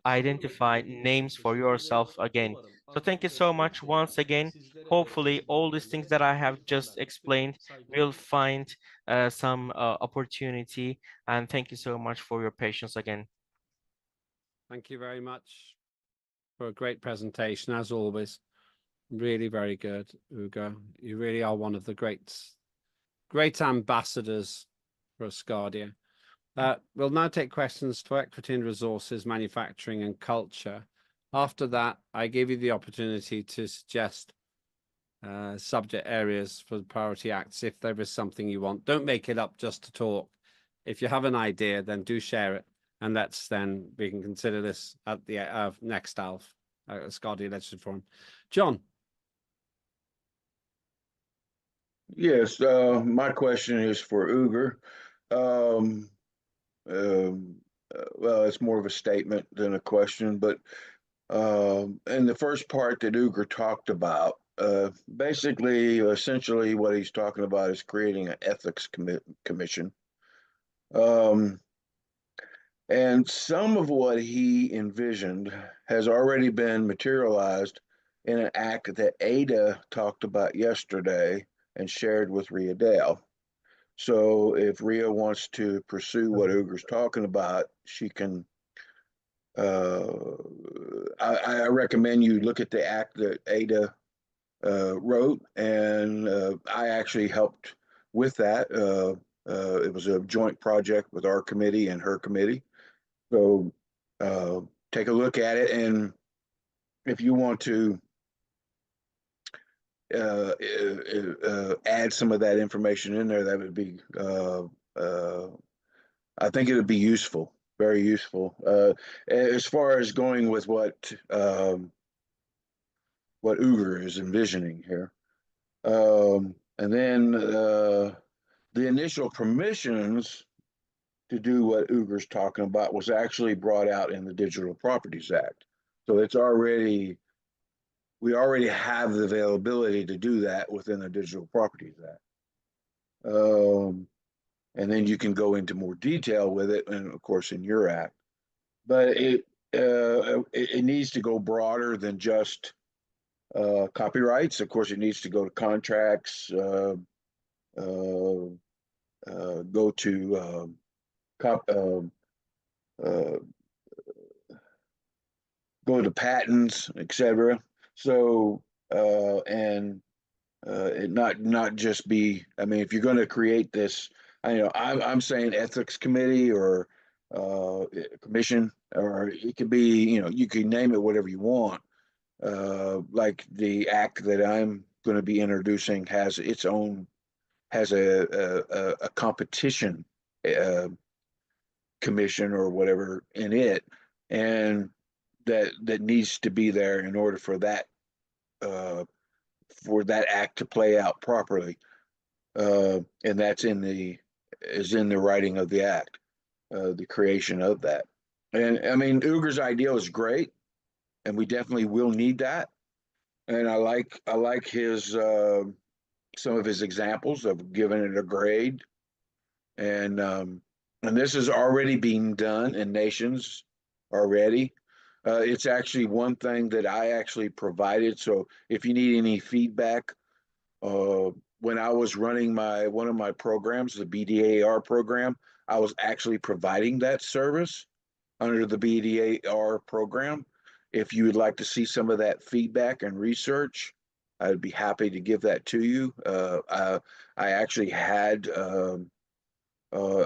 D: identify names for yourself again. So thank you so much once again. Hopefully all these things that I have just explained will find some opportunity, and thank you so much for your patience again.
F: Thank you very much for a great presentation, as always. Really very good, Ugo. You really are one of the great ambassadors for Asgardia. We'll now take questions for equity and resources, manufacturing and culture. After that, I give you the opportunity to suggest subject areas for the priority acts if there is something you want. Don't make it up just to talk. If you have an idea, then do share it, and we can consider this at the next ALF, Asgardia Legislative Forum. John.
L: Yes, my question is for Ugur. Well, it's more of a statement than a question, but in the first part that Ugur talked about, basically, essentially what he's talking about is creating an ethics commission. And some of what he envisioned has already been materialized in an act that Ada talked about yesterday and shared with Ria Dale. So if Ria wants to pursue what Ugur's talking about, she can. I recommend you look at the act that Ada wrote, and I actually helped with that. It was a joint project with our committee and her committee. So take a look at it, and if you want to add some of that information in there, that would be, I think it would be useful, very useful. As far as going with what Ugur is envisioning here. And then the initial permissions to do what Ugur's talking about was actually brought out in the Digital Properties Act. So we already have the availability to do that within the Digital Properties Act. And then you can go into more detail with it, and of course in your act. But it needs to go broader than just copyrights. Of course, it needs to go to contracts, go to go to patents, etc. So and it not just be. I mean, if you're going to create this, I'm saying ethics committee or commission, or it could be, you can name it whatever you want. Like the act that I'm going to be introducing has a competition commission or whatever in it, and that needs to be there in order for that for that act to play out properly. And that's in the writing of the act, the creation of that. And I mean, Uger's idea is great, and we definitely will need that. And I like his some of his examples of giving it a grade, and this is already being done in nations already. It's actually one thing that I actually provided. So if you need any feedback, when I was running one of my programs, the BDAR program, I was actually providing that service under the BDAR program. If you would like to see some of that feedback and research, I'd be happy to give that to you. I actually had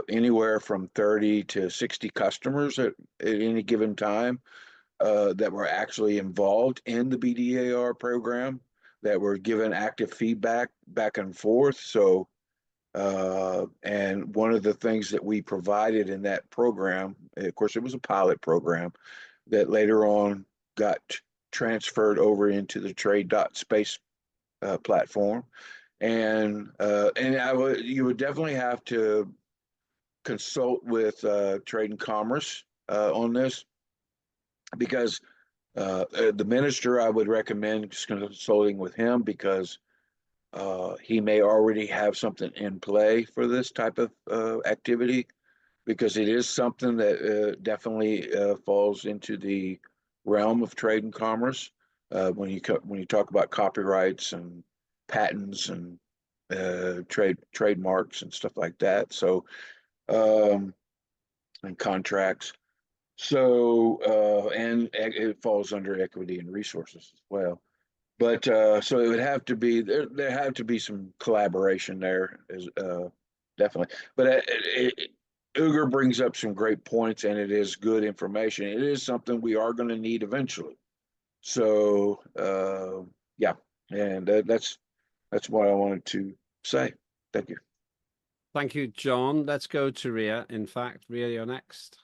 L: anywhere from 30 to 60 customers at any given time that were actually involved in the BDAR program, that were given active feedback back and forth. So, and one of the things that we provided in that program, of course, it was a pilot program that later on got transferred over into the trade.space platform. And you would definitely have to consult with Trade and Commerce on this, because the minister, I would recommend just consulting with him, because he may already have something in play for this type of activity, because it is something that definitely falls into the realm of trade and commerce when you talk about copyrights and patents and trademarks and stuff like that. So and contracts. So and it falls under equity and resources as well. But so it would have to be there have to be some collaboration there, is definitely. But Uger brings up some great points, and it is good information. It is something we are going to need eventually. So yeah, and that's what I wanted to say. Thank you.
F: Thank you, John. Let's go to Ria. In fact, Ria, you're next.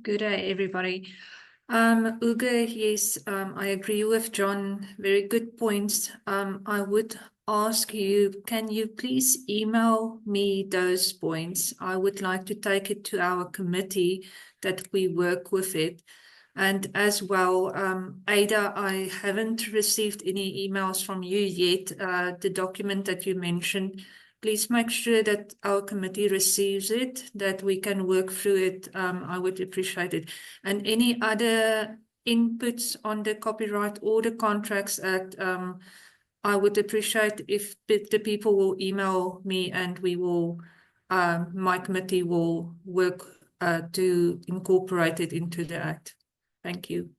O: Good day, everybody. Uge, yes, I agree with John. Very good points. I would ask you, can you please email me those points? I would like to take it to our committee that we work with it. And as well, Ada, I haven't received any emails from you yet. The document that you mentioned, please make sure that our committee receives it, that we can work through it. I would appreciate it. And any other inputs on the Copyright or the Contracts Act, I would appreciate if the people will email me, and we will, my committee will work to incorporate it into the Act. Thank you.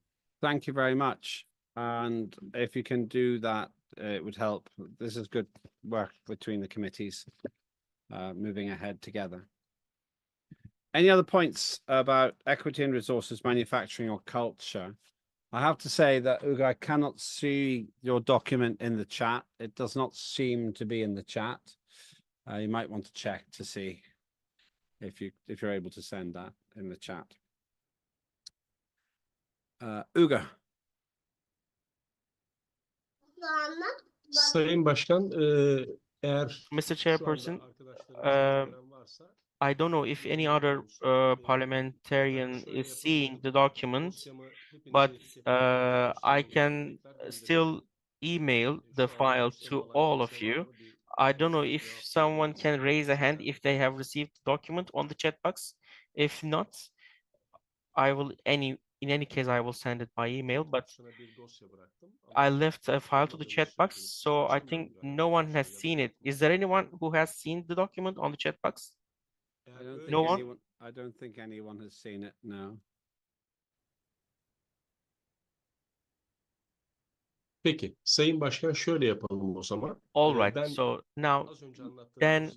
F: Thank you very much. And if you can do that, it would help. This is good work between the committees, moving ahead together. Any other points about equity and resources, manufacturing, or culture? I have to say that, Ugo, I cannot see your document in the chat. It does not seem to be in the chat. You might want to check to see if you're able to send that in the chat. Ugo.
T: Sayın Başkan, eğer
D: Mr. Chairperson, I don't know if any other parliamentarian is seeing the document, but I can still email the file to all of you. I don't know if someone can raise a hand if they have received the document on the chat box. If not, I will in any case, I will send it by email, but I left a file to the chat box, so I think no one has seen it. Is there anyone who has seen the document on the chat box?
F: I don't think anyone has seen it, no.
T: Peki, Sayın Başkan, şöyle yapalım o zaman.
D: All right, so now then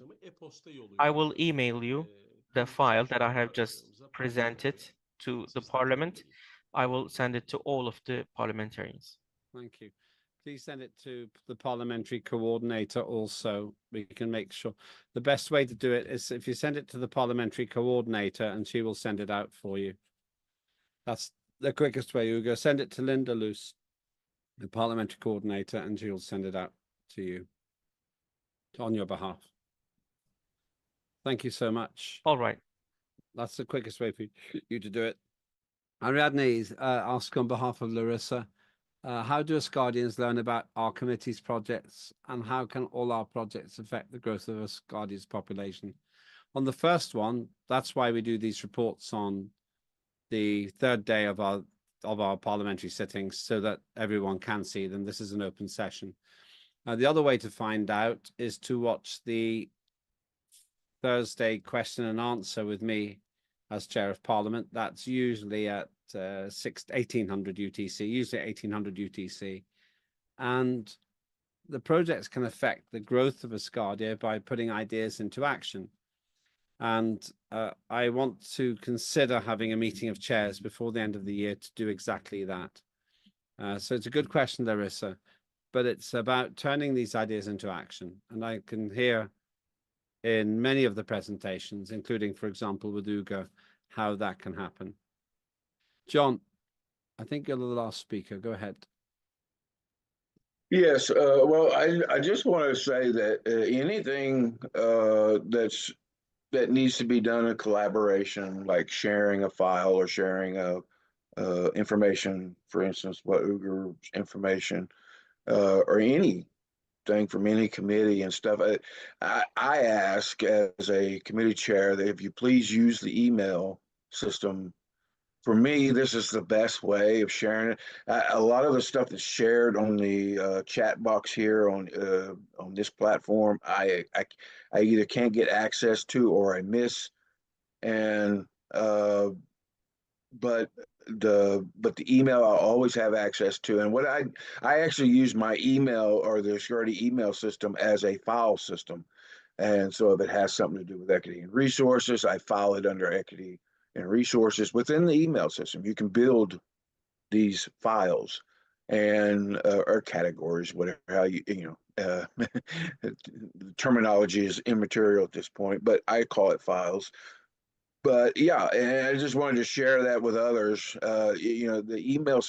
D: I will email you the file that I have just presented to the Parliament. I will send it to all of the parliamentarians.
F: Thank you. Please send it to the parliamentary coordinator also. We can make sure. The best way to do it is if you send it to the parliamentary coordinator, and she will send it out for you. That's the quickest way, Ugo. Send it to Linda Luce. the parliamentary coordinator, and she'll send it out to you on your behalf. Thank you so much.
D: All right.
F: That's the quickest way for you to do it. Ariadne asks on behalf of Larissa, how do Asgardians learn about our committee's projects, and how can all our projects affect the growth of Asgardia's population? On the first one, that's why we do these reports on the third day of our parliamentary sittings, so that everyone can see them. This is an open session. The other way to find out is to watch the Thursday question and answer with me as Chair of Parliament. That's usually at 1800 UTC, usually 1800 UTC. And the projects can affect the growth of Asgardia by putting ideas into action. And I want to consider having a meeting of chairs before the end of the year to do exactly that. So it's a good question, Larissa, but it's about turning these ideas into action. And I can hear in many of the presentations, including, for example, with Ugo, how that can happen. John, I think you're the last speaker. Go ahead.
L: Yes, well, I just want to say that anything that needs to be done in collaboration, like sharing a file or sharing information, for instance, what Uger's information, or anything from any committee and stuff. I ask as a committee chair that if you please use the email system. For me, this is the best way of sharing it. A lot of the stuff that's shared on the chat box here on this platform, I either can't get access to or I miss, and but the email I'll always have access to. And what I actually use my email or the Asgardia email system as a file system, and so if it has something to do with equity and resources, I file it under equity and resources within the email system. You can build these files and or categories, whatever, how the terminology is immaterial at this point, but I call it files. But yeah, and I just wanted to share that with others. The email,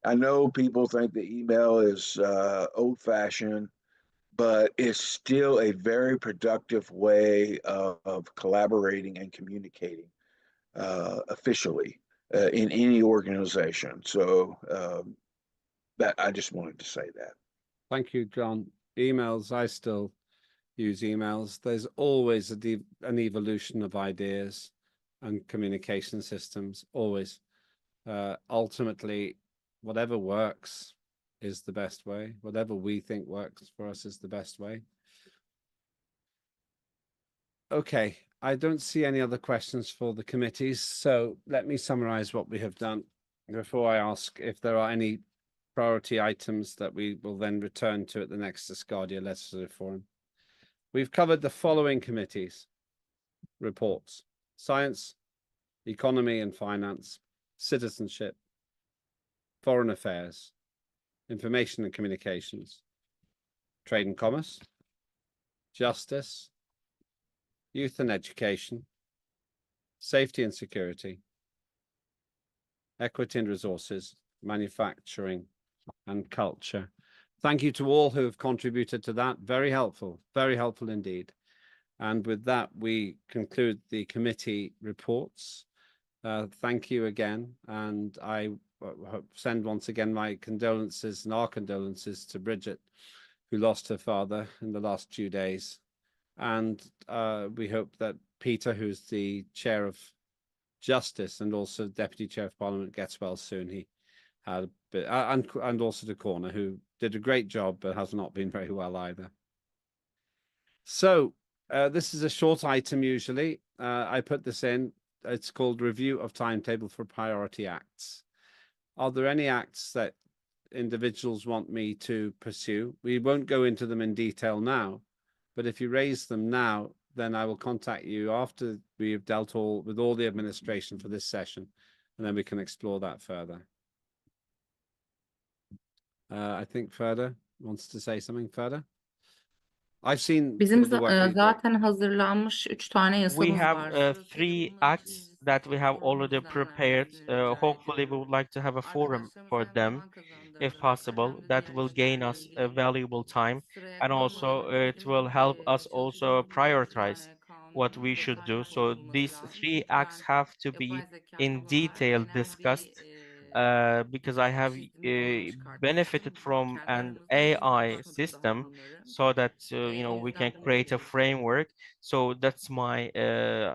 L: I know people think the email is old-fashioned, but it's still a very productive way of collaborating and communicating officially in any organization. So that I just wanted to say that.
F: Thank you, John. Emails, I still use emails. There's always an evolution of ideas and communication systems, always. Ultimately, whatever works is the best way. Whatever we think works for us is the best way. Okay, I don't see any other questions for the committees, so let me summarize what we have done before I ask if there are any priority items that we will then return to at the next Asgardia Legislative Forum. We've covered the following committees: reports: science, economy and finance, citizenship, foreign affairs, information and communications, trade and commerce, justice, youth and education, safety and security, equity and resources, manufacturing and culture. Thank you to all who have contributed to that. Very helpful indeed. And with that, we conclude the committee reports. Thank you again. And I send once again my condolences and our condolences to Bridget, who lost her father in the last few days. And we hope that Peter, who's the chair of Justice and also Deputy Chair of Parliament, gets well soon. He had a bit, and also to Corner, who did a great job but has not been very well either. So this is a short item usually. I put this in. It's called Review of Timetable for Priority Acts. Are there any acts that individuals want me to pursue? We won't go into them in detail now, but if you raise them now, then I will contact you after we have dealt with all the administration for this session, and then we can explore that further. I think Ferda wants to say something. Ferda? I've seen
S: Bizim
F: the work you do.
S: zaten hazırlanmış 3 tane
D: We
S: yasamız
D: have
S: var.
D: 3 acts that we have already prepared. Hopefully, we would like to have a forum for them, if possible. That will gain us a valuable time, and also it will help us also prioritize what we should do. So these three acts have to be in detail discussed, because I have benefited from an AI system so that we can create a framework. So that's my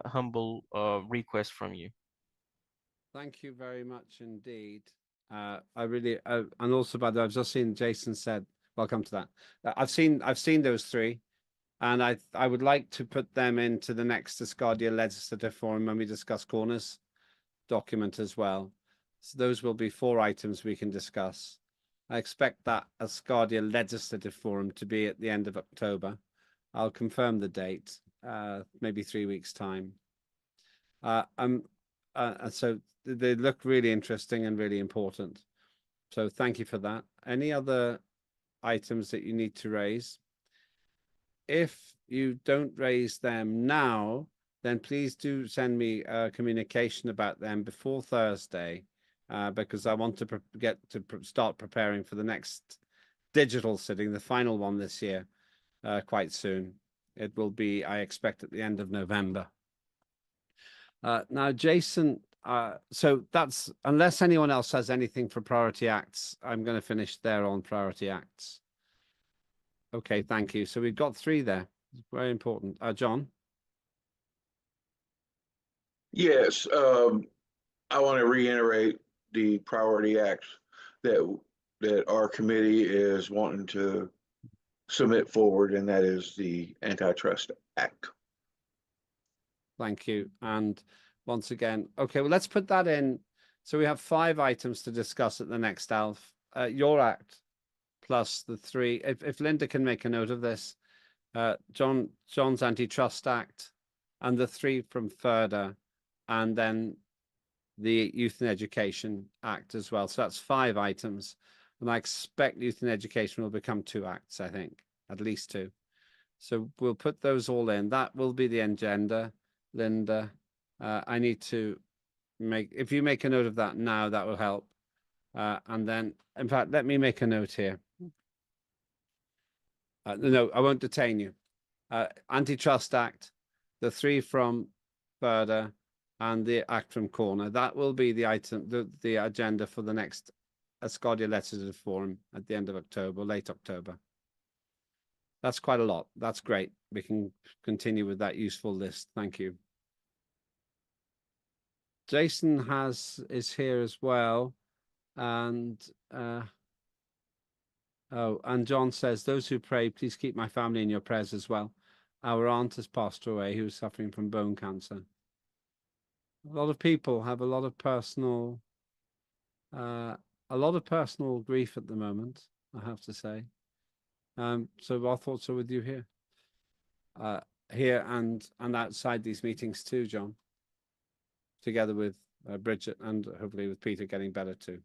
D: humble request from you.
F: Thank you very much indeed. I really, and also by the way, I've just seen Jason said, welcome to that. I've seen those three, and I would like to put them into the next Asgardia Legislative Forum when we discuss corners document as well. So those will be 4 items we can discuss. I expect that Asgardia Legislative Forum to be at the end of October. I'll confirm the date, maybe 3 weeks' time. So they look really interesting and really important. So thank you for that. Any other items that you need to raise? If you don't raise them now, then please do send me a communication about them before Thursday, because I want to start preparing for the next digital sitting, the final one this year, quite soon. It will be, I expect, at the end of November. Now, Jason, so that's, unless anyone else has anything for priority acts, I'm going to finish there on priority acts. Okay, thank you. So we've got 3 there. Very important. John?
L: Yes, I want to reiterate the priority acts that our committee is wanting to submit forward, and that is the Antitrust Act.
F: Thank you. And once again, okay, well, let's put that in. So we have 5 items to discuss at the next ALF. Your act plus the 3. If Linda can make a note of this, John's Antitrust Act and the 3 from FERDA, and then the Youth and Education Act as well. So that's 5 items. And I expect Youth and Education will become 2 acts, I think, at least 2. So we'll put those all in. That will be the agenda, Linda. I need to if you make a note of that now, that will help. And then, in fact, let me make a note here. No, I won't detain you. Antitrust Act, the 3 from FERDA, and the act from Corner. That will be the item, the agenda for the next Asgardia Legislative Forum at the end of October, late October. That's quite a lot. That's great. We can continue with that useful list. Thank you. Jason is here as well, and and John says, those who pray, please keep my family in your prayers as well. Our aunt has passed away, who was suffering from bone cancer. A lot of people have a lot of personal grief at the moment, I have to say. So our thoughts are with you here. Here and outside these meetings too, John. Together with Bridget and hopefully with Peter getting better too.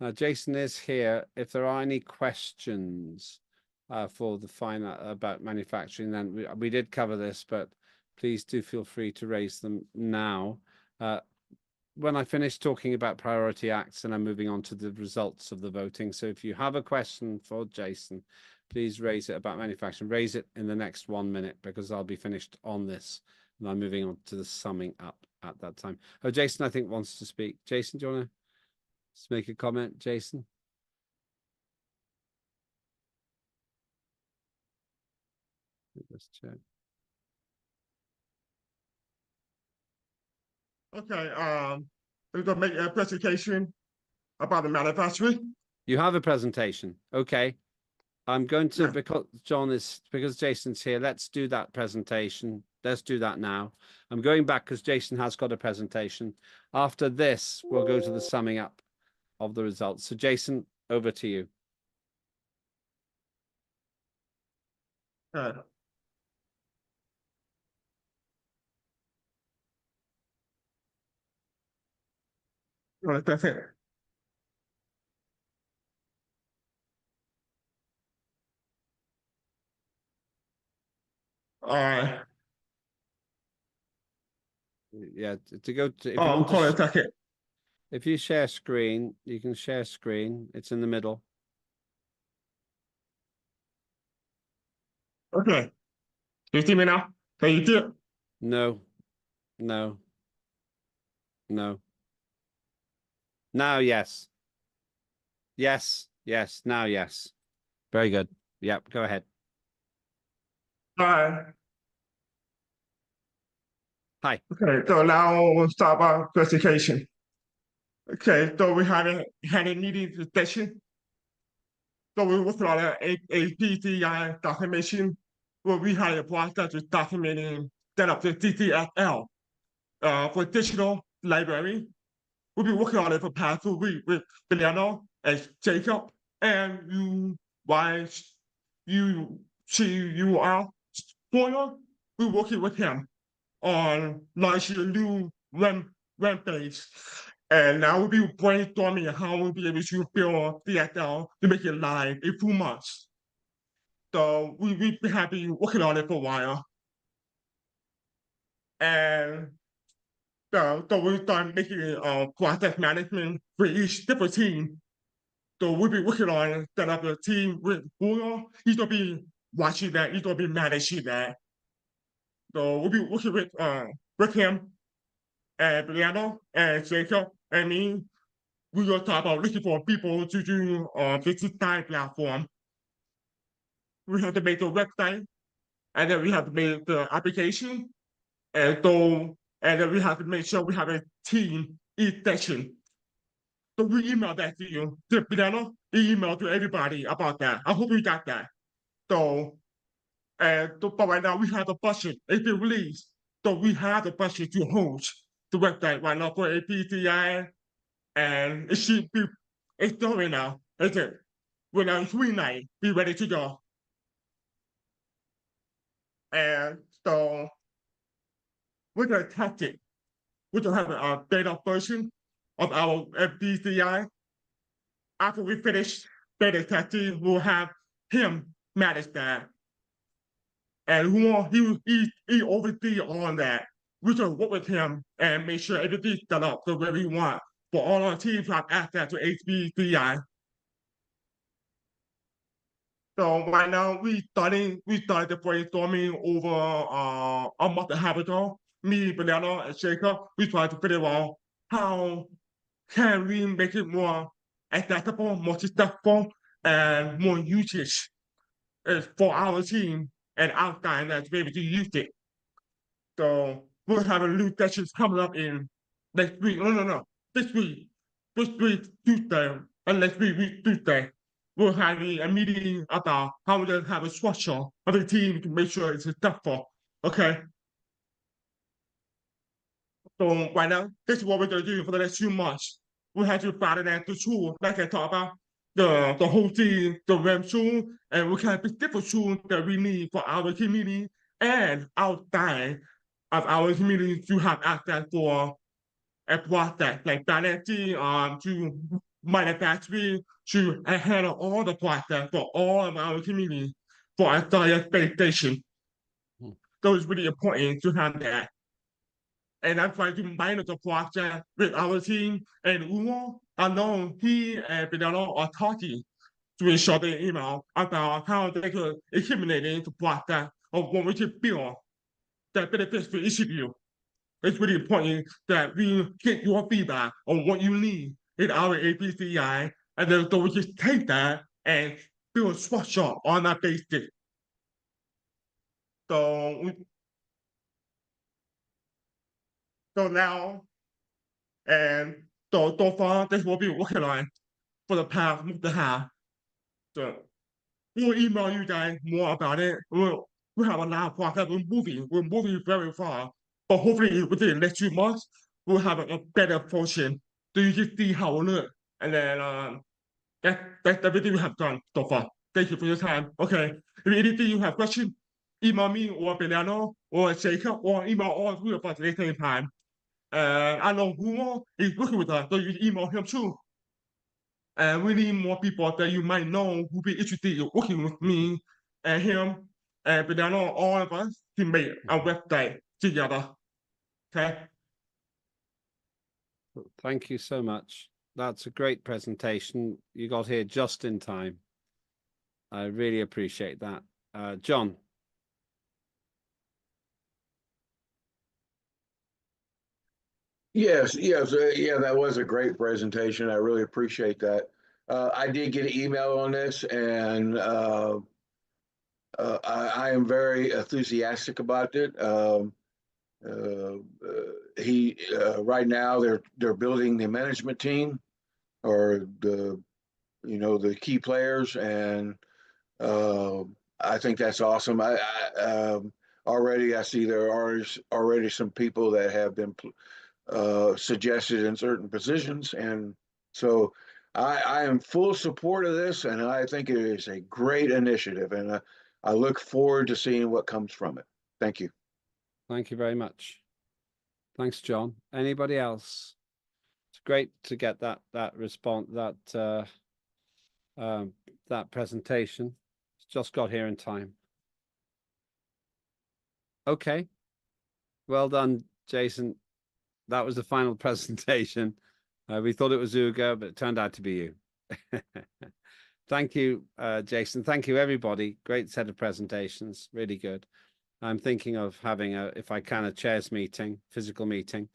F: Now, Jason is here. If there are any questions for the final about manufacturing, then we did cover this, but please do feel free to raise them now. When I finish talking about priority acts, and I'm moving on to the results of the voting. So if you have a question for Jason, please raise it about manufacturing. Raise it in the next 1 minute, because I'll be finished on this. And I'm moving on to the summing up at that time. Oh, Jason, I think, wants to speak. Jason, do you want to make a comment, Jason? Let's check.
S: Okay, we're going to make a presentation about the manufacturing.
F: You have a presentation. Okay. I'm going to, because Jason's here, let's do that presentation. Let's do that now. I'm going back because Jason has got a presentation. After this, we'll go to the summing up of the results. So Jason, over to you.
S: Right, that's it. All right.
F: Yeah, to go to. If you
Q: Oh,
F: want
Q: hold on
F: to,
Q: a second.
F: if you share screen, you can share screen. It's in the middle.
Q: Okay. You see me now? Can you see it?
F: No, no, no. Now, yes. Yes, yes. Now, yes. Very good. Yep. Go ahead.
Q: Hi.
F: Hi.
Q: Okay, so now we'll start our presentation. Okay, so we had a meeting session. So we worked on a PCI documentation where we had a process of documenting set up the CCFL for digital library. We'll be working on it for past 2 weeks with Fernando and Jacob and UYCUR Spoiler. We're working with him on launching a new web page. And now we'll be brainstorming how we'll be able to build CSL to make it live in 2 months. So we have been working on it for a while. And so we start making process management for each different team. So we'll be working on set up a team with Bruno. He's gonna be watching that, he's gonna be managing that. So we'll be working with him and Brianna and Jacob and me. We're gonna talk about looking for people to do this design platform. We have to make the website, and then we have to make the application, and then we have to make sure we have a team each session. So we email that to you, to Brianna, email to everybody about that. I hope you got that. So, but right now we have the budget, it's been released. So we have the budget to host the website right now for APCI, and it should be, it's done right now. It's it. We're now 3 nights, be ready to go. And so we're gonna test it. We're gonna have a beta version of our FDCI. After we finish beta testing, we'll have him manage that. And he oversee on that. We should work with him and make sure everything's set up the way we want for all our teams to have access to HBCI. So right now we started the brainstorming over a month and a half ago. Me, Banana, and Jacob, we tried to figure out how can we make it more accessible, more successful, and more usage for our team and outside to be able to use it. So we'll have a new sessions coming up in next week. No. This week, Tuesday, and next week, Tuesday. We'll have a meeting about how we're gonna have a structure of the team to make sure it's successful. Okay. So right now, this is what we're gonna do for the next 2 months. We have to finance the tool, like I talked about, the whole team, the web tool, and we have different tools that we need for our community and outside of our community to have access for a process like financing, to manufacturing, to handle all the process for all of our community for a science space station. So it's really important to have that. And I'm trying to manage the project with our team. And Umo, I know he and Benano are talking to each other in email about how they could eliminate the process of what we can build that benefits for each of you. It's really important that we get your feedback on what you need in our APCI, and then so we just take that and build a structure on that basis. So now, and so far, this is what we're working on for the past month and a half. So we'll email you guys more about it. We have a lot of process. We're moving very far. But hopefully within the next 2 months, we'll have a better function so you can see how it looks. And then that's everything we have done so far. Thank you for your time. Okay. If anything you have questions, email me or Benano or Jacob or email all 3 of us at the same time. I know Hugo is working with us, so you can email him too. And we need more people that you might know who be interested in working with me and him and Banana, all of us to make a website together. Okay.
F: Thank you so much. That's a great presentation. You got here just in time. I really appreciate that. John.
L: Yes, yeah, that was a great presentation. I really appreciate that. I did get an email on this, and I am very enthusiastic about it. Right now they're building the management team or the key players, and I think that's awesome. Already I see there are already some people that have been suggested in certain positions, and so I am full support of this, and I think it is a great initiative, and I look forward to seeing what comes from it. Thank you.
F: Thank you very much. Thanks, John. Anybody else? It's great to get that response, that presentation. It's just got here in time. Okay. Well done, Jason. That was the final presentation. We thought it was Ugo, but it turned out to be you. Thank you, Jason. Thank you, everybody. Great set of presentations. Really good. I'm thinking of having if I can, a chairs meeting, physical meeting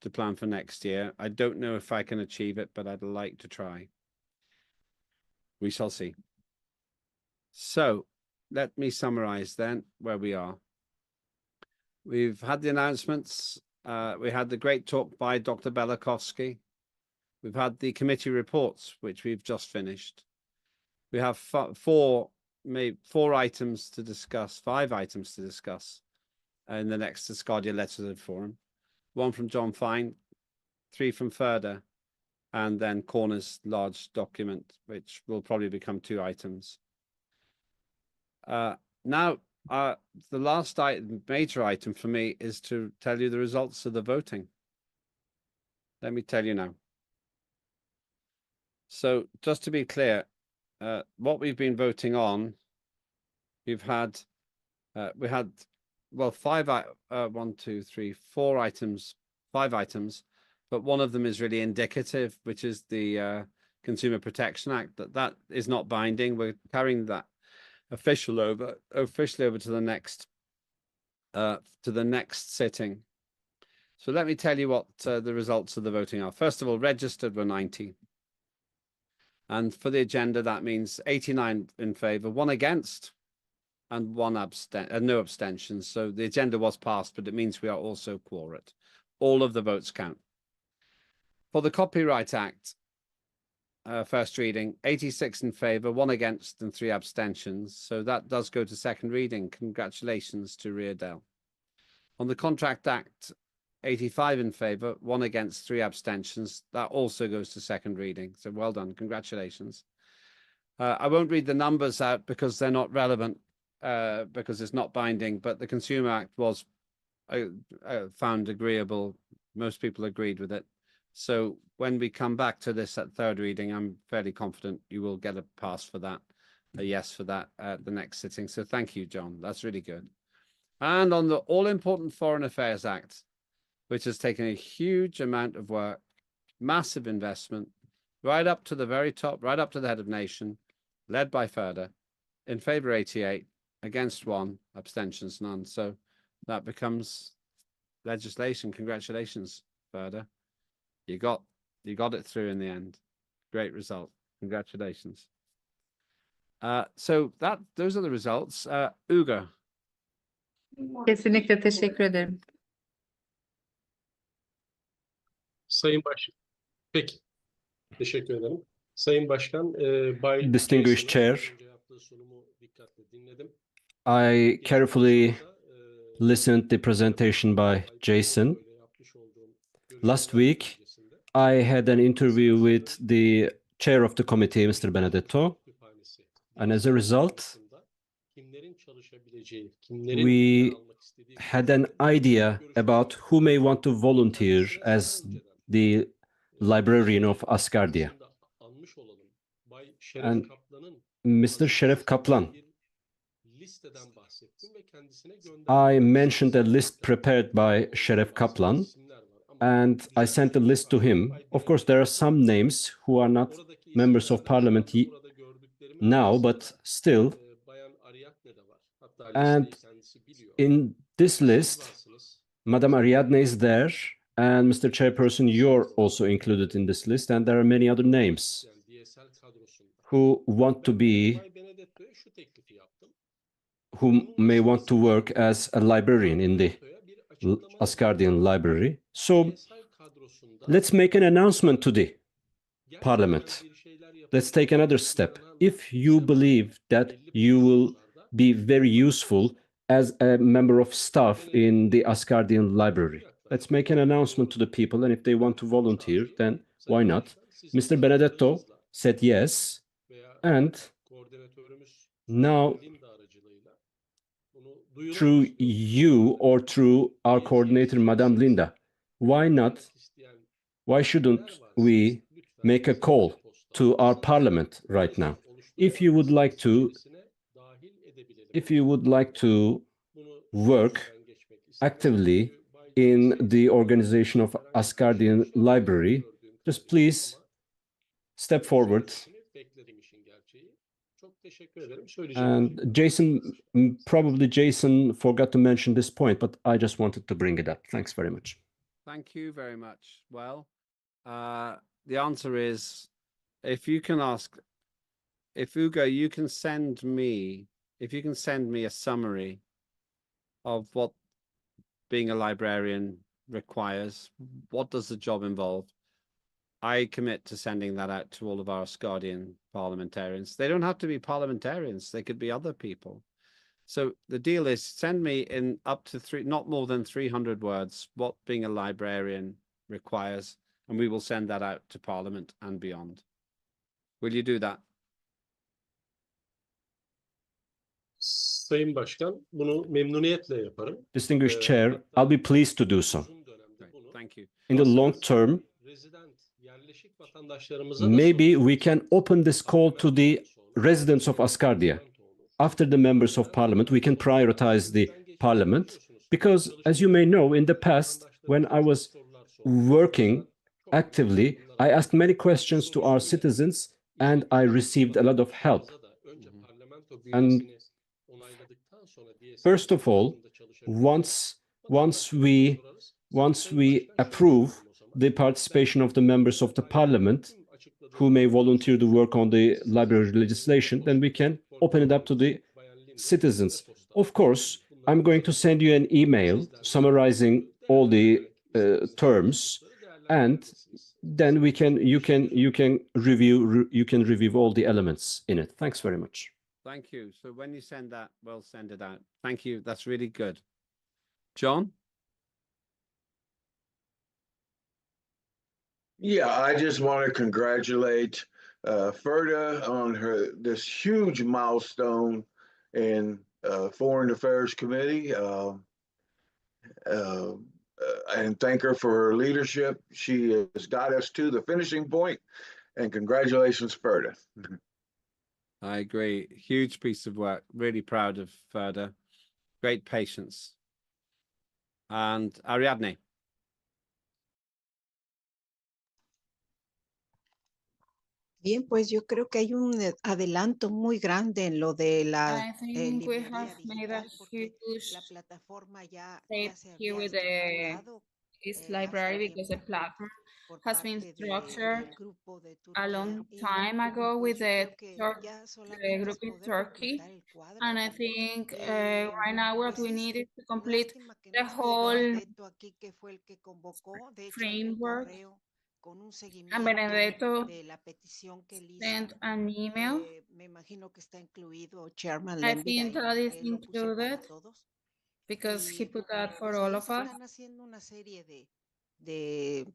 F: to plan for next year. I don't know if I can achieve it, but I'd like to try. We shall see. So let me summarize then where we are. We've had the announcements. We had the great talk by Dr. Belakovsky. We've had the committee reports, which we've just finished. We have five items to discuss in the next Asgardia Legislative Forum. One from John Fine, 3 from Ferda, and then Corner's large document, which will probably become 2 items. Now, the last major item for me is to tell you the results of the voting. Let me tell you now. So just to be clear, what we've been voting on, we had 5 items, but one of them is really indicative, which is the Consumer Protection Act. That is not binding. We're carrying that officially over to the next sitting. So let me tell you what the results of the voting are. First of all, registered were 90. And for the agenda, that means 89 in favor, 1 against, and no abstentions. So the agenda was passed, but it means we are also quorate. All of the votes count. For the Copyright Act, first reading, 86 in favor, 1 against, and 3 abstentions. So that does go to second reading. Congratulations to Riedel. On the Contract Act, 85 in favor, 1 against, 3 abstentions. That also goes to second reading. So well done. Congratulations. I won't read the numbers out because they're not relevant, because it's not binding, but the Consumer Act was found agreeable. Most people agreed with it. So when we come back to this at third reading, I'm fairly confident you will get a pass for that, a yes for that at the next sitting. So thank you, John. That's really good. And on the all-important Foreign Affairs Act, which has taken a huge amount of work, massive investment, right up to the very top, right up to the head of nation, led by Ferda, in favor 88, against 1, abstentions none. So that becomes legislation. Congratulations, Ferda. You got it through in the end. Great result. Congratulations. So those are the results. Ugo.
O: Kesinlikle teşekkür ederim.
T: Peki. Teşekkür ederim. Sayın Başkan, Bay
S: Distinguished Chair,
T: önce yaptığı sunumu dikkatle dinledim.
S: I carefully listened the presentation by Jason. Last week, I had an interview with the chair of the committee, Mr. Benedetto, and as a result, we had an idea about who may want to volunteer as the librarian of Asgardia. And Mr. Şeref Kaplan, I mentioned a list prepared by Şeref Kaplan, and I sent a list to him. Of course, there are some names who are not members of parliament now, but still. And in this list, Madame Ariadne is there, and Mr. Chairperson, you're also included in this list, and there are many other names who want to be, who may want to work as a librarian in the Asgardian library. So let's make an announcement to the Parliament. Let's take another step. If you believe that you will be very useful as a member of staff in the Asgardian library, let's make an announcement to the people, and if they want to volunteer, then why not? Mr. Benedetto said yes, and now through you or through our coordinator, Madame Linda, why not? Why shouldn't we make a call to our parliament right now? If you would like to work actively in the organization of Asgardian Library, just please step forward. And Jason, probably Jason forgot to mention this point, but I just wanted to bring it up. Thanks very much.
F: Thank you very much. Well, the answer is, if you can ask, if Ugo, you can send me, if you can send me a summary of what being a librarian requires, what does the job involve? I commit to sending that out to all of our Asgardian parliamentarians. They don't have to be parliamentarians. They could be other people. So the deal is, send me in up to not more than 300 words, what being a librarian requires, and we will send that out to Parliament and beyond. Will you do that?
T: Sayın Başkan, bunu memnuniyetle yaparım.
S: Distinguished Chair, I'll be pleased to do so.
F: Great. Thank you.
S: In the long term, maybe we can open this call to the residents of Asgardia. After the members of parliament, we can prioritize the parliament, because as you may know, in the past, when I was working actively, I asked many questions to our citizens and I received a lot of help. And first of all, once we approve the participation of the members of the parliament who may volunteer to work on the library legislation, then we can open it up to the citizens. Of course, I'm going to send you an email summarizing all the terms, and then you can review all the elements in it. Thanks very much.
F: Thank you. So when you send that, we'll send it out. Thank you. That's really good. John?
L: Yeah, I just want to congratulate Ferda on this huge milestone in Foreign Affairs Committee, and thank her for her leadership. She has got us to the finishing point, and congratulations, Ferda.
F: I agree. Huge piece of work. Really proud of Ferda. Great patience. And Ariadne.
M: Bien, pues yo creo que hay un adelanto muy grande en lo de la
B: I think we
M: librería
B: have made a
M: digital, porque
B: huge
M: la plataforma ya
B: step
M: se
B: here
M: había
B: with the
M: estructurado
B: East Library,
M: hace
B: because the
M: tiempo
B: platform
M: por
B: has been
M: parte
B: structured
M: del grupo de
B: a
M: Turquía,
B: long
M: y
B: time ago
M: pues
B: with
M: yo
B: the
M: creo que ya solamente
B: group
M: es
B: in
M: poder
B: Turkey.
M: completar el cuadro.
B: And I think right now what
M: Pues
B: we
M: es
B: need is to complete
M: lástima que
B: the
M: no esté
B: whole
M: Benedetto aquí, que fue el que convocó. De hecho, hay un
B: framework.
M: correo con un
B: And
M: seguimiento
B: Benedetto
M: de la petición que él hizo.
B: sent an email.
M: Me imagino que está incluido Chairman
B: I
M: Lembit
B: think
M: ahí,
B: that is
M: porque él lo puso para
B: included
M: todos.
B: because he
M: Y
B: put that for
M: pues
B: all
M: ahí
B: of
M: se
B: us.
M: están haciendo una serie de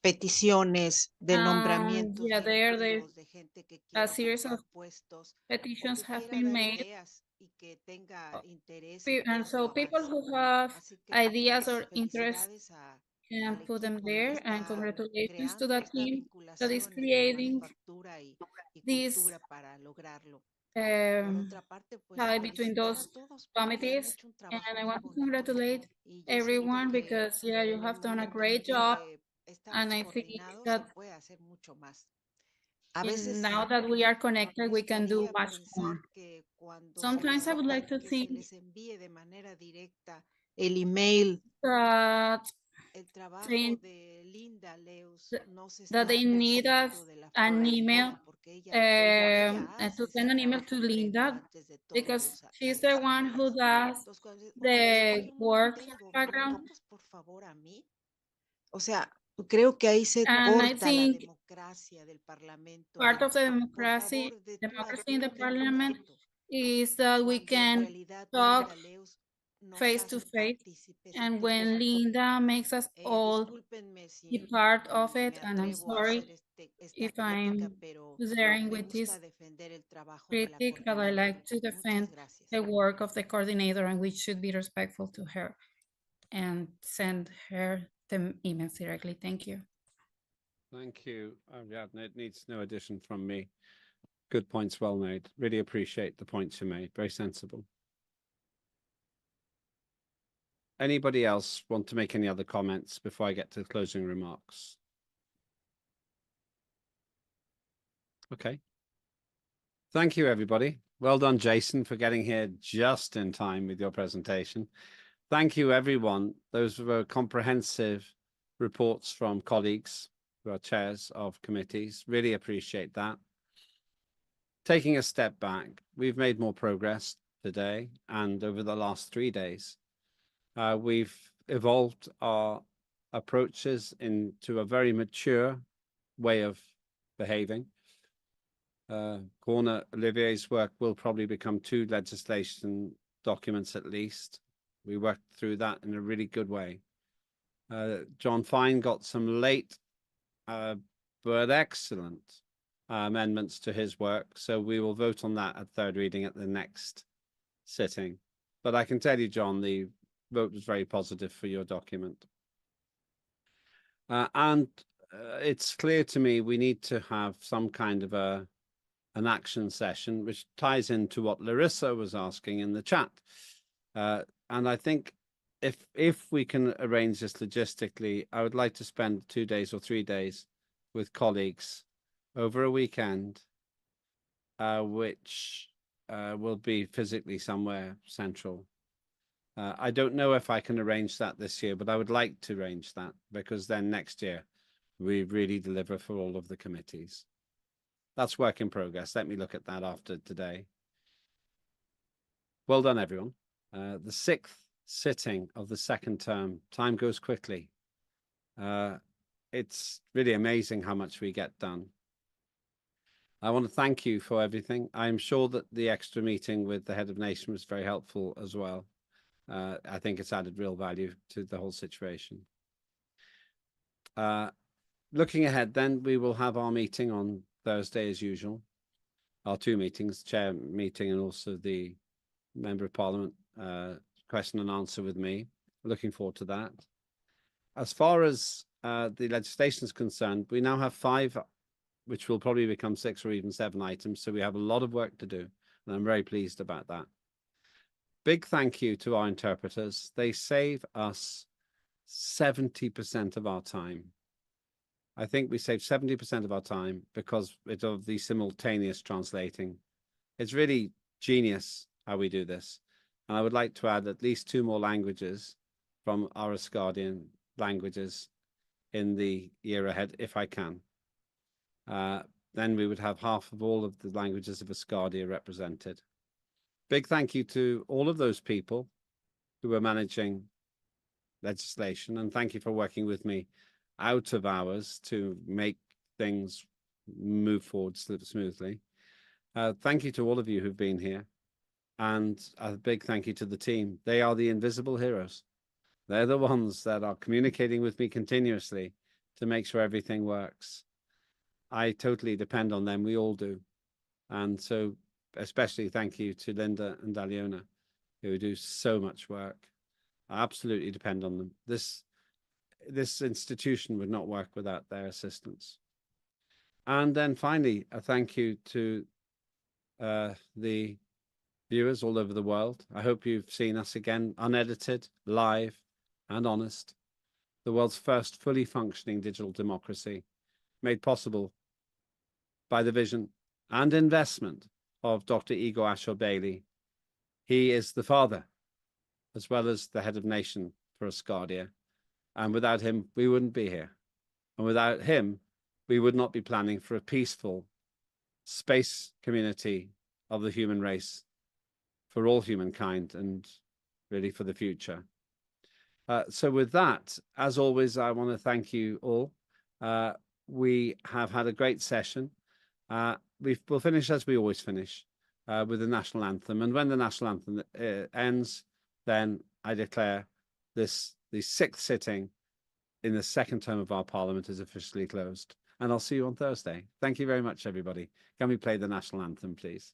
M: peticiones, de nombramientos
B: Yeah,
M: directivos, de gente que
B: a
M: quiera
B: series of
M: ocupar puestos o
B: petitions
M: que
B: have
M: quiera
B: been
M: dar
B: made.
M: ideas y que tenga interés en que
B: And so
M: esto
B: people
M: avance.
B: who have
M: Así que
B: ideas
M: pues
B: or interests
M: felicidades
B: can
M: al
B: put them
M: equipo que
B: there, and
M: está
B: congratulations to
M: creando
B: the
M: esta
B: team that is
M: vinculación entre
B: creating
M: manufactura y
B: this
M: cultura para lograrlo.
S: tie between those committees. And I want to congratulate everyone because, yeah, you have done a great job. And I think that now that we are connected, we can do much more. Sometimes I would like to think
M: el email,
S: that saying that they need us an email to send an email to Linda because she's the one who does the work background.
M: O sea, creo que ahí se
S: And I
M: corta la
S: think
M: democracia del Parlamento.
S: part of the democracy in the parliament is that we can talk face to face. And when Linda makes us all be part of it, and I'm sorry if I'm sharing with this critic, but I like to defend the work of the coordinator, and we should be respectful to her and send her the emails directly. Thank you.
F: Thank you. Yeah, it needs no addition from me. Good points, well made. Really appreciate the points you made. Very sensible. Anybody else want to make any other comments before I get to the closing remarks? Okay. Thank you, everybody. Well done, Jason, for getting here just in time with your presentation. Thank you, everyone. Those were comprehensive reports from colleagues who are chairs of committees. Really appreciate that. Taking a step back, we've made more progress today and over the last 3 days. We've evolved our approaches into a very mature way of behaving. Corner Olivier's work will probably become 2 legislation documents at least. We worked through that in a really good way. John Fine got some late but excellent amendments to his work, so we will vote on that at third reading at the next sitting. But I can tell you, John, the vote was very positive for your document. And it's clear to me we need to have some kind of an action session, which ties into what Larissa was asking in the chat. And I think if we can arrange this logistically, I would like to spend 2 days or 3 days with colleagues over a weekend, which will be physically somewhere central. I don't know if I can arrange that this year, but I would like to arrange that because then next year we really deliver for all of the committees. That's work in progress. Let me look at that after today. Well done, everyone. The 6th sitting of the 2nd term. Time goes quickly. It's really amazing how much we get done. I want to thank you for everything. I'm sure that the extra meeting with the head of nation was very helpful as well. I think it's added real value to the whole situation. Looking ahead, then, we will have our meeting on Thursday as usual. Our 2 meetings, chair meeting and also the Member of Parliament question and answer with me. Looking forward to that. As far as the legislation is concerned, we now have 5, which will probably become 6 or even 7 items. So we have a lot of work to do, and I'm very pleased about that. Big thank you to our interpreters. They save us 70% of our time. I think we save 70% of our time because of the simultaneous translating. It's really genius how we do this. And I would like to add at least 2 more languages from our Asgardian languages in the year ahead, if I can. Then we would have half of all of the languages of Asgardia represented. Big thank you to all of those people who are managing legislation, and thank you for working with me out of hours to make things move forward smoothly. Thank you to all of you who've been here, and a big thank you to the team. They are the invisible heroes. They're the ones that are communicating with me continuously to make sure everything works. I totally depend on them. We all do. And so especially thank you to Linda and Daliona, who do so much work. I absolutely depend on them. This institution would not work without their assistance. And then finally, a thank you to the viewers all over the world. I hope you've seen us again, unedited, live, and honest. The world's first fully functioning digital democracy, made possible by the vision and investment of Dr. Igor Ashur-Bailey. He is the father, as well as the head of nation for Asgardia. And without him, we wouldn't be here. And without him, we would not be planning for a peaceful space community of the human race for all humankind and really for the future. So with that, as always, I want to thank you all. We have had a great session. We'll finish as we always finish, with the national anthem. And when the national anthem ends, then I declare the 6th sitting in the 2nd term of our parliament is officially closed. And I'll see you on Thursday. Thank you very much, everybody. Can we play the national anthem, please?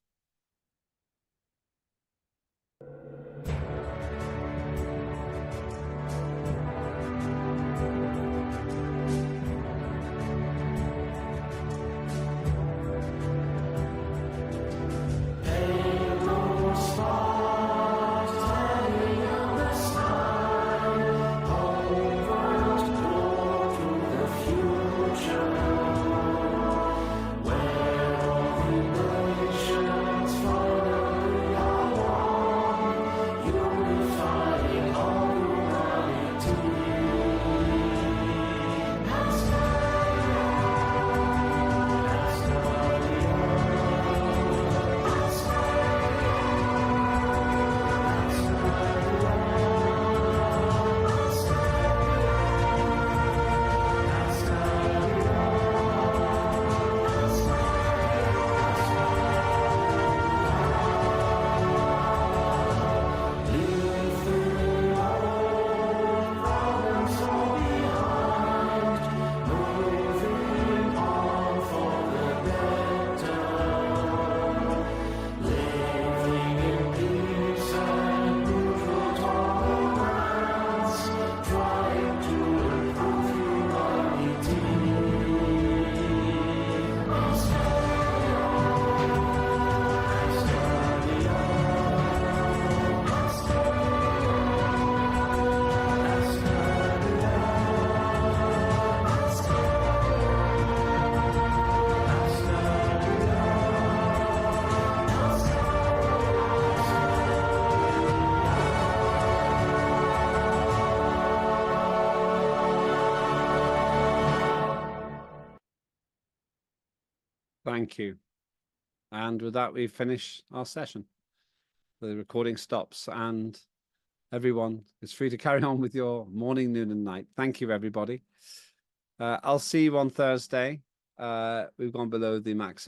F: Thank you. And with that, we finish our session. The recording stops and everyone is free to carry on with your morning, noon, and night. Thank you, everybody. I'll see you on Thursday. We've gone below the max